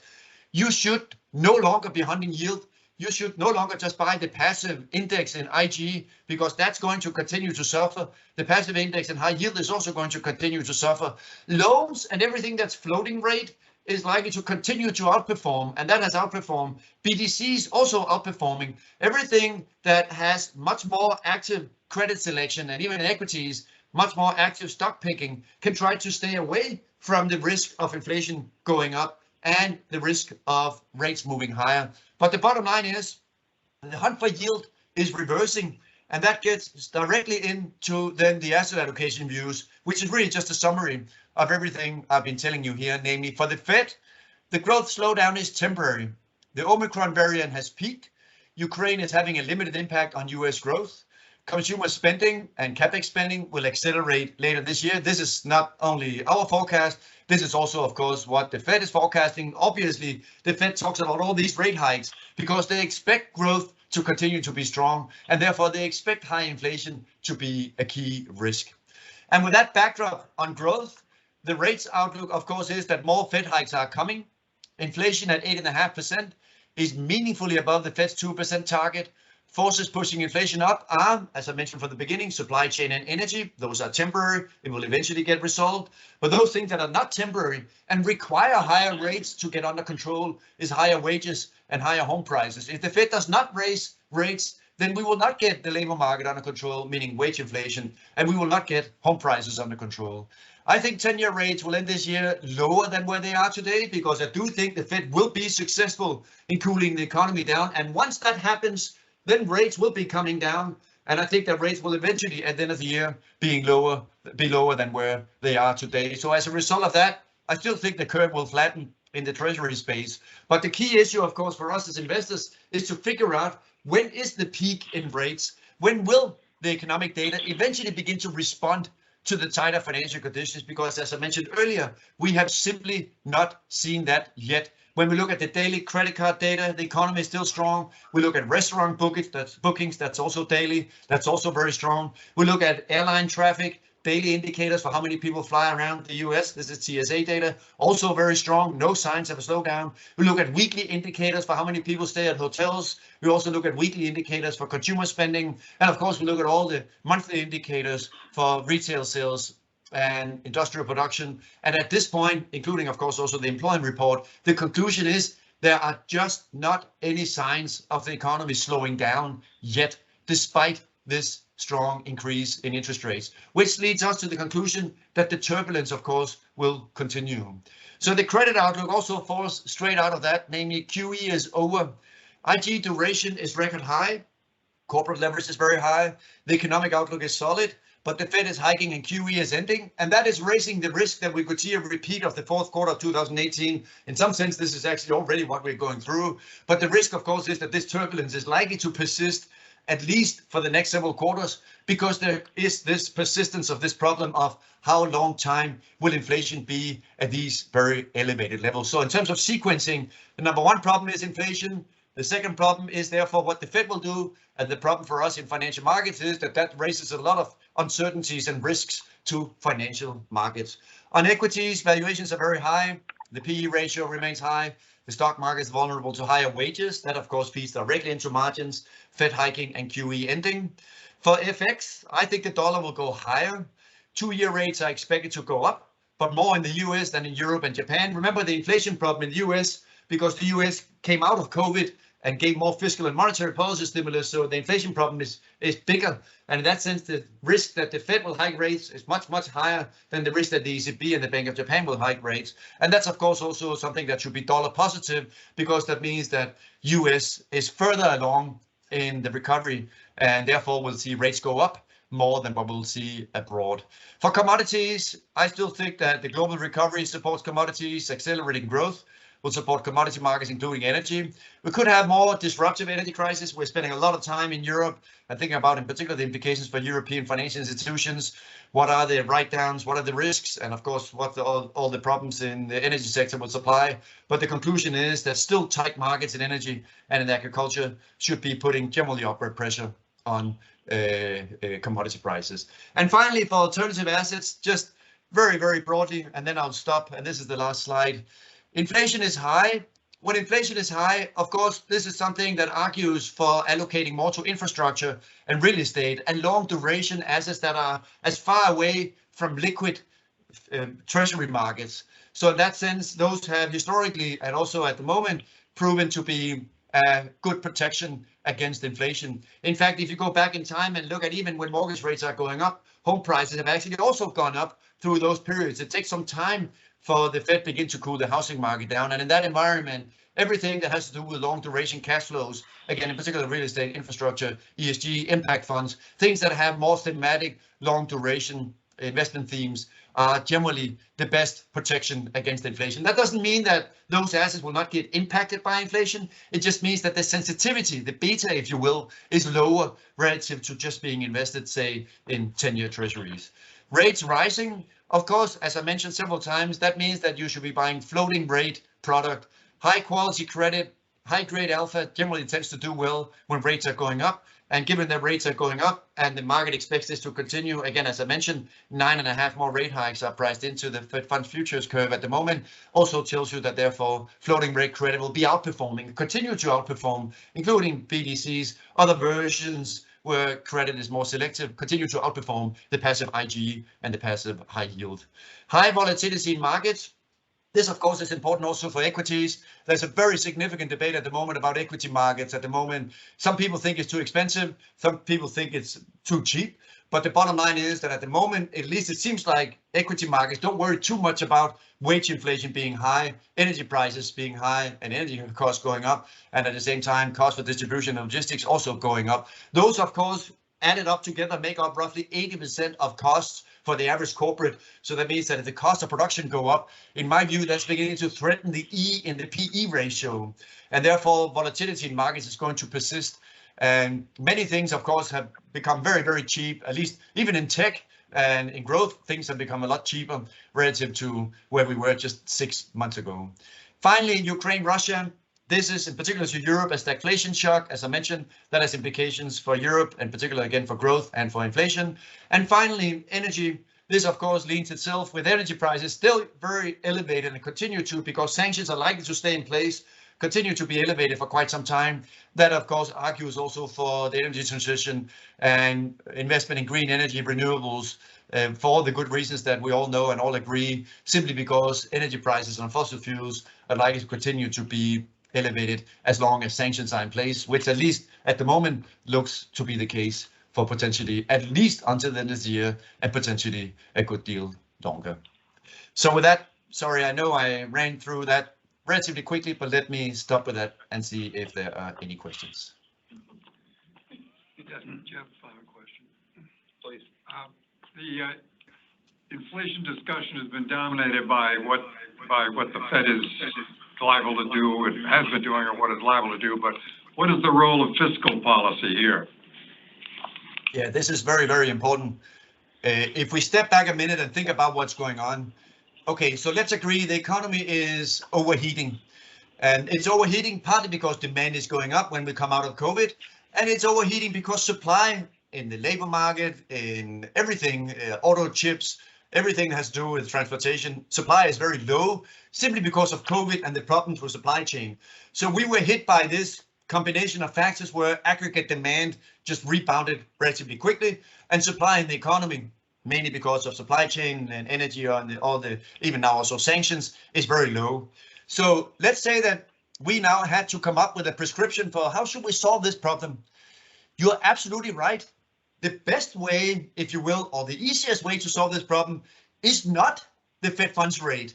you should no longer be hunting yield. You should no longer just buy the passive index in IG, because that's going to continue to suffer. The passive index in high yield is also going to continue to suffer. Loans and everything that's floating rate is likely to continue to outperform, and that has outperformed. BDCs also outperforming. Everything that has much more active credit selection and even equities, much more active stock picking, can try to stay away from the risk of inflation going up and the risk of rates moving higher. But the bottom line is the hunt for yield is reversing, and that gets directly into then the asset allocation views, which is really just a summary of everything I've been telling you here. Namely, for the Fed, the growth slowdown is temporary. The Omicron variant has peaked. Ukraine is having a limited impact on US growth. Consumer spending and capex spending will accelerate later this year. This is not only our forecast, this is also, of course, what the Fed is forecasting. Obviously, the Fed talks about all these rate hikes because they expect growth to continue to be strong, and therefore they expect high inflation to be a key risk. And with that backdrop on growth, the rates outlook, of course, is that more Fed hikes are coming. Inflation at 8.5% is meaningfully above the Fed's 2% target. Forces pushing inflation up are, as I mentioned from the beginning, supply chain and energy. Those are temporary. It will eventually get resolved. But those things that are not temporary and require higher rates to get under control is higher wages and higher home prices. If the Fed does not raise rates, then we will not get the labor market under control, meaning wage inflation, and we will not get home prices under control. I think 10-year rates will end this year lower than where they are today, because I do think the Fed will be successful in cooling the economy down. And once that happens, then rates will be coming down, and I think that rates will eventually, at the end of the year, be lower than where they are today. So as a result of that, I still think the curve will flatten in the treasury space. But the key issue, of course, for us as investors is to figure out, when is the peak in rates? When will the economic data eventually begin to respond to the tighter financial conditions? Because as I mentioned earlier, we have simply not seen that yet. When we look at the daily credit card data, the economy is still strong. We look at restaurant bookings, that's also daily, that's also very strong. We look at airline traffic, daily indicators for how many people fly around the US. This is TSA data, also very strong, no signs of a slowdown. We look at weekly indicators for how many people stay at hotels. We also look at weekly indicators for consumer spending. And of course, we look at all the monthly indicators for retail sales and industrial production. And at this point, including of course also the employment report, the conclusion is there are just not any signs of the economy slowing down yet, despite this strong increase in interest rates, which leads us to the conclusion that the turbulence, of course, will continue. So the credit outlook also falls straight out of that, namely QE is over. IG duration is record high. Corporate leverage is very high. The economic outlook is solid, but the Fed is hiking and QE is ending. And that is raising the risk that we could see a repeat of the fourth quarter of 2018. In some sense, this is actually already what we're going through. But the risk, of course, is that this turbulence is likely to persist at least for the next several quarters, because there is this persistence of this problem of how long time will inflation be at these very elevated levels. So in terms of sequencing, the number one problem is inflation. The second problem is therefore what the Fed will do. And the problem for us in financial markets is that that raises a lot of uncertainties and risks to financial markets. On equities, valuations are very high. The PE ratio remains high. The stock market is vulnerable to higher wages. That, of course, feeds directly into margins, Fed hiking and QE ending. For FX, I think the dollar will go higher. 2-year rates are expected to go up, but more in the US than in Europe and Japan. Remember the inflation problem in the US, because the US came out of COVID and gave more fiscal and monetary policy stimulus, so the inflation problem is bigger. And in that sense, the risk that the Fed will hike rates is much, much higher than the risk that the ECB and the Bank of Japan will hike rates. And that's, of course, also something that should be dollar positive, because that means that US is further along in the recovery, and therefore we'll see rates go up more than what we'll see abroad. For commodities, I still think that the global recovery supports commodities. Accelerating growth will support commodity markets, including energy. We could have more disruptive energy crisis. We're spending a lot of time in Europe and thinking about, in particular, the implications for European financial institutions. What are the write-downs? What are the risks? And of course, what all the problems in the energy sector will supply. But the conclusion is that still tight markets in energy and in agriculture should be putting generally upward pressure on commodity prices. And finally, for alternative assets, just very, very broadly, and then I'll stop. And this is the last slide. Inflation is high. When inflation is high, of course, this is something that argues for allocating more to infrastructure and real estate and long duration assets that are as far away from liquid treasury markets. So in that sense, those have historically and also at the moment proven to be good protection against inflation. In fact, if you go back in time and look at even when mortgage rates are going up, home prices have actually also gone up through those periods. It takes some time for the Fed begin to cool the housing market down. And in that environment, everything that has to do with long duration cash flows, again, in particular real estate, infrastructure, ESG, impact funds, things that have more thematic long duration investment themes are generally the best protection against inflation. That doesn't mean that those assets will not get impacted by inflation. It just means that the sensitivity, the beta, if you will, is lower relative to just being invested, say, in 10-year treasuries. Rates rising, of course, as I mentioned several times, that means that you should be buying floating rate product. High quality credit, high grade alpha generally tends to do well when rates are going up. And given that rates are going up and the market expects this to continue, again, as I mentioned, 9.5 more rate hikes are priced into the Fed Funds futures curve at the moment, also tells you that therefore floating rate credit will be outperforming, continue to outperform, including BDCs, other versions where credit is more selective, continue to outperform the passive IG and the passive high yield. High volatility in markets. This, of course, is important also for equities. There's a very significant debate at the moment about equity markets at the moment. Some people think it's too expensive. Some people think it's too cheap. But the bottom line is that at the moment, at least it seems like equity markets don't worry too much about wage inflation being high, energy prices being high, and energy costs going up. And at the same time, cost for distribution and logistics also going up. Those, of course, added up together make up roughly 80% of costs for the average corporate. So that means that if the cost of production go up, in my view, that's beginning to threaten the E in the PE ratio. And therefore, volatility in markets is going to persist. And many things, of course, have become very, very cheap, at least even in tech and in growth, things have become a lot cheaper relative to where we were just 6 months ago. Finally, Ukraine, Russia. This is in particular to Europe a stagflation shock, as I mentioned, that has implications for Europe, and particularly again for growth and for inflation. And finally, energy. This, of course, leans itself with energy prices still very elevated and continue to, because sanctions are likely to stay in place, continue to be elevated for quite some time. That, of course, argues also for the energy transition and investment in green energy, renewables, for all the good reasons that we all know and all agree, simply because energy prices on fossil fuels are likely to continue to be elevated as long as sanctions are in place, which at least at the moment looks to be the case for potentially at least until the end of the year and potentially a good deal longer. So with that, sorry, I know I ran through that relatively quickly, but let me stop with that and see if there are any questions. Jeff, I have a question. Please. The inflation discussion has been dominated by what the Fed is liable to do, and has been doing, or what it's liable to do. But what is the role of fiscal policy here? Yeah, this is very, very important. If we step back a minute and think about what's going on. Okay, so let's agree the economy is overheating. And it's overheating partly because demand is going up when we come out of COVID. And it's overheating because supply in the labor market, in everything, auto chips, everything that has to do with transportation, supply is very low simply because of COVID and the problems with supply chain. So we were hit by this combination of factors where aggregate demand just rebounded relatively quickly, and supply in the economy, mainly because of supply chain and energy and even now also sanctions, is very low. So let's say that we now had to come up with a prescription for how should we solve this problem. You're absolutely right. The best way, if you will, or the easiest way to solve this problem is not the Fed funds rate.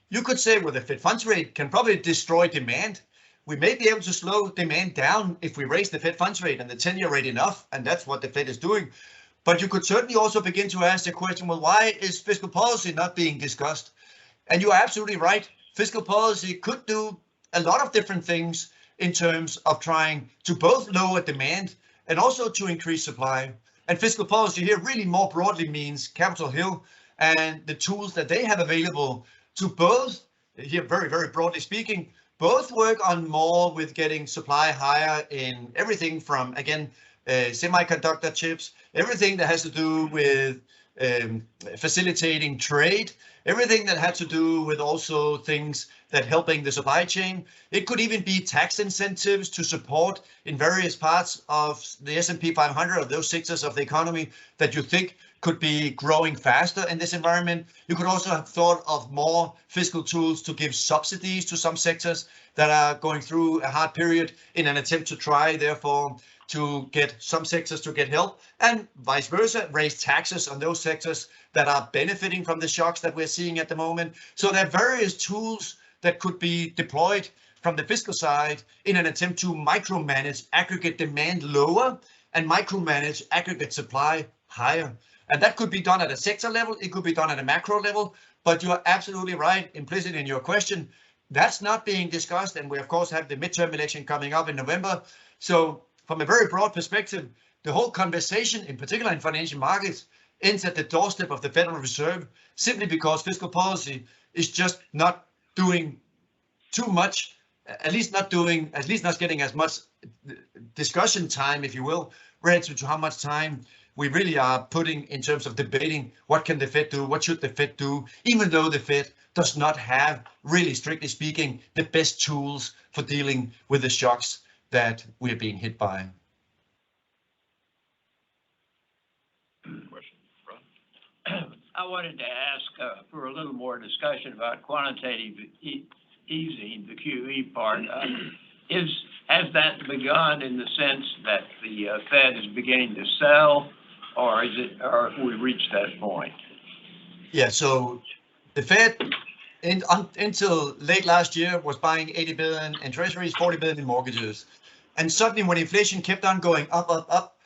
You could say, well, the Fed funds rate can probably destroy demand. We may be able to slow demand down if we raise the Fed funds rate and the 10-year rate enough, and that's what the Fed is doing. But you could certainly also begin to ask the question, well, why is fiscal policy not being discussed? And you are absolutely right. Fiscal policy could do a lot of different things in terms of trying to both lower demand and also to increase supply. And fiscal policy here really more broadly means Capitol Hill and the tools that they have available to both, here very, very broadly speaking, both work on more with getting supply higher in everything from, again, semiconductor chips, everything that has to do with facilitating trade, everything that had to do with also things that helping the supply chain. It could even be tax incentives to support in various parts of the S&P 500, of those sectors of the economy that you think could be growing faster in this environment. You could also have thought of more fiscal tools to give subsidies to some sectors that are going through a hard period in an attempt to try, therefore, to get some sectors to get help, and vice versa, raise taxes on those sectors that are benefiting from the shocks that we're seeing at the moment. So there are various tools that could be deployed from the fiscal side in an attempt to micromanage aggregate demand lower and micromanage aggregate supply higher. And that could be done at a sector level, it could be done at a macro level, but you are absolutely right, implicit in your question, that's not being discussed. And we of course have the midterm election coming up in November. So from a very broad perspective, the whole conversation, in particular in financial markets, ends at the doorstep of the Federal Reserve, simply because fiscal policy is just not doing too much, at least not getting as much discussion time, if you will, relative to how much time we really are putting in terms of debating what can the Fed do, what should the Fed do, even though the Fed does not have, really strictly speaking, the best tools for dealing with the shocks that we're being hit by. Question, Ron? I wanted to ask for a little more discussion about quantitative easing, the QE part. Has that begun in the sense that the Fed is beginning to sell, or have we reached that point? Yeah, so the Fed until late last year was buying 80 billion in treasuries, 40 billion in mortgages. And suddenly when inflation kept on going up,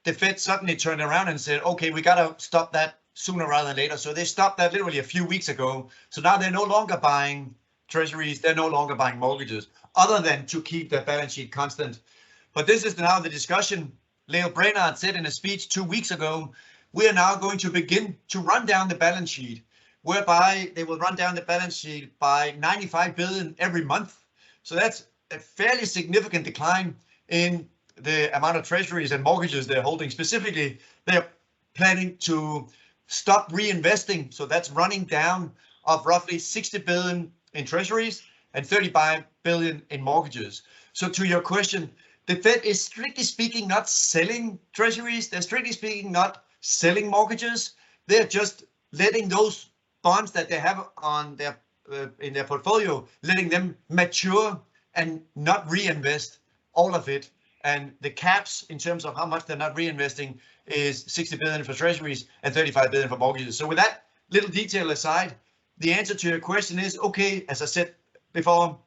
the Fed suddenly turned around and said, okay, we got to stop that sooner rather than later. So they stopped that literally a few weeks ago. So now they're no longer buying treasuries, they're no longer buying mortgages, other than to keep their balance sheet constant. But this is now the discussion. Lael Brainard said in a speech 2 weeks ago, we are now going to begin to run down the balance sheet, whereby they will run down the balance sheet by 95 billion every month. So that's a fairly significant decline in the amount of treasuries and mortgages they're holding. Specifically, they're planning to stop reinvesting. So that's running down of roughly 60 billion in treasuries and 35 billion in mortgages. So to your question, the Fed is strictly speaking not selling treasuries. They're strictly speaking not selling mortgages. They're just letting those bonds that they have on their in their portfolio, letting them mature and not reinvest all of it. And the caps in terms of how much they're not reinvesting is 60 billion for treasuries and 35 billion for mortgages. So with that little detail aside, the answer to your question is, okay, as I said before,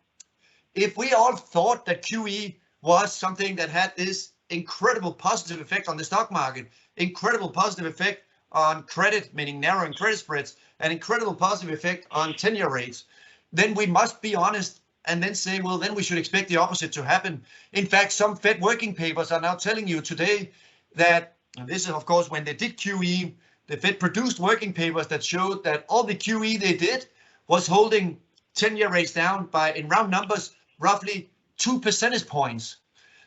if we all thought that QE was something that had this incredible positive effect on the stock market, incredible positive effect on credit, meaning narrowing credit spreads, an incredible positive effect on 10-year rates, then we must be honest and then say, well, then we should expect the opposite to happen. In fact, some Fed working papers are now telling you today that, and this is of course when they did QE, the Fed produced working papers that showed that all the QE they did was holding 10-year rates down by, in round numbers, roughly 2 percentage points.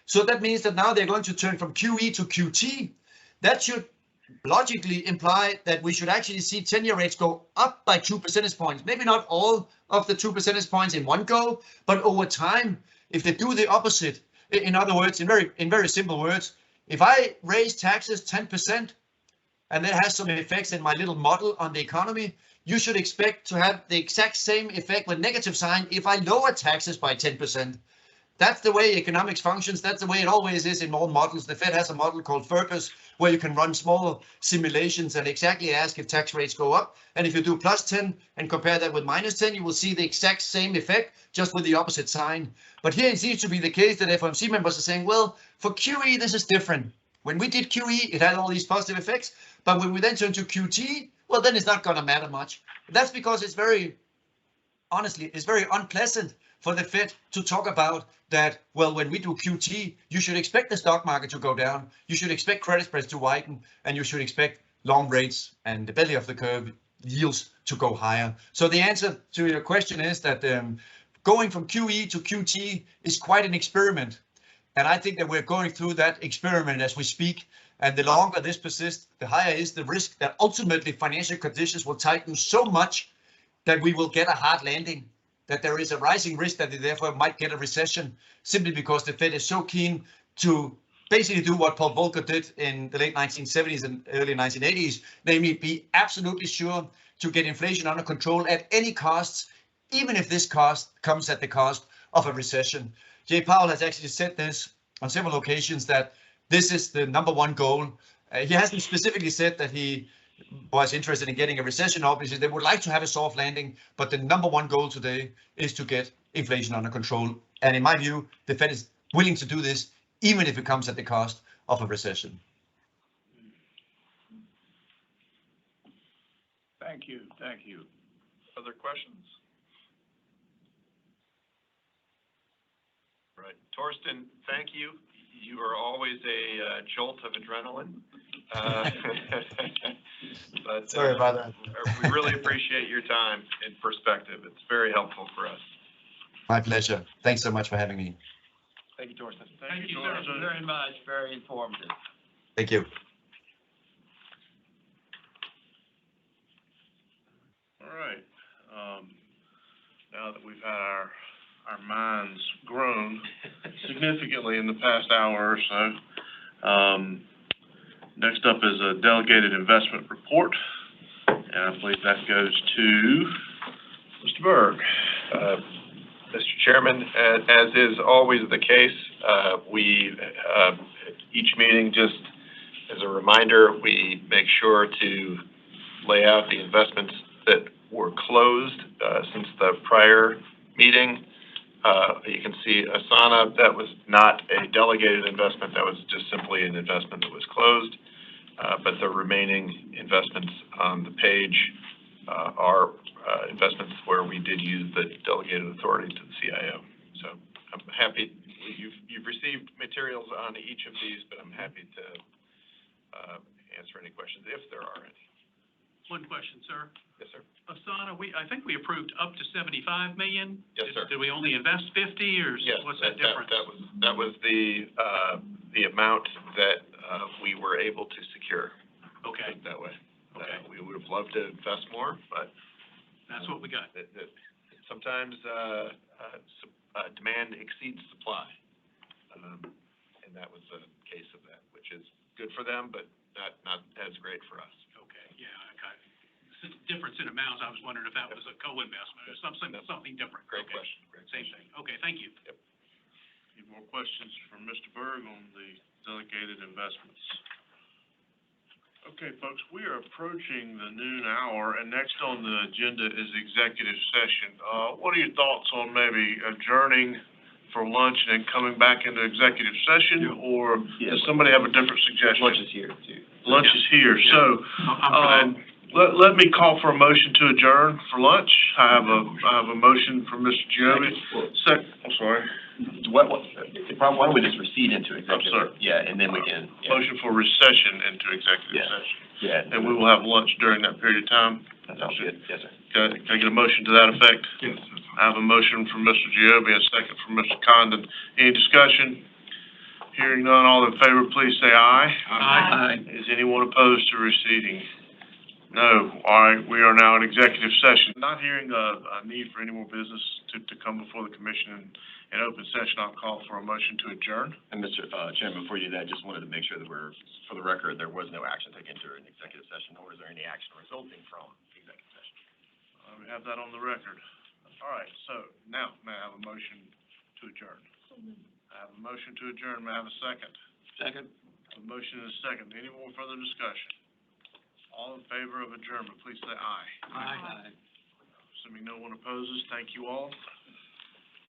So that means that now they're going to turn from QE to QT. That should logically imply that we should actually see 10-year rates go up by 2 percentage points. Maybe not all of the 2 percentage points in one go, but over time, if they do the opposite, in other words, in very simple words, if I raise taxes 10% and that has some effects in my little model on the economy, you should expect to have the exact same effect with negative sign if I lower taxes by 10%. That's the way economics functions. That's the way it always is in all models. The Fed has a model called FERPAS, where you can run small simulations and exactly ask if tax rates go up. And if you do plus 10 and compare that with minus 10, you will see the exact same effect, just with the opposite sign. But here it seems to be the case that FOMC members are saying, well, for QE, this is different. When we did QE, it had all these positive effects. But when we then turn to QT, well, then it's not going to matter much. That's because it's very, honestly, it's very unpleasant for the Fed to talk about that, well, when we do QT, you should expect the stock market to go down, you should expect credit spreads to widen, and you should expect long rates and the belly of the curve yields to go higher. So the answer to your question is that going from QE to QT is quite an experiment. And I think that we're going through that experiment as we speak. And the longer this persists, the higher is the risk that ultimately financial conditions will tighten so much that we will get a hard landing, that there is a rising risk that they therefore might get a recession, simply because the Fed is so keen to basically do what Paul Volcker did in the late 1970s and early 1980s, namely be absolutely sure to get inflation under control at any costs, even if this cost comes at the cost of a recession. Jay Powell has actually said this on several occasions, that this is the number one goal. He hasn't specifically said that he was interested in getting a recession. Obviously, they would like to have a soft landing, but the number one goal today is to get inflation under control. And in my view, the Fed is willing to do this, even if it comes at the cost of a recession. Thank you. Thank you. Other questions? Right. Torsten, thank you. You are always a jolt of adrenaline. But Sorry about that. We really appreciate your time and perspective. It's very helpful for us. My pleasure. Thanks so much for having me. Thank you, Torsten. Thank you very much. Very informative. Thank you. All right. Now that we've had our minds grown significantly in the past hour or so, next up is a delegated investment report, and I believe that goes to Mr. Berg. Mr. Chairman, as is always the case, we each meeting, just as a reminder, we make sure to lay out the investments that were closed since the prior meeting. You can see Asana, that was not a delegated investment, that was just simply an investment that was closed. But the remaining investments on the page are investments where we did use the delegated authority to the CIO. So I'm happy, you've received materials on each of these, but I'm happy to answer any questions if there are any. One question, sir. Yes, sir. Asana, I think we approved up to 75 million. Yes, sir. Did we only invest 50 or Yes, what's that difference? That was the amount that, we were able to secure. Okay, That way. Okay. We would have loved to invest more, but that's what we got. sometimes, demand exceeds supply. And that was a case of that, which is good for them, but not as great for us. Okay, yeah, since difference in amounts, I was wondering if that was a co-investment or something different. Great Okay, question. Great Same question. thing. Okay, thank you. Any more questions from Mr. Berg on the delegated investments? Okay, folks, we are approaching the noon hour, and next on the agenda is executive session. What are your thoughts on maybe adjourning for lunch and then coming back into executive session? Or Yeah. does somebody have a different suggestion? Lunch is here too. Lunch is here, Yeah. so, I'm for let me call for a motion to adjourn for lunch. I have a motion from Mr. Giove. I'm sorry. Why don't we just recede into executive? sorry. Yeah, and then we can, yeah. Motion for recession into executive Yeah. session. Yeah. And we will have lunch during that period of time. That sounds good. Yes, sir. Can I get a motion to that effect? Yes. I have a motion from Mr. Giove, a second from Mr. Condon. Any discussion? Hearing none, all in favor, please say aye. Aye. Is anyone opposed to receding? No. All right, we are now in executive session. Not hearing a need for any more business to come before the commission in open session, I'll call for a motion to adjourn. And Mr. Chairman, before you do that, just wanted to make sure that for the record, there was no action taken during executive session, nor is there any action resulting from executive session. We have that on the record. All right, so now may I have a motion to adjourn? I have a motion to adjourn. May I have a second? Second. A motion and a second. Any more further discussion? All in favor of adjournment, please say aye. Aye. Assuming no one opposes, thank you all.